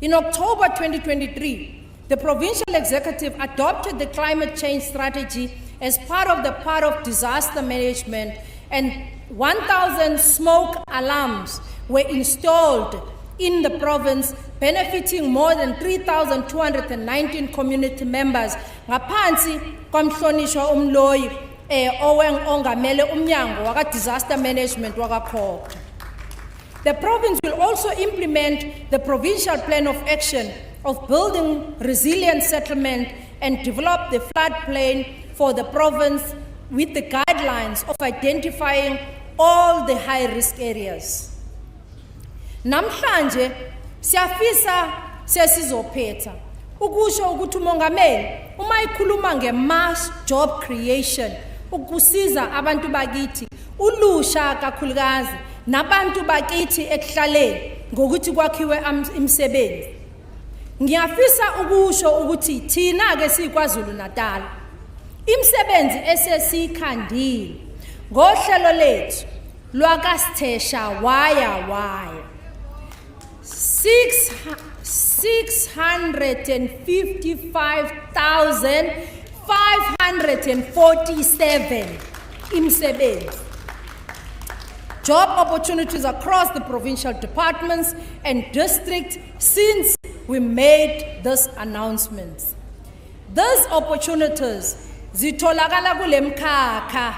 G: In October 2023, the Provincial Executive adopted the climate change strategy as part of disaster management, and 1,000 smoke alarms were installed in the province, benefiting more than 3,219 community members. Ngaphansi kwamhlonishwa umloyi ongamele umnyango waka disaster management wakakhokha. The province will also implement the provincial plan of action of building resilient settlement and develop the floodplain for the province with the guidelines of identifying all the high-risk areas. Namhlanje siyafisa sesizophetha ukusho ukuthi umongameli uma ikhuluma nge-mass job creation ukusiza abantu bakithi ulusha kakhulukazi nabantu bakithi ekuhlaleni ngokuthi kwakhiwe imisebenzi. Ngiyafisa ukusho ukuthi thina ke siKwaZulu-Natal imisebenzi esesiyikhandile ngohlelo lethu lwakasithesha waya 655,547 imisebenzi. Job opportunities across the provincial departments and districts since we made this announcement. Those opportunities zitholakala kule mkhakha.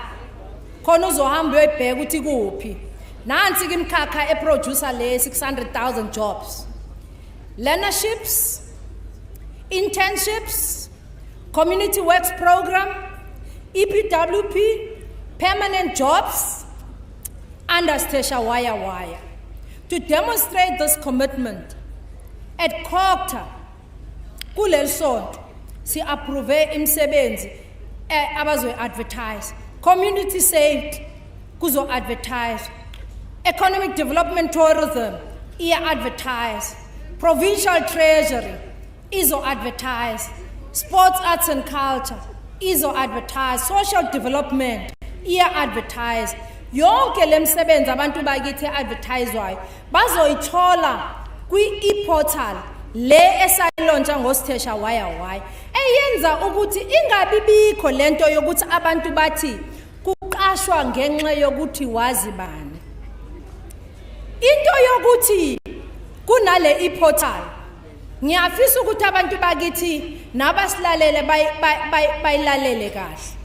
G: Khona uzohamba uyibheka ukuthi kuphi. Nansi ke imkhakha eproducer le 600,000 jobs. Learnerships, internships, community works program, EPWP, permanent jobs, under Stasha Wire. To demonstrate this commitment, at Kokta, kulel sonto, si approve imsebenzi abazwe advertise. Community saved, kuzo advertise. Economic development tourism, iya advertise. Provincial treasury, izo advertise. Sports, arts and culture, izo advertise. Social development, iya advertise. Yonke lemsebenzi abantu bakithi advertisewayo bazoyithola kwi-e-portal le esayilontsha ngosithesha wire eyenza ukuthi ingabi bikho lento yokuthi abantu bathi kuqashwa ngenxa yokuthi wazi bani. Into yokuthi kunale e-portal ngiyafisa ukuthi abantu bakithi nabasilalele bayilalele kahle.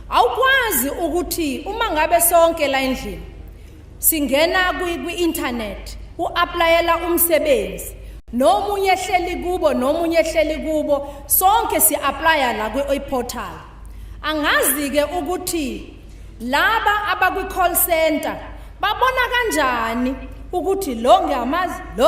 G: Awukwazi ukuthi uma ngabe sonke la endlini singena kwi-internet uapplyela umsebenzi nomunye ehleli kubo sonke si-applya la kwi-portal. Angazi ke ukuthi laba abakwi-call center babona kanjani ukuthi lo ngiyamazi, lo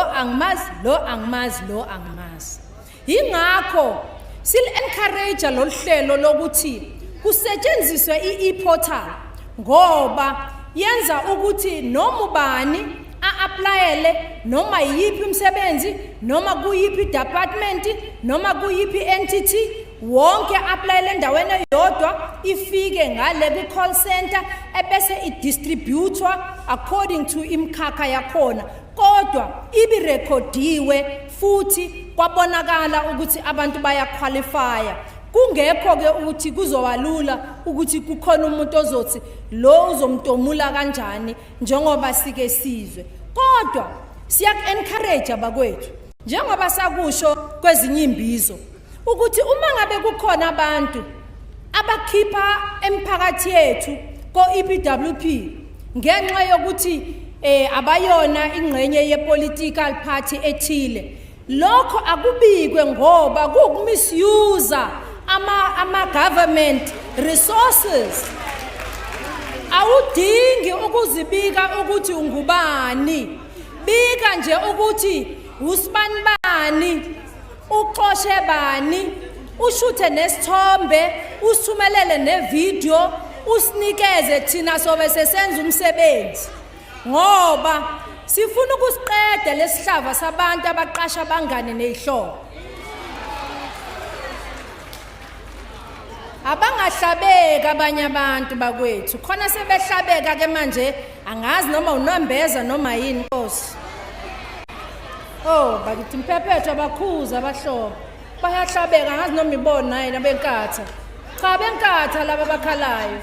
G: angimazi. Yingakho sil-encourage lo hlelo lokuthi kusetshenziswe i-e-portal ngoba yenza ukuthi noma ubani a-applyele noma yipi umsebenzi noma kuyipi department noma kuyipi entity wonke applyele endaweni eyodwa ifike ngale ku-call center ebese i-distributwa according to imkhakha yakhona kodwa ibirekhodiwe futhi kwabonakala ukuthi abantu bayaqualifya. Kungekho ke ukuthi kuzowalula ukuthi kukhona umuntu ozothi lo uzomntomula kanjani njengoba sike sizwe. Kodwa siyak-encourage abakwethu njengoba sakusho kwezinye imbizo ukuthi uma ngabe kukhona abantu abakhipha emphakathi yethu ko-EPWP ngenxa yokuthi abayona ingxenye ye-political party ethile, lokho akubikwe ngoba kumisuse ama-government resources. Awudingi ukuzibika ukuthi ungubani, bika nje ukuthi usibani bani, uxoshe bani, ushuthe nesithombe, usithumelele nevideo, usinikeze thina sobe sesenza umsebenzi ngoba sifuna ukusiqeda lesihlava sabantu abaqasha bangane nezihlobo. Abangahlabeka abanye abantu bakwethu khona sebehlabeka ke manje angazi noma unambeza noma yini Nkosi. Oh bakithi mphephetho abakhuza abahlobo bayahlabeka angazi noma ibona naye nabenkatha. Cha benkatha laba bakhalayo.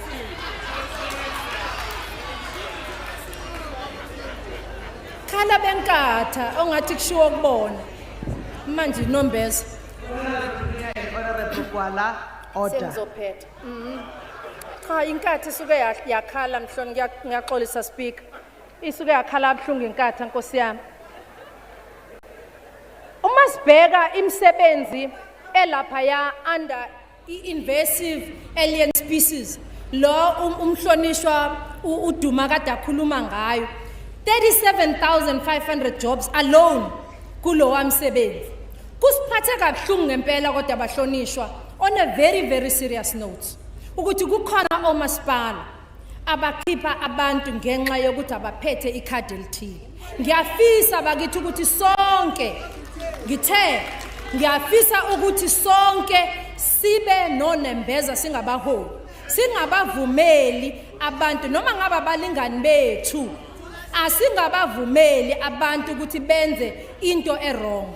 G: Khala benkatha ongathi kushiwo kubona manje inombeza.
E: Order.
F: Sengizophetha. Cha inkathi isuke yakhala mhloni ngiyaxolisa speaker. Isuke yakhala abhlungu inkathi Nkosi yami. Uma sibheka imisebenzi elapha ya under invasive alien species lo umhlonishwa uDuma kade akhuluma ngayo 37,500 jobs alone kulo wamsebenzi. Kusiphathe kabuhlungu ngempela kodwa abahlonishwa on a very serious note ukuthi kukhona omasipala abakhipha abantu ngenxa yokuthi abaphethe ikhadi elithile. Ngiyafisa bakithi ukuthi sonke ngiyafisa ukuthi sonke sibe nonembeza singabaholi, singabavumeli abantu noma ngaba balingani bethu, asingabavumeli abantu ukuthi benze into errong.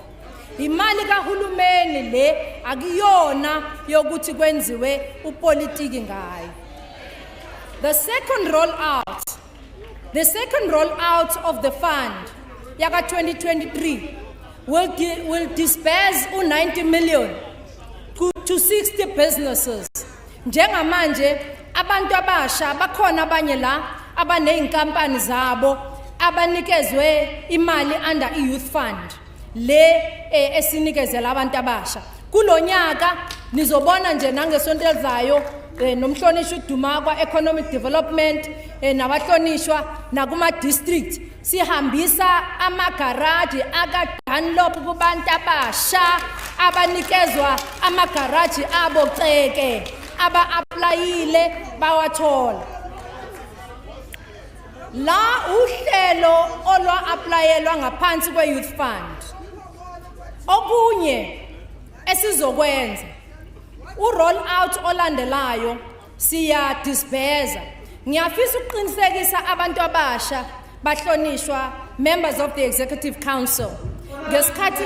F: Imali kahulumeni le akuyona yokuthi kwenziwe upolitiki ngayo. The second rollout of the fund yaka 2023 will disperse 90 million to
G: to 60 businesses. Njengamanje abantu abasha bakhona abanye la abaneyinkampani zabo abanikezwe imali under youth fund le esinikezela abantu abasha. Kulonyaka nizobona nje nangesonto elizayo nomhlonishwa uDuma kwa economic development nabahlonishwa nakuma district sihambisa amagaraji akaDunlop kubantu abasha abanikezwa amagaraji abo ceke aba-applyile bawathola. La uhlelo olwa-applyelwa ngaphansi kwe-youth fund. Okunye esizokwenza u-roll out olandelayo siya dispersa. Ngiyafisa ukuqinisekisa abantu abasha bahlonishwa members of the executive council. Ngesikhathi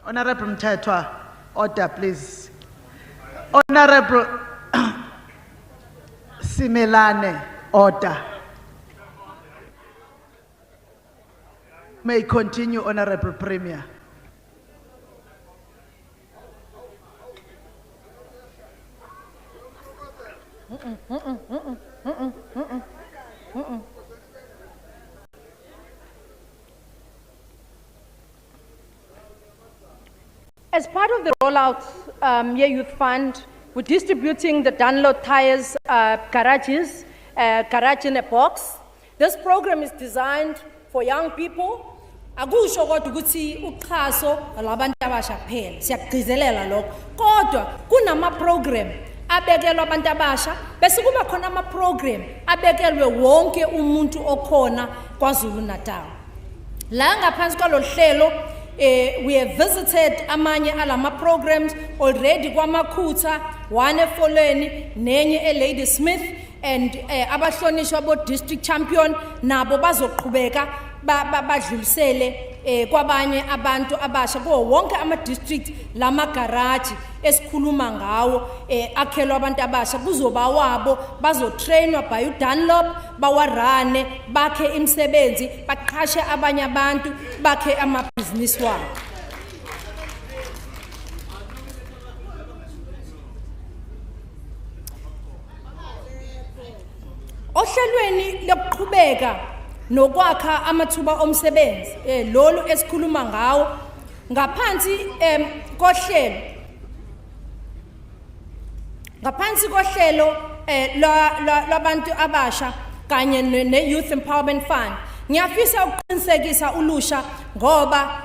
E: Honorable Mthethwa, order please. Honorable Simelane, order. May continue, Honorable Premier.
F: As part of the rollout youth fund, we're distributing the Dunlop tires garages, garage in a box. This program is designed for young people. Akusho kodwa ukuthi uxhaso labantu abasha kuphela siyagcizelela lokho kodwa kunama program abekelwe abantu abasha bese kuba khona ama program abekelwe wonke umuntu okhona KwaZulu-Natal. La ngaphansi kwalohlelo we have visited amanye alama programs already kwaMakhutha, one eFoleni nenye eLady Smith, and abahlonishwa bo district champion nabo bazoqhubeka badlulisele kwabanye abantu abasha kuwo wonke ama district lama garage esikhuluma ngawo akhelwa abantu abasha kuzoba wabo bazotrainwa by uDunlop bawarane bakhe imisebenzi baqhashe abanye abantu bakhe amabhizinisi wabo. Ohlelweni lokuqhubeka nokwakha amathuba omsebenzi lolu esikhuluma ngawo ngaphansi kohlelo labantu abasha kanye ne-Youth Empowerment Fund. Ngiyafisa ukuqinisekisa ulusha ngoba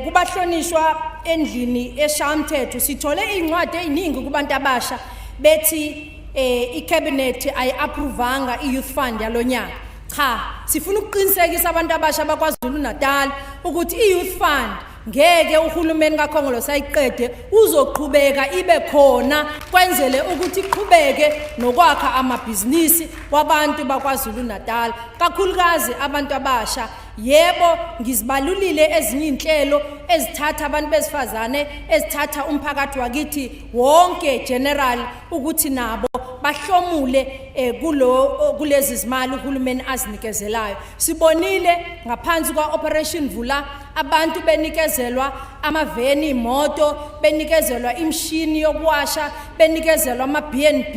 F: kubahlonishwa endlini eshamthetho sithole incwadi eziningi kubantu abasha bethi i-cabinet ayi-approvanga i-youth fund yalonyaka. Cha, sifuna ukuqinisekisa abantu abasha bakwaZulu-Natal ukuthi i-youth fund ngeke uhulumeni kaKhongolo sayiqede uzoqhubeka ibe khona kwenzele ukuthi iqhubeke nokwakha amabhizinisi wabantu bakwaZulu-Natal kakhulukazi abantu abasha. Yebo ngizibalulile ezinye inhlelo ezithatha abantu besifazane ezithatha umphakathi wakithi wonke general ukuthi nabo bahlomule kulezi zimali uhulumeni azinikezelayo. Sibonile ngaphansi kwa Operation Vula abantu benikezelwa amaveni imoto, benikezelwa imshini yokuwasha, benikezelwa ama BNB,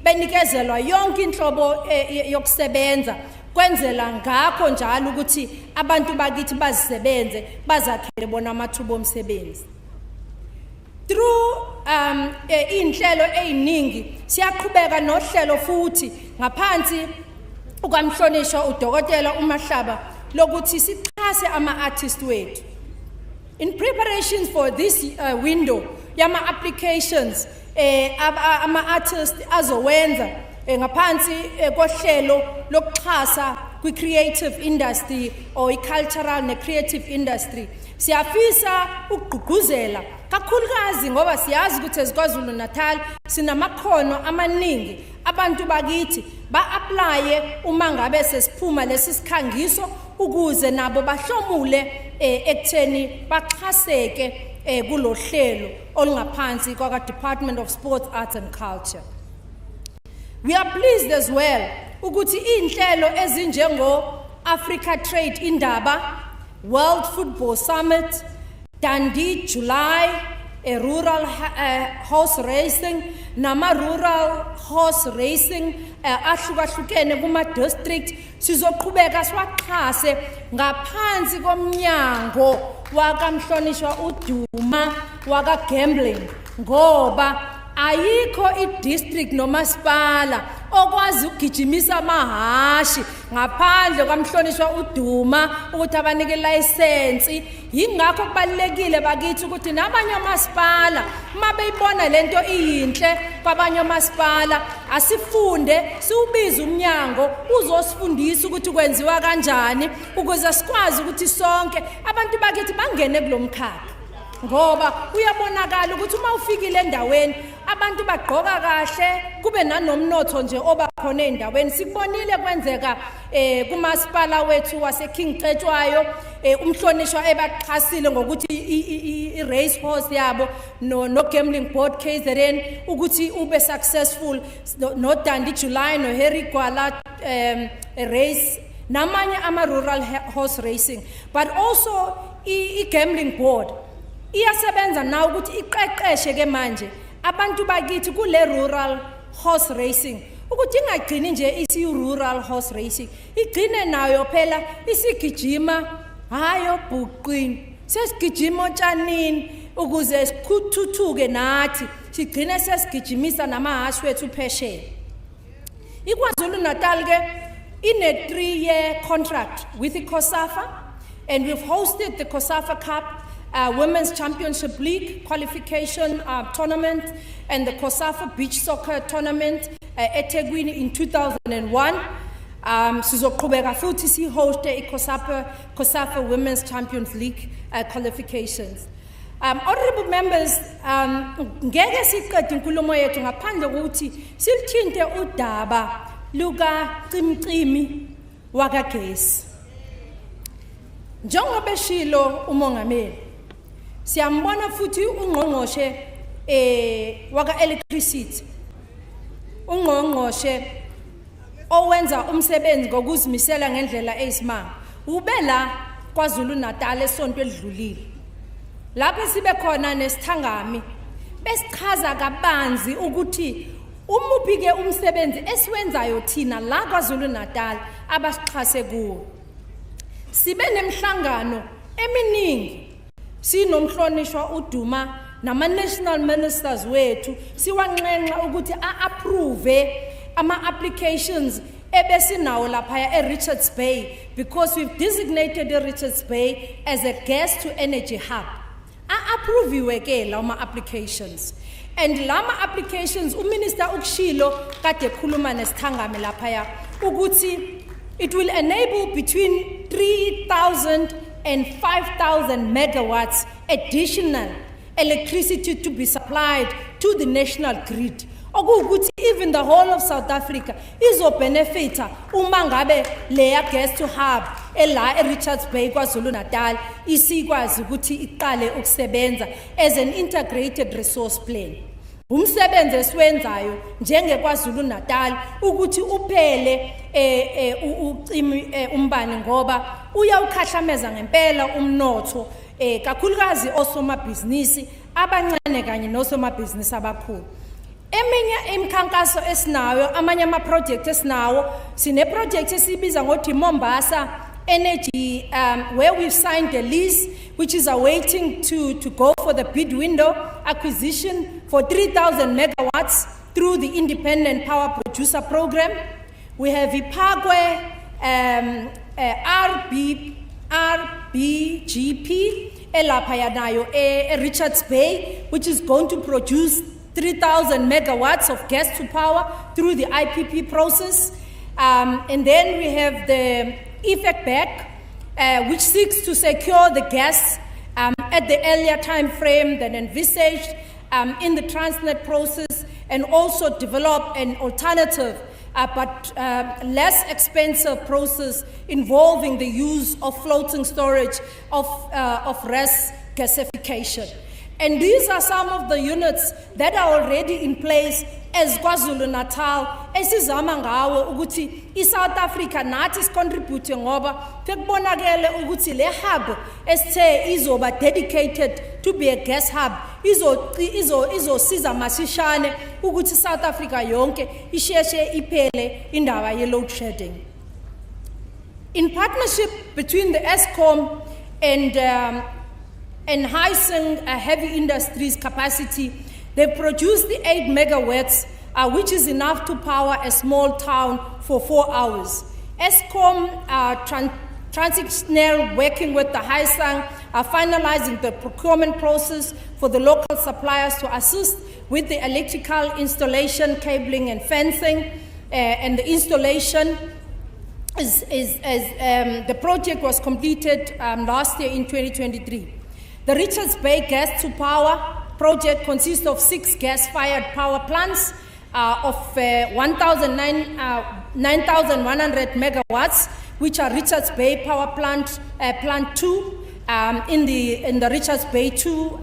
F: benikezelwa yonke inhlobo yokusebenza kwenzela ngakho njalo ukuthi abantu bakithi bazisebenze bazakhele bona amathuba omsebenzi. Through inhlelo eziningi siyaqhubeka nohlelo futhi ngaphansi ukwamhlonishwa uDokotela uMahlaba lokuthi sixhase ama-artist wethu. In preparations for this window yama applications ama-artist azowenza ngaphansi kohlelo lokuxhasa kwi-creative industry or i-cultural ne-creative industry. Siyafisa ukugqugquzela kakhulukazi ngoba siyazi ukuthi eziKwaZulu-Natal sinamakhono amaningi abantu bakithi ba-applye uma ngabe sesiphuma lesi sikhangiso ukuze nabo bahlomule ekutheni baxhaseke kulohlelo olungaphansi kwa-Department of Sports, Arts and Culture. We are pleased as well ukuthi inhlelo ezinjengo Africa Trade Indaba, World Football Summit, Dundee July,
G: rural horse racing, rural horse racing, ahlukahlukene kuma district, sizoqhubeka siwaxhase ngaphansi komnyango wakamhlonishwa uDuma waka gambling, ngoba ayikho i-district nomasipala okwazi ukugijimisa amahashi ngaphandle kwamhlonishwa uDuma ukuthi abanike license. Yingakho kubalekile bakithi ukuthi nabanye omasipala mabeyibona lento iyinhle kwabanye omasipala asifunde siubize umnyango uzosifundisa ukuthi kwenziwa kanjani ukuze sikwazi ukuthi sonke abantu bakithi bangene kulomkhakha, ngoba uyabonakala ukuthi uma ufikile endaweni abantu bagqoka kahle kube nanomnotho nje oba khona endaweni. Sikubonile kwenzeka kumasipala wethu waseKing Cetshwayo umhlonishwa ebaqhasile ngokuthi i-race horse yabo no gambling board KZN ukuthi ube successful, no Dandi July no Harry Gwala race namanye ama-rural horse racing, but also i-gambling board iyasebenza na ukuthi iqeqeshe ke manje abantu bakithi kule rural horse racing ukuthi ingagcini nje isi-rural horse racing, igcine nayo phela isigijima hayo bhuqini, sesigijima otshanini ukuze sikuthuthuke nathi sigcine sesigijimisa namahashi wethu phesheya. iKwaZulu-Natal ke ine 3-year contract with iCOSAFA, and we've hosted the COSAFA Cup Women's Championship League qualification tournament and the COSAFA Beach Soccer Tournament at eThekwini in 2001. Sizoqhubeka futhi sihoste iCOSAFA Women's Champions League qualifications. Honorable members, ngeke siqede inkulumo yethu ngaphandle kokuthi silithinte udaba luka Cimcimi wakagesi. Njengoba eshilo umongameli, siyambona futhi ungqongqoshe waka electricity, ungqongqoshe owenza umsebenzi ngokuzimisela ngendlela eyisimanga. Ubela KwaZulu-Natal esonto elidlulile lapho sibe khona nesithangami besichaza kabanzi ukuthi umuphi ke umsebenzi esiwenzayo thina la KwaZulu-Natal abasichase kuwo. Sibe nemhlangano eminingi sinomhlonishwa uDuma nama-national ministers wethu siwanxenxa ukuthi a-approve ama-applications ebesinawo laphaya eRichards Bay, because we've designated Richards Bay as a gas to energy hub. A-approviwe ke lawo ma-applications, and lama applications uMinister uKshilo kade khuluma nesithangami laphaya ukuthi it will enable between 3,000 and 5,000 megawatts additional electricity to be supplied to the national grid. Okuwukuthi even the whole of South Africa izobenefita uma ngabe leya gas to hub ela eRichards Bay KwaZulu-Natal isikwazi ukuthi iqale ukusebenza as an integrated resource plan. Umsebenzi esiwenzayo njenge KwaZulu-Natal ukuthi uphele ucimi umbani ngoba uyawukhahlameza ngempela umnotho kakhulukazi osomabhizinisi abancane kanye nosomabhizinisi abakhulu. Eminye imikhankaso esinayo, amanye ama-project esinawo, sine project esibiza ngothi Mombasa Energy, where we've signed a lease which is awaiting to go for the bid window acquisition for 3,000 megawatts through the Independent Power Producer Program. We have Ipagwe RBGP elaphaya nayo Richards Bay, which is going to produce 3,000 megawatts of gas to power through the IPP process. And then we have the effect back, which seeks to secure the gas at the earlier time frame than envisaged in the Transnet process, and also develop an alternative but less expensive process involving the use of floating storage of RES gasification. And these are some of the units that are already in place as KwaZulu-Natal, esizama ngawo ukuthi iSouth Africa nathi sicontribute ngoba sekubonakele ukuthi le hub esithe izoba dedicated to be a gas hub izosiza masishane ukuthi South Africa yonke isheshe iphele indaba ye load shedding. In partnership between the Eskom and enhancing heavy industries capacity, they produced the 8 megawatts, which is enough to power a small town for 4 hours. Eskom, Transnational, working with the Haisang, are finalizing the procurement process for the local suppliers to assist with the electrical installation, cabling and fencing, and the installation the project was completed last year in 2023. The Richards Bay Gas to Power project consists of 6 gas-fired power plants of 9,100 megawatts, which are Richards Bay Power Plant, Plant 2, in the Richards Bay 2,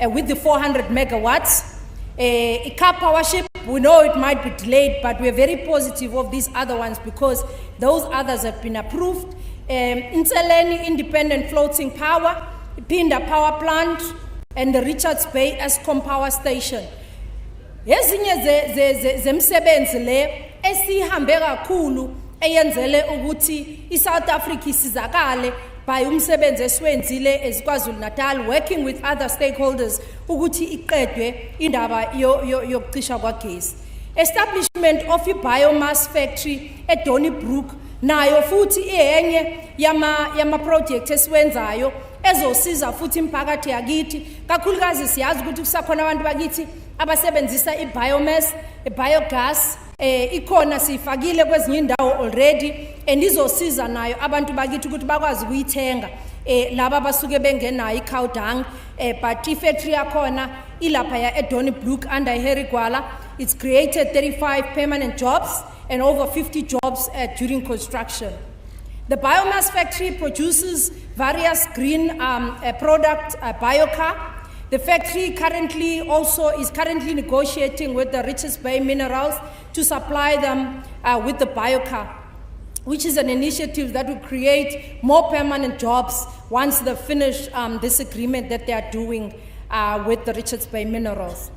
G: with the 400 megawatts. A car power ship, we know it might be delayed, but we're very positive of these other ones because those others have been approved. Inseleni Independent Floating Power, Pinda Power Plant, and the Richards Bay Eskom Power Station. Ezinye zemsebenzi le esihambe kakhulu eyenzele ukuthi iSouth Africa isizakale by umsebenzi esiwenzile eKwaZulu-Natal, working with other stakeholders ukuthi iqedwe indaba yokucisha kwagesi. Establishment of a biomass factory at Donnybrook nayo futhi iyenye yama project esiwenzayo ezosiza futhi imphakathi yakithi, kakhulukazi siyazi ukuthi kusakhona abantu bakithi abasebenzisa ibiomass, biogas, ikhona sifakile kwezinye indawo already, and izosiza nayo abantu bakithi ukuthi bakwazi ukuyithenga laba basuke bengenayo icow dung, but ifactory yakhona ilapha ya eDonnybrook under Herigwala. It's created 35 permanent jobs and over 50 jobs during construction. The biomass factory produces various green product biocar. The factory is currently negotiating with the Richards Bay Minerals to supply them with the biocar, which is an initiative that will create more permanent jobs once they finish this agreement that they are doing with the Richards Bay Minerals.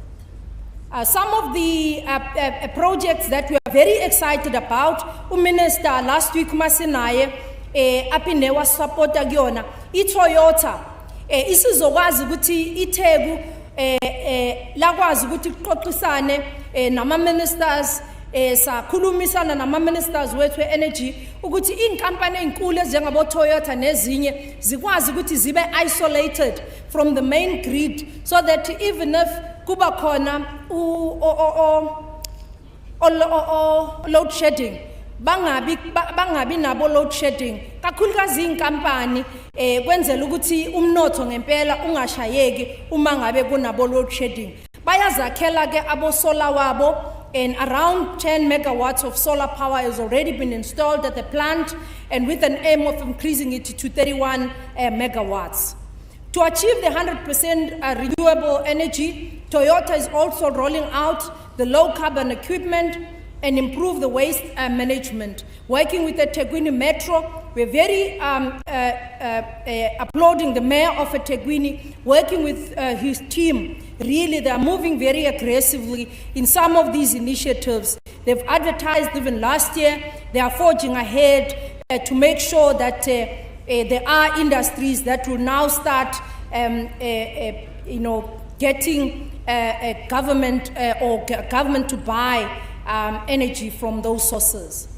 G: Some of the projects that we are very excited about, Minister last week Masinaye apinewa support kuyona iToyota isizokwazi ukuthi iTheku lakwazi ukuthi kuxoxisane nama ministers sakhulumisana nama ministers wethu energy ukuthi inkampani ezinkulu njengabo Toyota nezinye zikwazi ukuthi zibe isolated from the main grid, so that even if kuba khona load shedding bangabi nabo load shedding, kakhulukazi inkampani kwenzela ukuthi umnotho ngempela ungashayeki uma ngabe kunabo load shedding. Bayazakhela ke abo solar wabo, and around 10 megawatts of solar power has already been installed at the plant, and with an aim of increasing it to 31 megawatts. To achieve the 100% renewable energy, Toyota is also rolling out the low carbon equipment and improve the waste management. Working with the eThekwini Metro, we're very applauding the mayor of eThekwini, working with his team. Really, they are moving very aggressively in some of these initiatives. They've advertised even last year. They are forging ahead to make sure that there are industries that will now start, getting government or government to buy energy from those sources.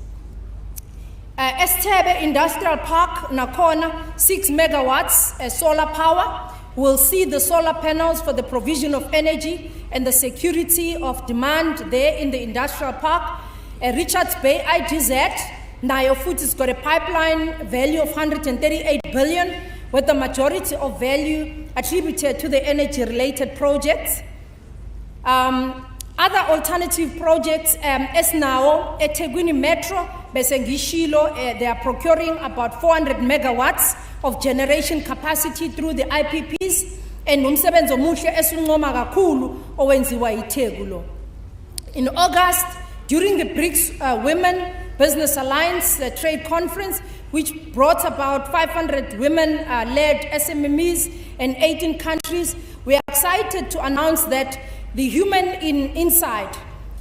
G: Estebe Industrial Park, Nakona, 6 megawatts solar power. We'll see the solar panels for the provision of energy and the security of demand there in the industrial park. Richards Bay IGZ, Nayo Foods has got a pipeline value of 138 billion, with the majority of value attributed to the energy-related projects. Other alternative projects, as now, eThekwini Metro, Besengishilo, they are procuring about 400 megawatts of generation capacity through the IPPs. nomsebenzi omuhle esuncoma kakhulu owenziwa yiTheku lo. In August, during the BRICS Women Business Alliance Trade Conference, which brought about 500 women-led SMMEs in 18 countries, we are excited to announce that the Human Insight,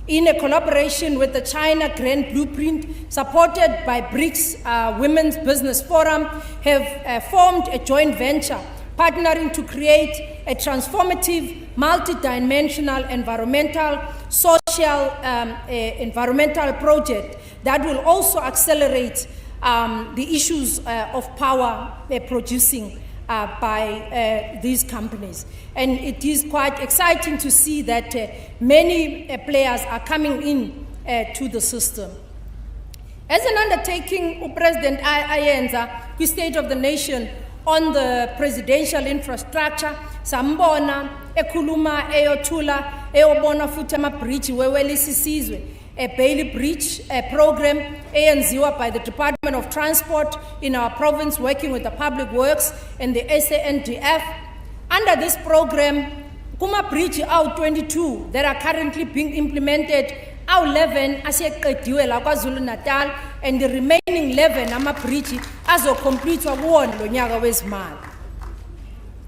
G: in a collaboration with the China Grand Blueprint, supported by BRICS Women's Business Forum, have formed a joint venture partnering to create a transformative, multidimensional environmental, social, environmental project that will also accelerate the issues of power producing by these companies. And it is quite exciting to see that many players are coming in to the system. As an undertaking, President Ayenza, the State of the Nation on the presidential infrastructure, sambona, ekuluma, eyotula, eyobona futhi ama-bridge wewelisisizwe, a Bailey Bridge program eyenziwa by the Department of Transport in our province, working with the Public Works and the SANDF. Under this program, kuma bridge out 22 that are currently being implemented, our 11 aseqediwe la KwaZulu-Natal, and the remaining 11 ama-bridge azocompletwa kuwona lo nyaka wezimali.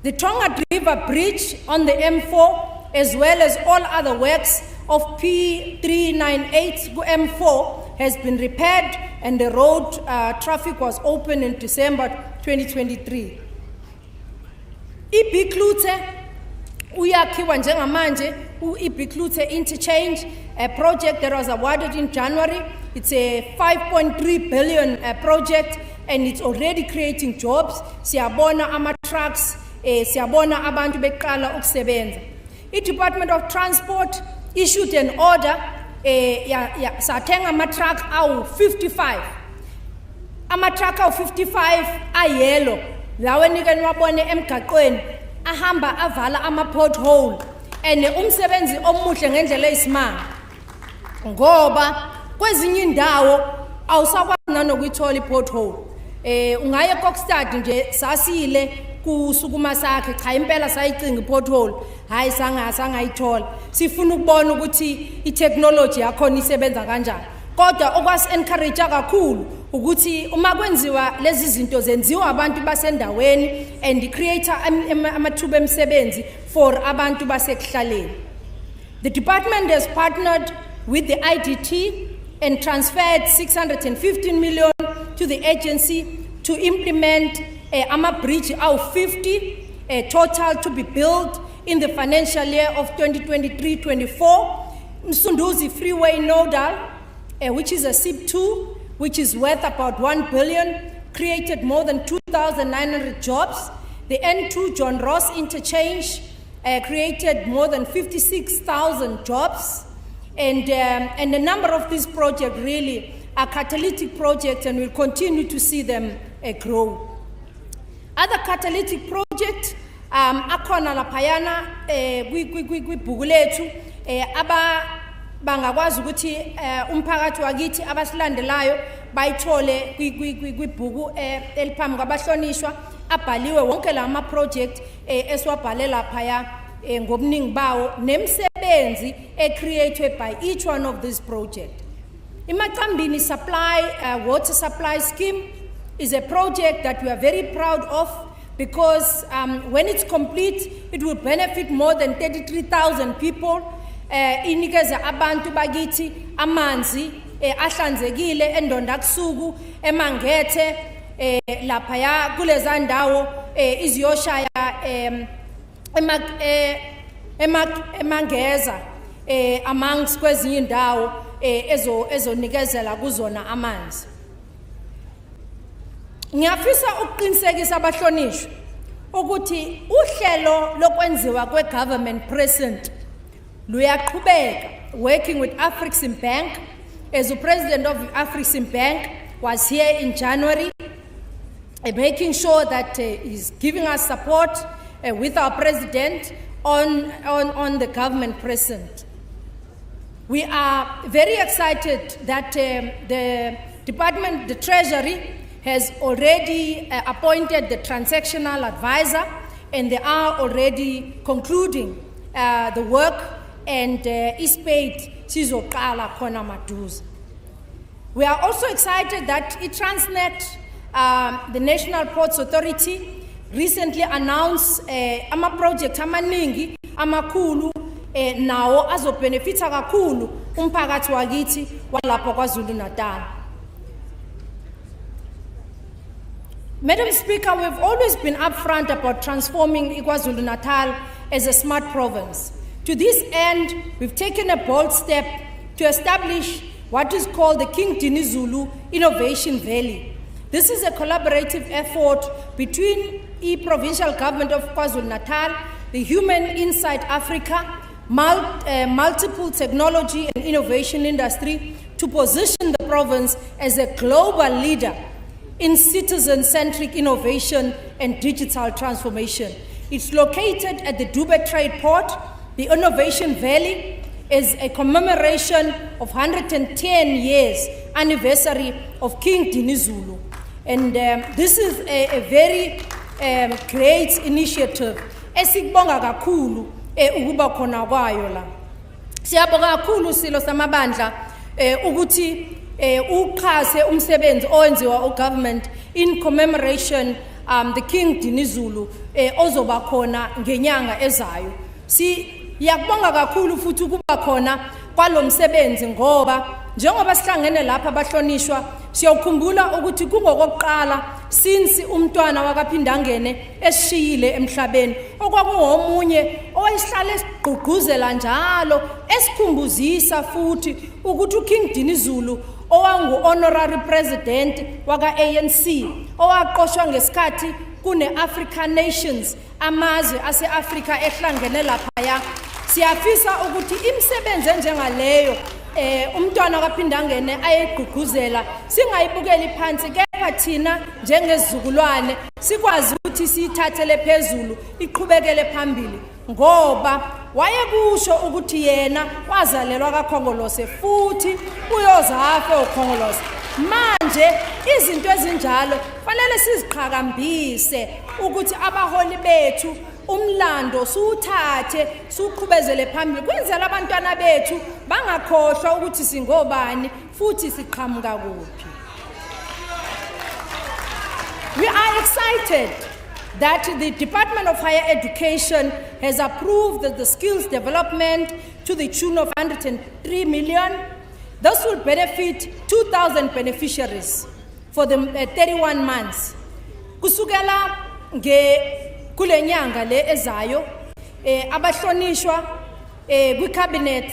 G: The Tonga River Bridge on the M4, as well as all other works of P398 to M4 has been repaired, and the road traffic was open in December 2023. Ibiklute uyakhiwa njengamanje Ibiklute interchange, a project that was awarded in January. It's a 5.3 billion project, and it's already creating jobs. Siyabona ama-trucks, siyabona abantu beqala ukusebenza. I-Department of Transport issued an order, sathenga ama-truck awu-55. Ama-truck awu-55 ayellow. Lawa nike niwabone emgaqweni ahamba avala ama-pothole, and umsebenzi omuhle ngendlela eyisimanga, ngoba kwezinye indawo awusakwazi nanokuyithola i-pothole. Ungaye eKokstad nje sasile kusukuma sakhe, cha impela sayicinga i-pothole, hayi sangayithola. Sifuna ukubona ukuthi i-technology yakhona isebenza kanjani. Kodwa okwasi-encourage kakhulu ukuthi uma kwenziwa lezi zinto zenziwa abantu basendaweni and create amathuba emisebenzi for abantu basekuhlaleni. The department has partnered with the IDT and transferred 615 million to the agency to implement ama-bridge of 50, a total to be built in the financial year of 2023-24. Msunduzi Freeway Nodal, which is a SIP2, which is worth about 1 billion, created more than 2,900 jobs. The N2 John Ross interchange created more than 56,000 jobs. And a number of these projects really are catalytic projects, and we'll continue to see them grow. Other catalytic projects, akhona laphayana kwibhuku lethu bangakwazi ukuthi umphakathi wakithi abasilandelayo bayithole kwibhuku eliphambi kwabahlonishwa, abhaliwe wonke la ma-project esiwabhale laphaya ngobuningi bawo nemisebenzi created by each one of these projects. IMacambini water supply scheme is a project that we are very proud of, because when it's complete, it will benefit more than 33,000 people. Inikeza abantu bakithi amanzi ahlanzekile endonda kusuku emangethe laphaya kuleza ndawo iziyoshaya emangeza amongst kwezinye indawo ezonikezela kuzona amanzi. Ngiyafisa ukuqinisekisa abahlonishwa ukuthi uhlelo lokwenziwa kwe-government present luyaqhubeka, working with Afrexim Bank, as the president of Afrexim Bank was here in January, making sure that he's giving us support with our president on the government present. We are very excited that the department, the Treasury, has already appointed the transactional advisor, and they are already concluding the work, and iSpade sizoqala khona maduze. We are also excited that iTransnet, the National Ports Authority, recently announced ama project amaningi amakhulu nawo azobenefita kakhulu umphakathi wakithi walapha KwaZulu-Natal. Madam Speaker, we've always been upfront about transforming KwaZulu-Natal as a smart province. To this end, we've taken a bold step to establish what is called the King Dinizulu Innovation Valley. This is a collaborative effort between the provincial government of KwaZulu-Natal, the Human Insight Africa, multiple technology and innovation industry to position the province as a global leader in citizen-centric innovation and digital transformation. It's located at the Dube Trade Port. The Innovation Valley is a commemoration of 110 years anniversary of King Dinizulu. And this is a very great initiative. Esikubonga kakhulu ukuba khona kwayo la. Siyabonga kakhulu silo samabandla ukuthi uqhase umsebenzi owenziwa ugovernment in commemoration the King Dinizulu ozoba khona ngenyanga ezayo. Siyakubonga kakhulu futhi ukuba khona kwalomsebenzi ngoba njengoba sihlangene lapha abahlonishwa siyakhumbula ukuthi kungokokuqala since umntwana wakaphindangene esishiyile emhlabeni okwakungomunye owayehlala esigqugquzela njalo esikhumbuzisa futhi ukuthi uKing Dinizulu owangu honorary president waka ANC owaqoshwa ngesikhathi kune African nations amazwe ase-Afrika ehlangene laphaya. Siyafisa ukuthi imisebenzi enjengaleyo umntwana kaphindangene ayegqugquzela singayibukeli phansi, kepha thina njengezizukulwane sikwazi ukuthi siyithathele phezulu iqhubekele phambili ngoba wayekusho ukuthi yena wazalelwa kaKhongolose futhi uyozafa uKhongolose. Manje izinto ezinjalo fanele siziqhakambise ukuthi abaholi bethu umlando suuthathe suqhubezele phambili kwenzela abantwana bethu bangakhohlwa ukuthi singobani futhi siqhamuka kuphi. We are excited that the Department of Higher Education has approved the skills development to the tune of 103 million. This will benefit 2,000 beneficiaries for the 31 months. Kusukela kule nyanga le ezayo abahlonishwa kwicabinet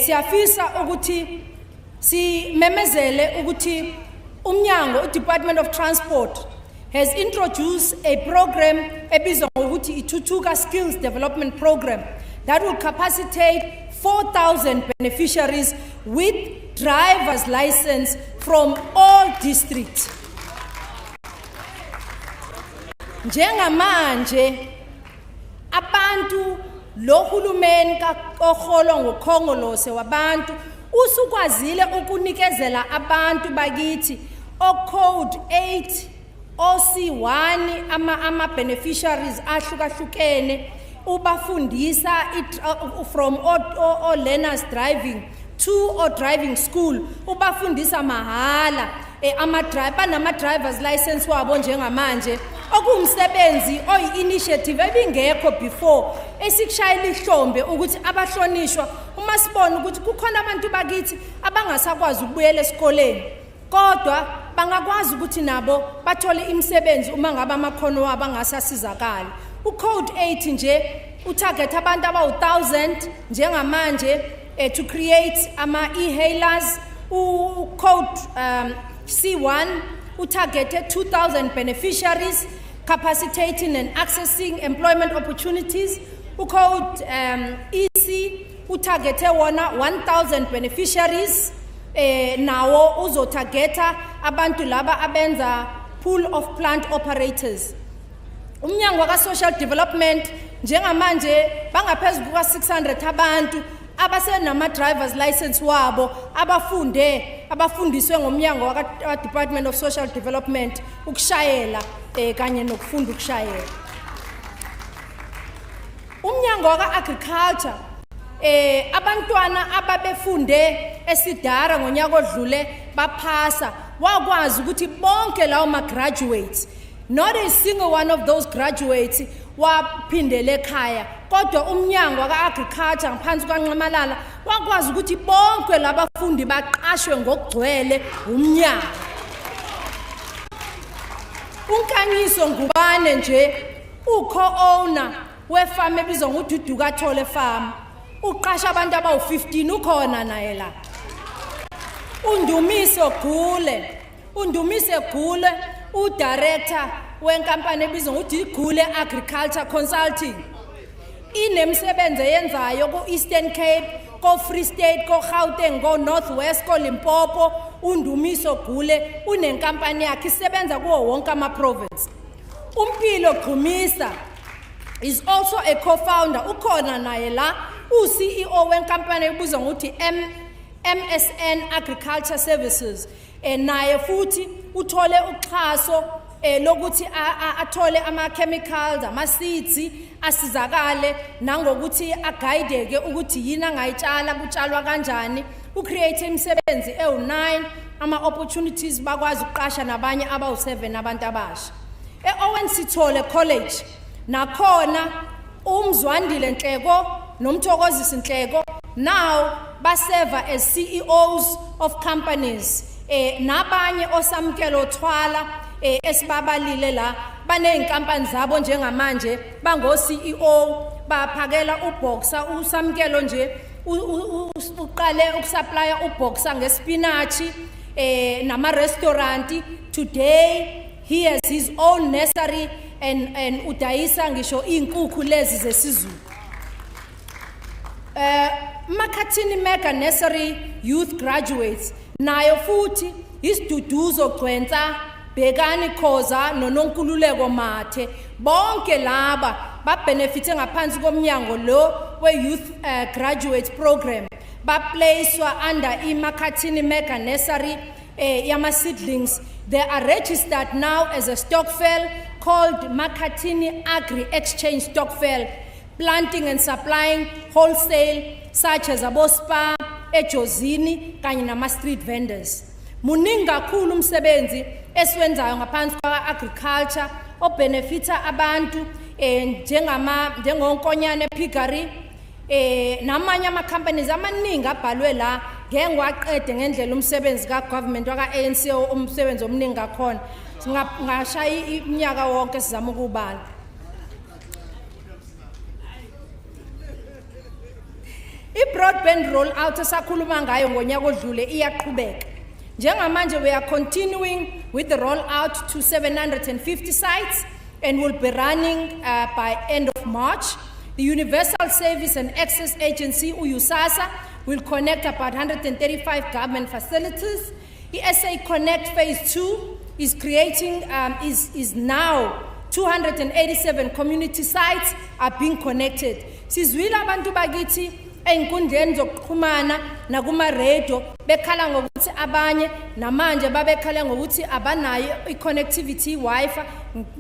G: siyafisa ukuthi simemezele ukuthi umnyango Department of Transport has introduced a program ebizwa ngokuthi iThuthuka Skills Development Program that will capacitate 4,000 beneficiaries with driver's license from all districts. Njengamanje abantu lohulumeni kaholwa ngoKhongolose wabantu usukwazile ukunikezela abantu bakithi code 8 OC1 ama beneficiaries ahlukahlukene ubafundisa from all learners driving to driving school ubafundisa mahala nama drivers license wabo njengamanje okumsebenzi oyi-initiative ebingekho before esikushayela ihlombe ukuthi abahlonishwa uma sibona ukuthi kukhona abantu bakithi abangasakwazi ukubuyela esikoleni kodwa bangakwazi ukuthi nabo bathole imisebenzi uma ngabe amakhono wabo angasasizakala. Code 8 nje utarget abantu abawu-1000 njengamanje to create ama e-hailers. Code C1 utargeted 2,000 beneficiaries capacitating and accessing employment opportunities. Code EC utargeted 1,000 beneficiaries nawo uzotargeta abantu laba abenza pool of plant operators. Umnyango waka social development njengamanje bangaphezulu kuka 600 abantu abasenama drivers license wabo abafundiswe ngomnyango waka Department of Social Development ukushayela kanye nokufunda ukushayela. umnyango waka agriculture abantwana ababefunde esidara ngonyaka odlule baphasa wakwazi ukuthi bonke lawo ma graduates not a single one of those graduates waphindele ekhaya kodwa umnyango waka agriculture ngaphansi kwaNxamalala wakwazi ukuthi bonke labafundi baqashwe ngokugcwele umnyango. Unkanyiso ngubane nje co-owner wefarm ebizwa ngoDuduka Thole farm uqasha abantu abawu15 ukhona naye la. Undumise Gule udirector wenkampani ebizwa ngoGule Agriculture Consulting. Inemsebenzi eyenzayo ko Eastern Cape, ko Free State, ko Gauteng, ko North West, ko Limpopo. Undumiso Gule unenkampani yakhe isebenza kuwo wonke ama province. Umpilo Gqumisa is also a co-founder ukhona naye la CEO wenkampani ebizwa ngokuthi MSN Agriculture Services naye futhi uthole uxhaso lokuthi athole ama chemicals ama seeds asizakale nangokuthi aguideke ukuthi yini angayitshala kutshalwa kanjani ucreate imisebenzi ewu9 ama opportunities bakwazi ukuqasha nabanye abawu7 abantu abasha eOwen Sithole College nakhona uMzwandile Nhleko noMthokozisi Nhleko now baserve as CEOs of companies nabanye osamkelo thwala esibabalile la baneyinkampani zabo njengamanje bango CEO baphakela uBoxer usamkelo nje uqale ukusupply uBoxer ngespinach nama restaurant. Today he has his own nursery and udayisa ngisho inkukhu lezi zesizulu. Makhathini Mega Nursery youth graduates nayo futhi isiduduzo Gcwensa Bekani Khoza noNonkululeko Mathe bonke laba babenefite ngaphansi komnyango lo we youth graduate program baplacewa under iMakhathini Mega Nursery yama seedlings. They are registered now as a stokvel called Makhathini Agri Exchange Stokvel, planting and supplying wholesale such as abospa, ejozini kanye nama street vendors. Muningi kakhulu umsebenzi esiwenzayo ngaphansi kwa agriculture obenefita abantu njengonkonyane piggery namanye ama companies amaningi abhalwe la ngengwaqede ngendlela umsebenzi ka government waka ANC umsebenzi omningi kakhona ngashaya iminyaka wonke sizama ukubala. I-broadband rollout esakhuluma ngayo ngonyaka odlule iyaqhubeka. Njengamanje we are continuing with the rollout to 750 sites and will be running by end of March. The Universal Service and Access Agency USASA will connect about 135 government facilities. The SA Connect Phase 2 is creating is now 287 community sites are being connected. Sizwile abantu bakithi einkundleni zokuxhumana nakuma radio bekhala ngokuthi abanye namanje babekhala ngokuthi abanayo i-connectivity Wi-Fi.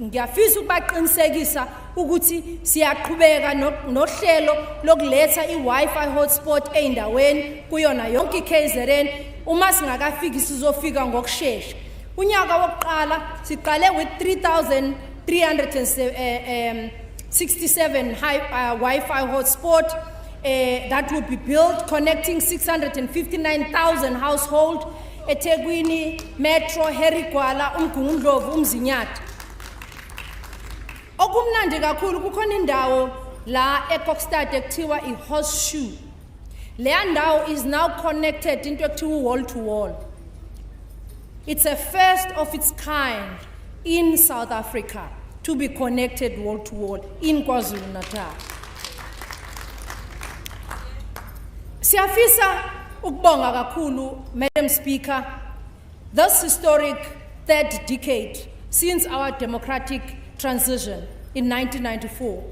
G: Ngiyafisa ukubaqinisekisa ukuthi siyaqhubeka nohlelo lokuletha i-Wi-Fi hotspot eindaweni kuyona yonke iKZN. Uma singakafiki sizofika ngokusheshsha. Unyaka wokuqala siqale with 3,367 Wi-Fi hotspot that will be built, connecting 659,000 households. eThekwini, Metro, Herigwala, uMgungundlovu, uMzinyathi. Okumnandi kakhulu kukhona indawo la eKokstad ekuthiwa iHorseshoe. Le ndawo is now connected into ekuthiwa wall to wall. It's a first of its kind in South Africa to be connected wall to wall in KwaZulu-Natal. Siyafisa ukubonga kakhulu, Madam Speaker, this historic third decade since our democratic transition in 1994.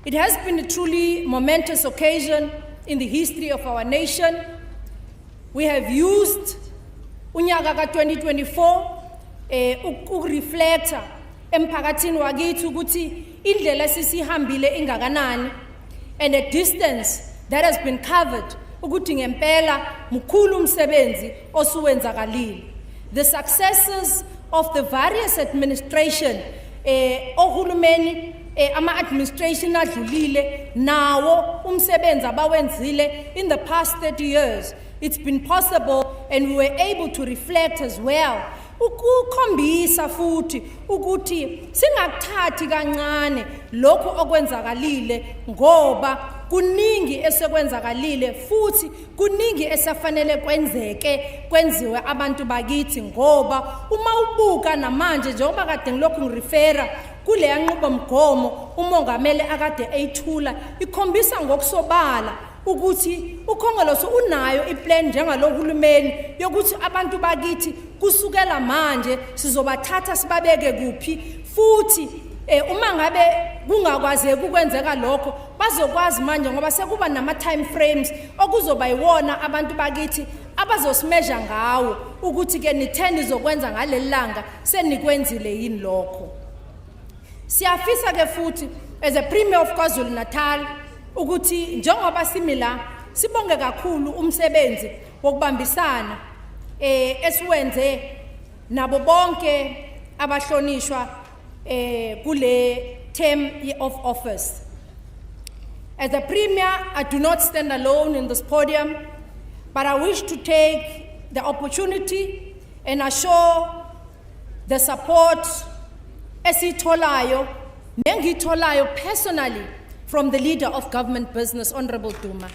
G: It has been a truly momentous occasion in the history of our nation. We have used unyaka ka 2024 ukureflecta emphakathini wakithi ukuthi indlela sisihambile ingakanani. and a distance that has been covered, ukuthi ngempela mkhulu umsebenzi osuwenzakalile. The successes of the various administration, ohulumeni, ama-administration adlulile, nawo umsebenzi abawenzile in the past 30 years, it's been possible and we were able to reflect as well. Ukukhombisa futhi ukuthi singakuthathi kancane lokho okwenzakalile ngoba kuningi esekwenzakalile futhi kuningi esafanele kwenziwe abantu bakithi ngoba uma ubuka namanje njengoba kade ngilokhu ngirefera kule yanqobo mgomo umongameli akade eyithula ikhombisa ngokusobala ukuthi ukhongolose unayo iplan njengalohulumeni yokuthi abantu bakithi kusukela manje sizobathatha sibabeke kuphi futhi uma ngabe kungakwazeki ukwenzeka lokho bazokwazi manje ngoba sekuba nama time frames okuzoba yiwona abantu bakithi abazosimeasure ngawo ukuthi ke nitheni izokwenza ngalelanga senikwenzile yini lokho. Siyafisa ke futhi as a Premier of KwaZulu-Natal ukuthi njengoba simila sibonge kakhulu umsebenzi wokubambisana esiwenze nabo bonke abahlonishwa kule term of office. As a Premier, I do not stand alone in this podium, but I wish to take the opportunity and assure the support esitholayo nengitholayo personally from the leader of government business, Honorable Duma.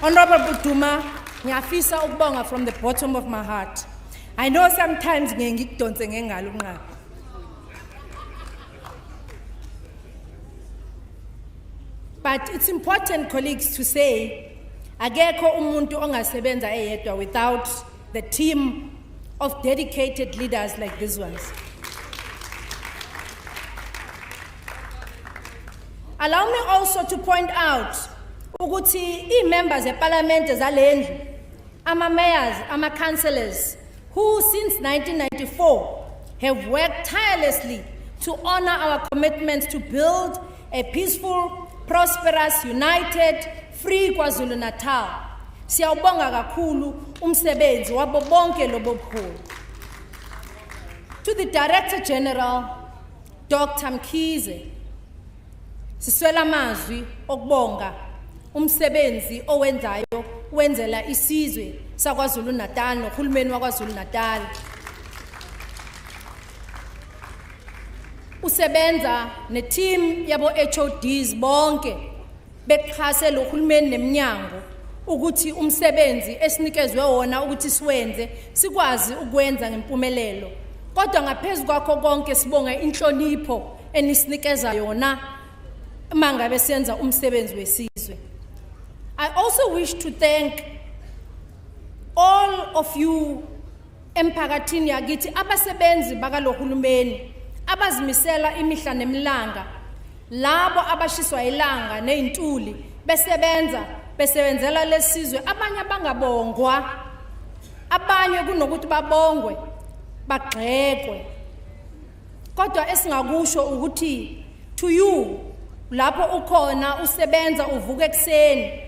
G: Honorable Duma, ngiyafisa ukubonga from the bottom of my heart. I know sometimes ngikudonse ngengalo unqaba. But it's important, colleagues, to say, akekho umuntu ongasebenza eyedwa without the team of dedicated leaders like these ones. Allow me also to point out ukuthi members of parliament zalendlu, ama-mayors, ama-councillors, who since 1994 have worked tirelessly to honor our commitments to build a peaceful, prosperous, united, free KwaZulu-Natal. Siyawubonga kakhulu umsebenzi wabo bonke lobo bukhulu. To the Director General, Dr. Mkhize, siswela amazwi okubonga umsebenzi owenzayo wenzela isizwe saKwaZulu-Natal nohulumeni waKwaZulu-Natal. Usebenza ne-team yabo HODs bonke bekhase lo hulumeni neminyango ukuthi umsebenzi esinikezwe wona ukuthi siwenze sikwazi ukwenza ngempumelelo. Kodwa ngaphezulu kwakho konke sibonga inhlonipho enisinikeza yona mangabe senza umsebenzi wesizwe. I also wish to thank all of you emphakathini yakithi abasebenzi bakalohulumeni abazimisela imihla nemilanga, labo abashiswa ilanga nezintuli besebenzela lesizwe, abanye abangabongwa, abanye kunokuthi babongwe bagxekwe. Kodwa esingakusho ukuthi to you lapho ukhona usebenza uvuka ekseni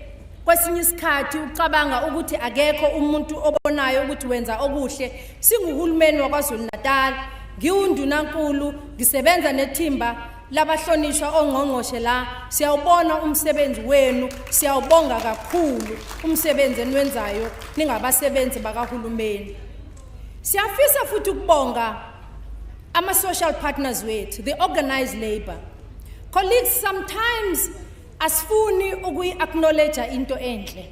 G: kwesinye isikhathi ucabanga ukuthi akekho umuntu obonayo ukuthi wenza okuhle, singuhulumeni waKwaZulu-Natal, ngiwundunankulu, ngisebenza nethimba labahlonishwa ongqongqoshe la, siyawubona umsebenzi wenu, siyawubonga kakhulu umsebenzi enwenzayo ningabasebenzi bakahulumeni. Siyafisa futhi ukubonga ama-social partners wethu, the organized labor. Colleagues, sometimes asifuni ukuyi-acknowledge into enhle.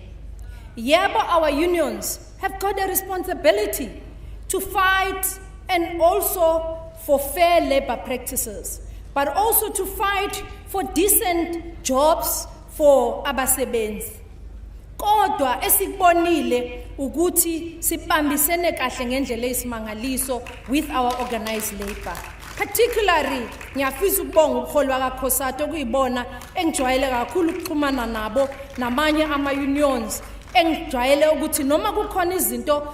G: Yebo, our unions have got a responsibility to fight and also for fair labor practices, but also to fight for decent jobs for abasebenzi. Kodwa esikubonile ukuthi sibambisene kahle ngendlela esimangaliso with our organized labor. Particularly, ngiyafisa ukubonga ubuholi wakaKhosathi okuyibona engijwayele kakhulu ukuxhumana nabo namanye ama-unions engijwayele ukuthi noma kukhona izinto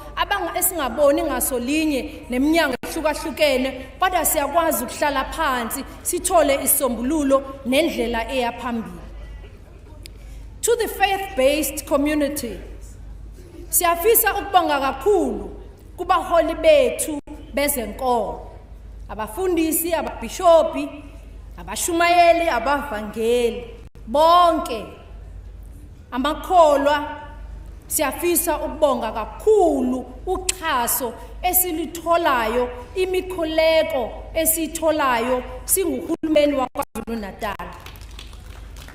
G: esingaboni ngasolinye neminyango ezahlukahlukene kodwa siyakwazi ukuhlala phansi sithole isombululo nendlela eya phambili. To the faith-based community, siyafisa ukubonga kakhulu kubaholi bethu bezenkolo, abafundisi, ababhishopi, abashumayeli, abavangeli, bonke amakholwa. Siyafisa ukubonga kakhulu uxhaso esilitholayo, imikhuleko esitholayo singuhulumeni waKwaZulu-Natal.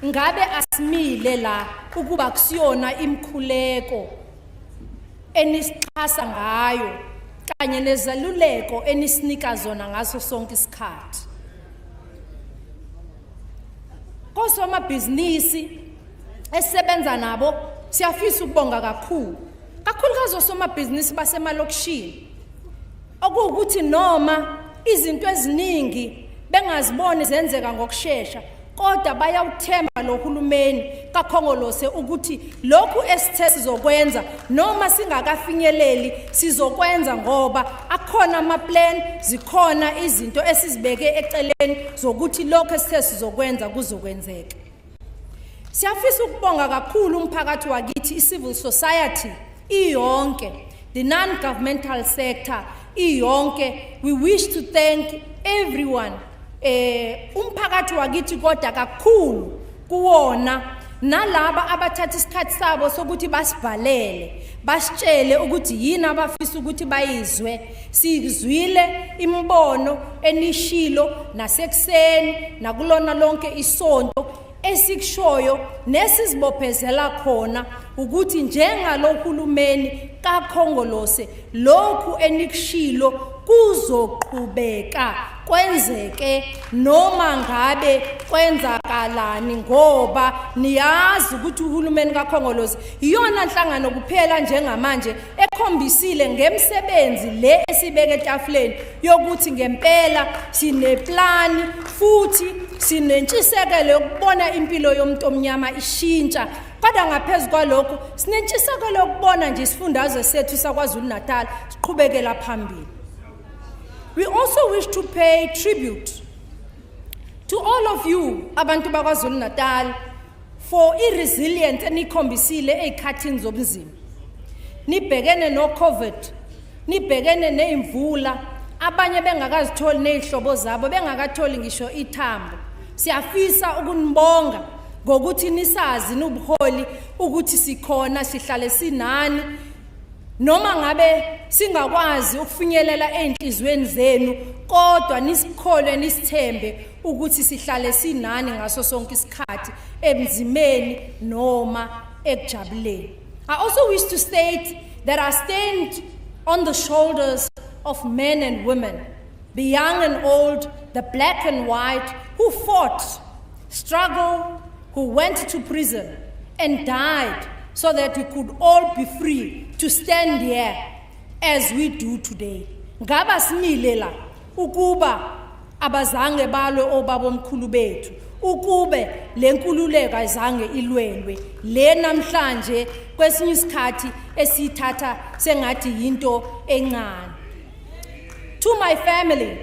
G: Ngabe asimile la ukuba kusiyona imikhuleko enisixhasa ngayo kanye nezaluleko enisinika zona ngaso sonke isikhathi. Kosomabhizinisi esebenza nabo siyafisa ukubonga kakhulukazi osomabhizinisi basemalokishini, okuwukuthi noma izinto eziningi bengaziboni zenzeka ngokusheshsha kodwa bayawuthemba lo hulumeni kakhongolose ukuthi lokhu esithe sizokwenza noma singakafinyeleli sizokwenza ngoba akhona amaplan, zikhona izinto esizibeke eceleni zokuthi lokhu esithe sizokwenza kuzokwenzeka. Siyafisa ukubonga kakhulu umphakathi wakithi, i-civil society iyonke, the non-governmental sector iyonke. We wish to thank everyone. Umphakathi wakithi kodwa kakhulu kuwona nalaba abathatha isikhathi sabo sokuthi basibhalele, basitshele ukuthi yini abafisa ukuthi bayizwe. Sizwile imibono enishilo nasekuseni nakulona lonke isonto esikushoyo nesizibophezela khona ukuthi njengalokhulumeni kakhongolose lokhu enikushilo kuzoqhubeka kwenzeke noma ngabe kwenzakalani, ngoba niyazi ukuthi uhulumeni kakhongolose iyona nhlangano kuphela njengamanje ekhombisile ngemsebenzi le esibeke etafuleni yokuthi ngempela sineplani futhi sinentshisekelo yokubona impilo yomuntu omnyama ishintsha. Kodwa ngaphezulu kwalokho sinentshisekelo yokubona nje isifundazwe sethu saKwaZulu-Natal siqhubekela phambili. We also wish to pay tribute to all of you, abantu bakwaZulu-Natal, for i-resilience enikhombisile ey'khathini zobunzima. Nibhekene no-COVID, nibhekene ney'mvula, abanye bengakazitholi ney'hlobo zabo, bengakatholi ngisho ithambo. Siyafisa ukunibonga ngokuthi nisazi nubuholi ukuthi sikhona, sihlale sinani, noma ngabe singakwazi ukufinyelela enhlizweni zenu kodwa nisikholwe nisithembe ukuthi sihlale sinani ngaso sonke isikhathi ebunzimeni noma ekujabuleni. I also wish to state that I stand on the shoulders of men and women, the young and old, the black and white, who fought, struggled, who went to prison and died so that we could all be free to stand here as we do today. Ngaba similela ukuba abazange balwe obabomkhulu bethu, ukube lenkululeko azange ilwelwe le namhlanje kwesinye isikhathi esithatha sengathi yinto encane. To my family,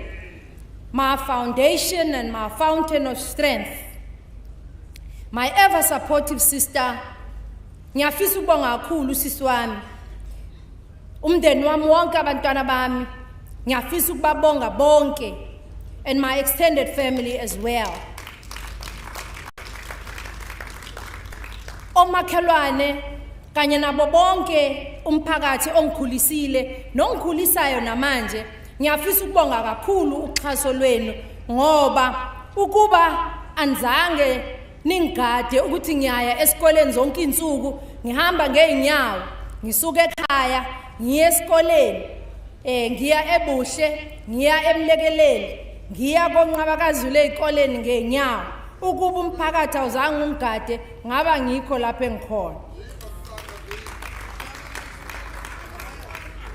G: my foundation and my fountain of strength, my ever supportive sister, ngiyafisa ukubonga kakhulu usisi wami, umndeni wami wonke, abantwana bami, ngiyafisa ukubabonga bonke, and my extended family as well. Omakhelwane kanye nabo bonke umphakathi ongikhulisile nongikhulisayo namanje, ngiyafisa ukubonga kakhulu uxhaso lwenu, ngoba ukuba anzange ningade ukuthi ngiyaya esikoleni zonke insuku, ngihamba ngeenyawo, ngisuka ekhaya ngiye esikoleni, ngiya ebuhle, ngiya emlekeleli, ngiya konqabakazulu ezikoleni ngeenyawo, ukuba umphakathi awuzange ungigade ngaba ngikho lapho engikhona.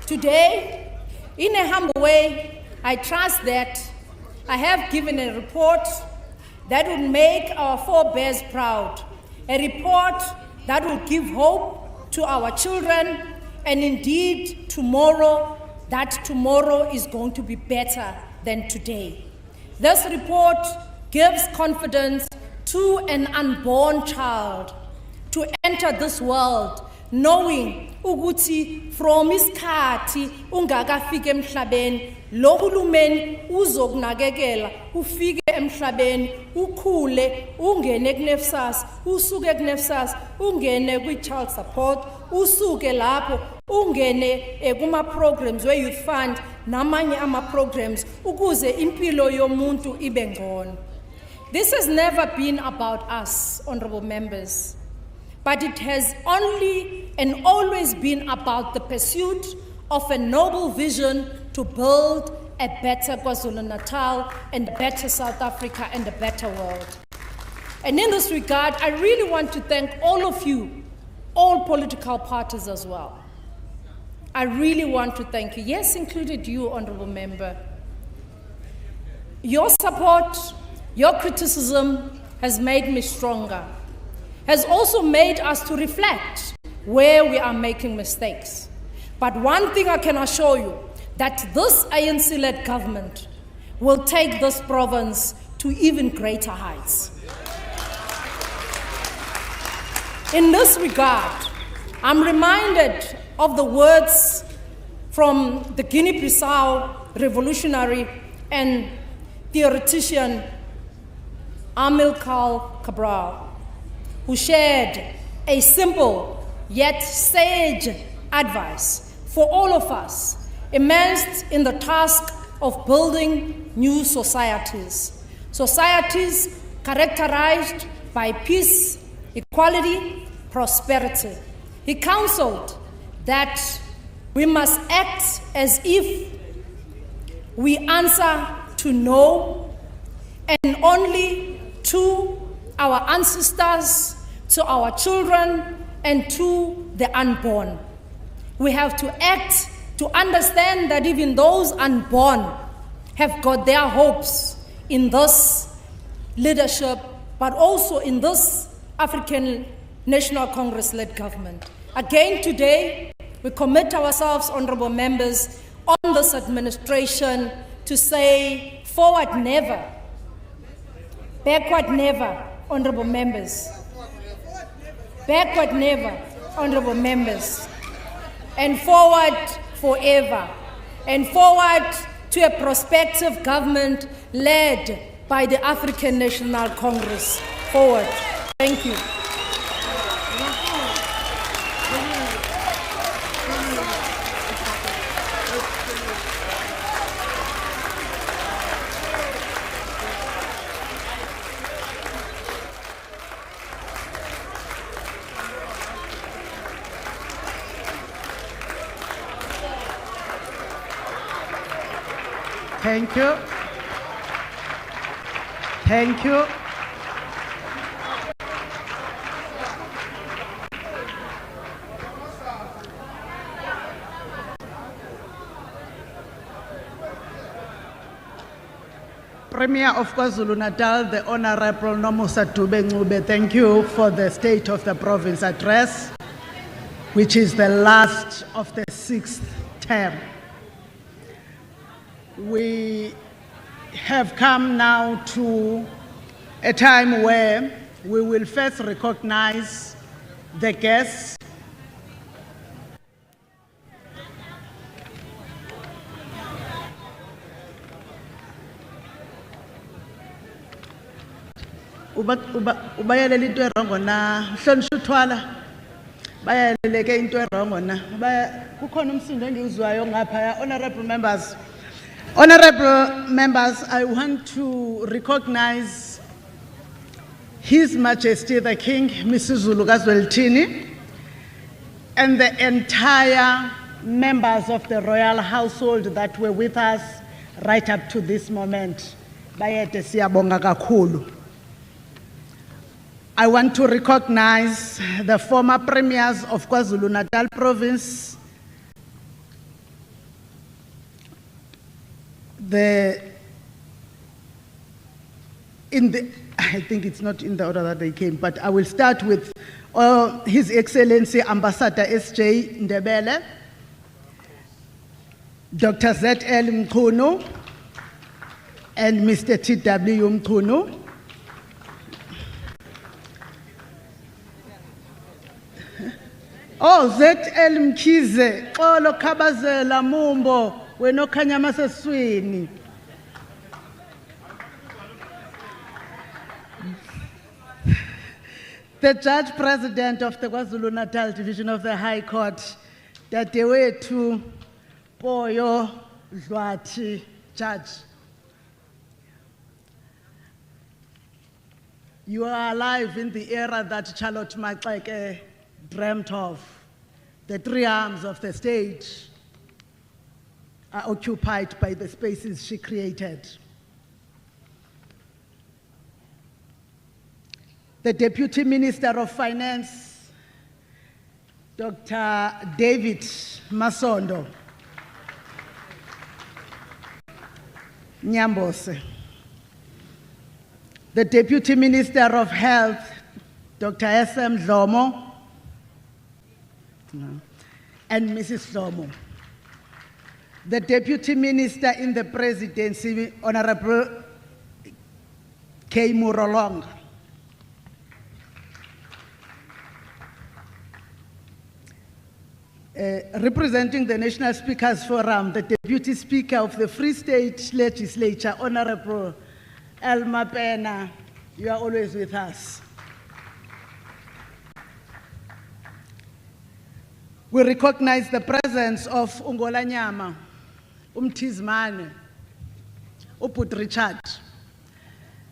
G: Today, in a humble way, I trust that I have given a report that would make our forebears proud, a report that will give hope to our children, and indeed tomorrow that tomorrow is going to be better than today. This report gives confidence to an unborn child to enter this world knowing ukuthi from isikhathi ungakafika emhlabeni lo hulumeni uzokunakekela ufike emhlabeni ukhule ungene kuNEFSAS usuke kuNEFSAS ungene kwi-child support usuke lapho ungene kuma programs we-youth fund namanye ama programs ukuze impilo yomuntu ibe ngcono. This has never been about us, honorable members, but it has only and always been about the pursuit of a noble vision to build a better KwaZulu-Natal and a better South Africa and a better world. And in this regard, I really want to thank all of you, all political parties as well. I really want to thank you, yes, included you, honorable member. Your support, your criticism has made me stronger, has also made us to reflect where we are making mistakes. But one thing I can assure you, that this ANC-led government will take this province to even greater heights. In this regard, I'm reminded of the words from the Guinea-Bissau revolutionary and theoretician Amilcar Cabral, who shared a simple yet sage advice for all of us immersed in the task of building new societies, societies characterized by peace, equality, prosperity. He counseled that we must act as if we answer to no and only to our ancestors, to our children, and to the unborn. We have to act to understand that even those unborn have got their hopes in this leadership, but also in this African National Congress-led government. Again today, we commit ourselves, honorable members, on this administration to say forward never, backward never, honorable members. Backward never, honorable members. And forward forever. And forward to a prospective government led by the African National Congress. Forward. Thank you.
E: Thank you. Thank you. Premier of KwaZulu-Natal, the Honorable Nomusa Dube-Ncube, thank you for the State of the Province address, which is the last of the 6th term. We have come now to a time where we will first recognize the guests. Ubayalele into erongo na hlonishwa uthwala bayaleleke into erongo na kukhona umsindo engiwuzwayo ngapha. Honorable members, I want to recognize His Majesty the King, Mrs. Zulu KwaZulu-Natal, and the entire members of the royal household that were with us right up to this moment. Bayete siyabonga kakhulu. I want to recognize the former premiers of KwaZulu-Natal province, I think it's not in the order that they came, but I will start with His Excellency Ambassador S.J. Ndebele, Dr. Z.L. Mchunu and Mr. T.W. Mchunu. Oh, Z.L. Mkhize, xolo khabazela mumbo, wena okhanya maseswini. The Judge President of the KwaZulu-Natal Division of the High Court, Dadewethu Poyo Dlwathi, Judge. You are alive in the era that Charlotte Maxeke dreamt of. The three arms of the stage are occupied by the spaces she created. The Deputy Minister of Finance, Dr. David Masondo Nyambose. The Deputy Minister of Health, Dr. S.M. Dlomo, and Mrs. Dlomo. The Deputy Minister in the Presidency, Honorable K. Murolong. Representing the National Speakers Forum, the Deputy Speaker of the Free State Legislature, Honorable Elma Pena, you are always with us. We recognize the presence of Ungolanyama, Umtizmane, Uput Richard,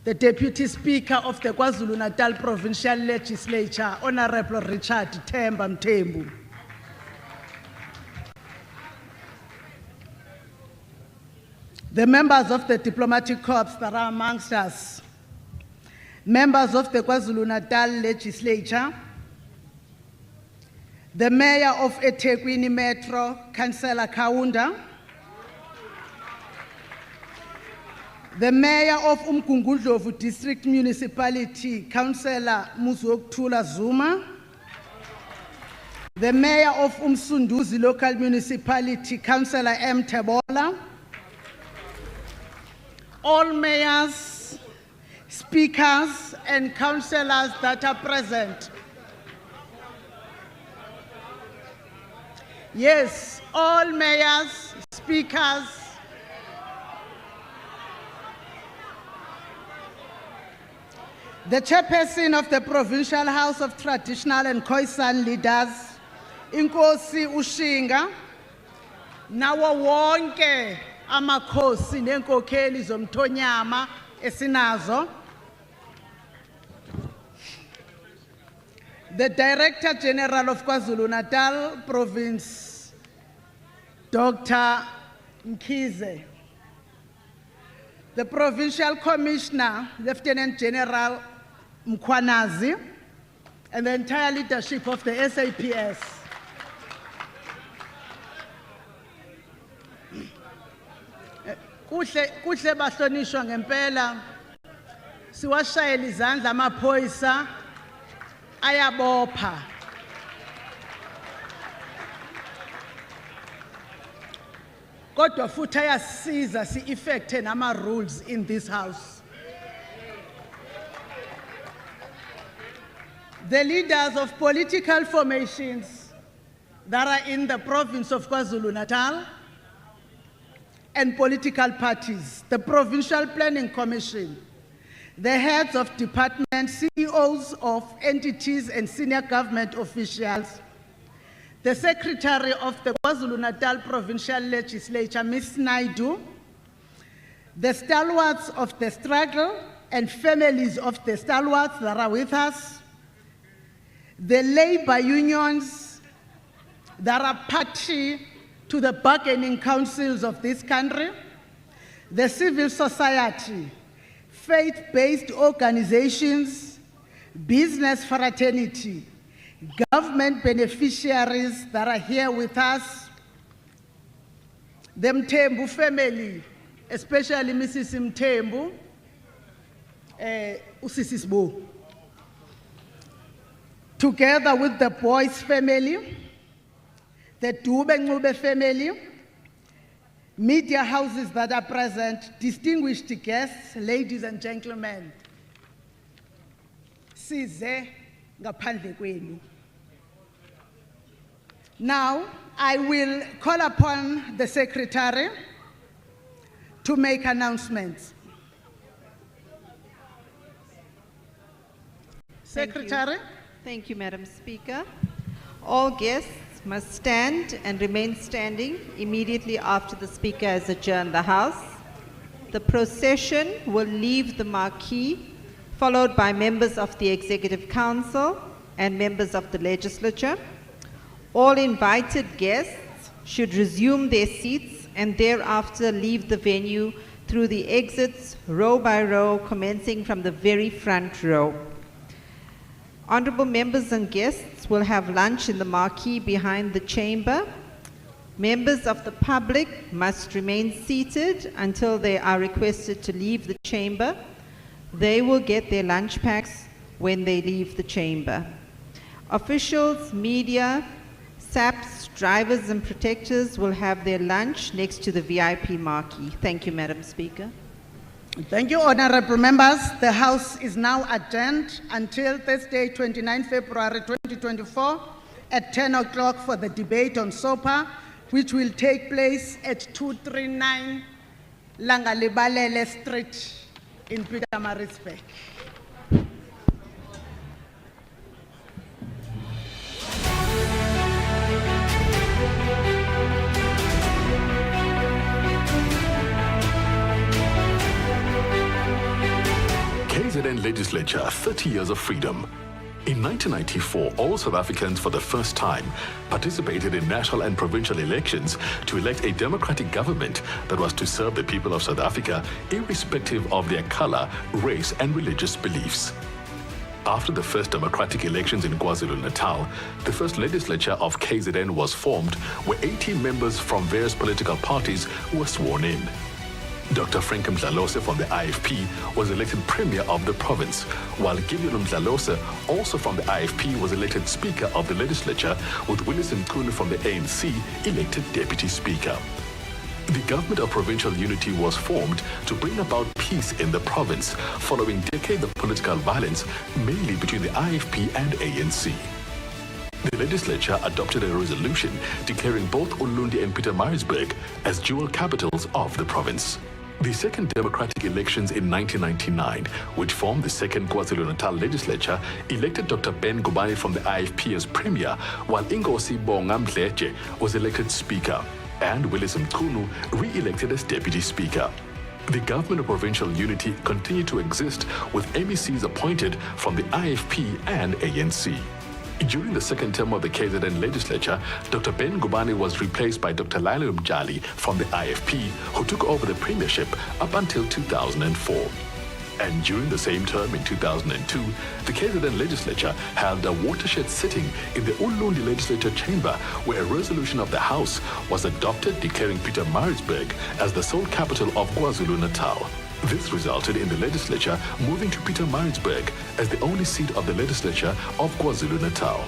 E: the Deputy Speaker of the KwaZulu-Natal Provincial Legislature, Honorable Richard Themba Mthembu. The members of the diplomatic corps that are amongst us, members of the KwaZulu-Natal Legislature, the Mayor of eThekwini Metro, Councillor Kaunda, the Mayor of Umgungundlovu District Municipality, Councillor Muzokuthula Zuma, the Mayor of Umsunduzi Local Municipality, Councillor M. Tebola, all mayors, speakers, and councillors that are present. Yes, all mayors, speakers, the chairperson of the Provincial House of Traditional and Khoisan Leaders, Inkosi Ushinga, nawo wonke amakhosi nenkokheli zomthonyama esinazo. The Director General of KwaZulu-Natal Province, Dr. Mkhize. The Provincial Commissioner, Lieutenant General Mkhwanazi, and the entire leadership of the SAPS. Kuhle bahlonishwa ngempela, siwashayela izandla amaphoyisa ayabopha. Kodwa futhi ayasiza si-effecte nama-rules in this house. The leaders of political formations that are in the province of KwaZulu-Natal and political parties, the Provincial Planning Commission, the heads of departments, CEOs of entities and senior government officials, the Secretary of the KwaZulu-Natal Provincial Legislature, Ms. Naidu, the stalwarts of the struggle and families of the stalwarts that are with us, the labor unions that are party to the bargaining councils of this country, the civil society, faith-based organizations, business fraternity, government beneficiaries that are here with us, the Mthembu family, especially Mrs. Mthembu, Usisi Sbo, together with the Boys family, the Dube-Ncube family, media houses that are present, distinguished guests, ladies and gentlemen. Size ngaphandle kwenu. Now, I will call upon the Secretary to make announcements. Secretary?
H: Thank you, Madam Speaker. All guests must stand and remain standing immediately after the Speaker has adjourned the House. The procession will leave the marquee, followed by members of the Executive Council and members of the Legislature. All invited guests should resume their seats and thereafter leave the venue through the exits row by row, commencing from the very front row. Honorable members and guests will have lunch in the marquee behind the chamber. Members of the public must remain seated until they are requested to leave the chamber. They will get their lunch packs when they leave the chamber. Officials, media, SAPs, drivers and protectors will have their lunch next to the VIP marquee. Thank you, Madam Speaker.
E: Thank you, honorable members. The House is now adjourned until Thursday, 29 February 2024 at 10 o'clock for the debate on SOPA, which will take place at 239 Langalibalele Street in Pietermaritzburg.
I: KZN Legislature, 30 years of freedom. In 1994, all South Africans for the first time participated in national and provincial elections to elect a democratic government that was to serve the people of South Africa irrespective of their color, race and religious beliefs. After the first democratic elections in KwaZulu-Natal, the first legislature of KZN was formed, where 18 members from various political parties were sworn in. Dr. Frank Mdlalose from the IFP was elected Premier of the province, while Gideon Mdlalose, also from the IFP, was elected Speaker of the Legislature, with Willis Mkhunu from the ANC elected Deputy Speaker. The Government of Provincial Unity was formed to bring about peace in the province, following decades of political violence, mainly between the IFP and ANC. The legislature adopted a resolution declaring both Ulundi and Pietermaritzburg as dual capitals of the province. The second democratic elections in 1999, which formed the second KwaZulu-Natal legislature, elected Dr. Ben Ngubane from the IFP as Premier, while Ingosi Bonga Mdletshe was elected Speaker, and Willis Mkhunu re-elected as Deputy Speaker. The Government of Provincial Unity continued to exist, with MECs appointed from the IFP and ANC. During the second term of the KZN legislature, Dr. Ben Ngubane was replaced by Dr. Lionel Mjali from the IFP, who took over the premiership up until 2004. And during the same term in 2002, the KZN legislature held a watershed sitting in the Ulundi legislature chamber, where a resolution of the House was adopted declaring Pietermaritzburg as the sole capital of KwaZulu-Natal. This resulted in the legislature moving to Pietermaritzburg as the only seat of the legislature of KwaZulu-Natal.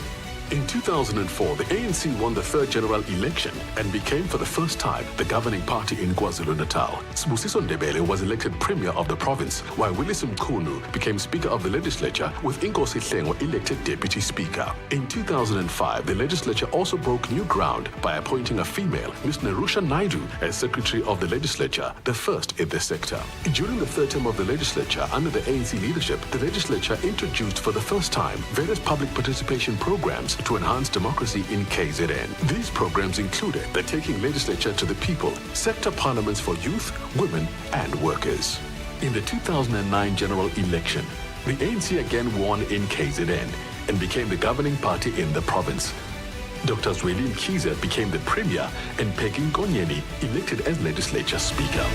I: In 2004, the ANC won the third general election and became for the first time the governing party in KwaZulu-Natal. Sibusiso Ndebele was elected Premier of the province, while Willis Mkhunu became Speaker of the legislature, with Inkosi Hlengwa elected Deputy Speaker. In 2005, the legislature also broke new ground by appointing a female, Ms. Nerusha Naidu, as Secretary of the legislature, the first in the sector. During the third term of the legislature, under the ANC leadership, the legislature introduced for the first time various public participation programs to enhance democracy in KZN. These programs included the Taking Legislature to the People, sector parliaments for youth, women and workers. In the 2009 general election, the ANC again won in KZN and became the governing party in the province. Dr. Zweli Mkhize became the Premier and Peggy Nkonyeni elected as Legislature Speaker.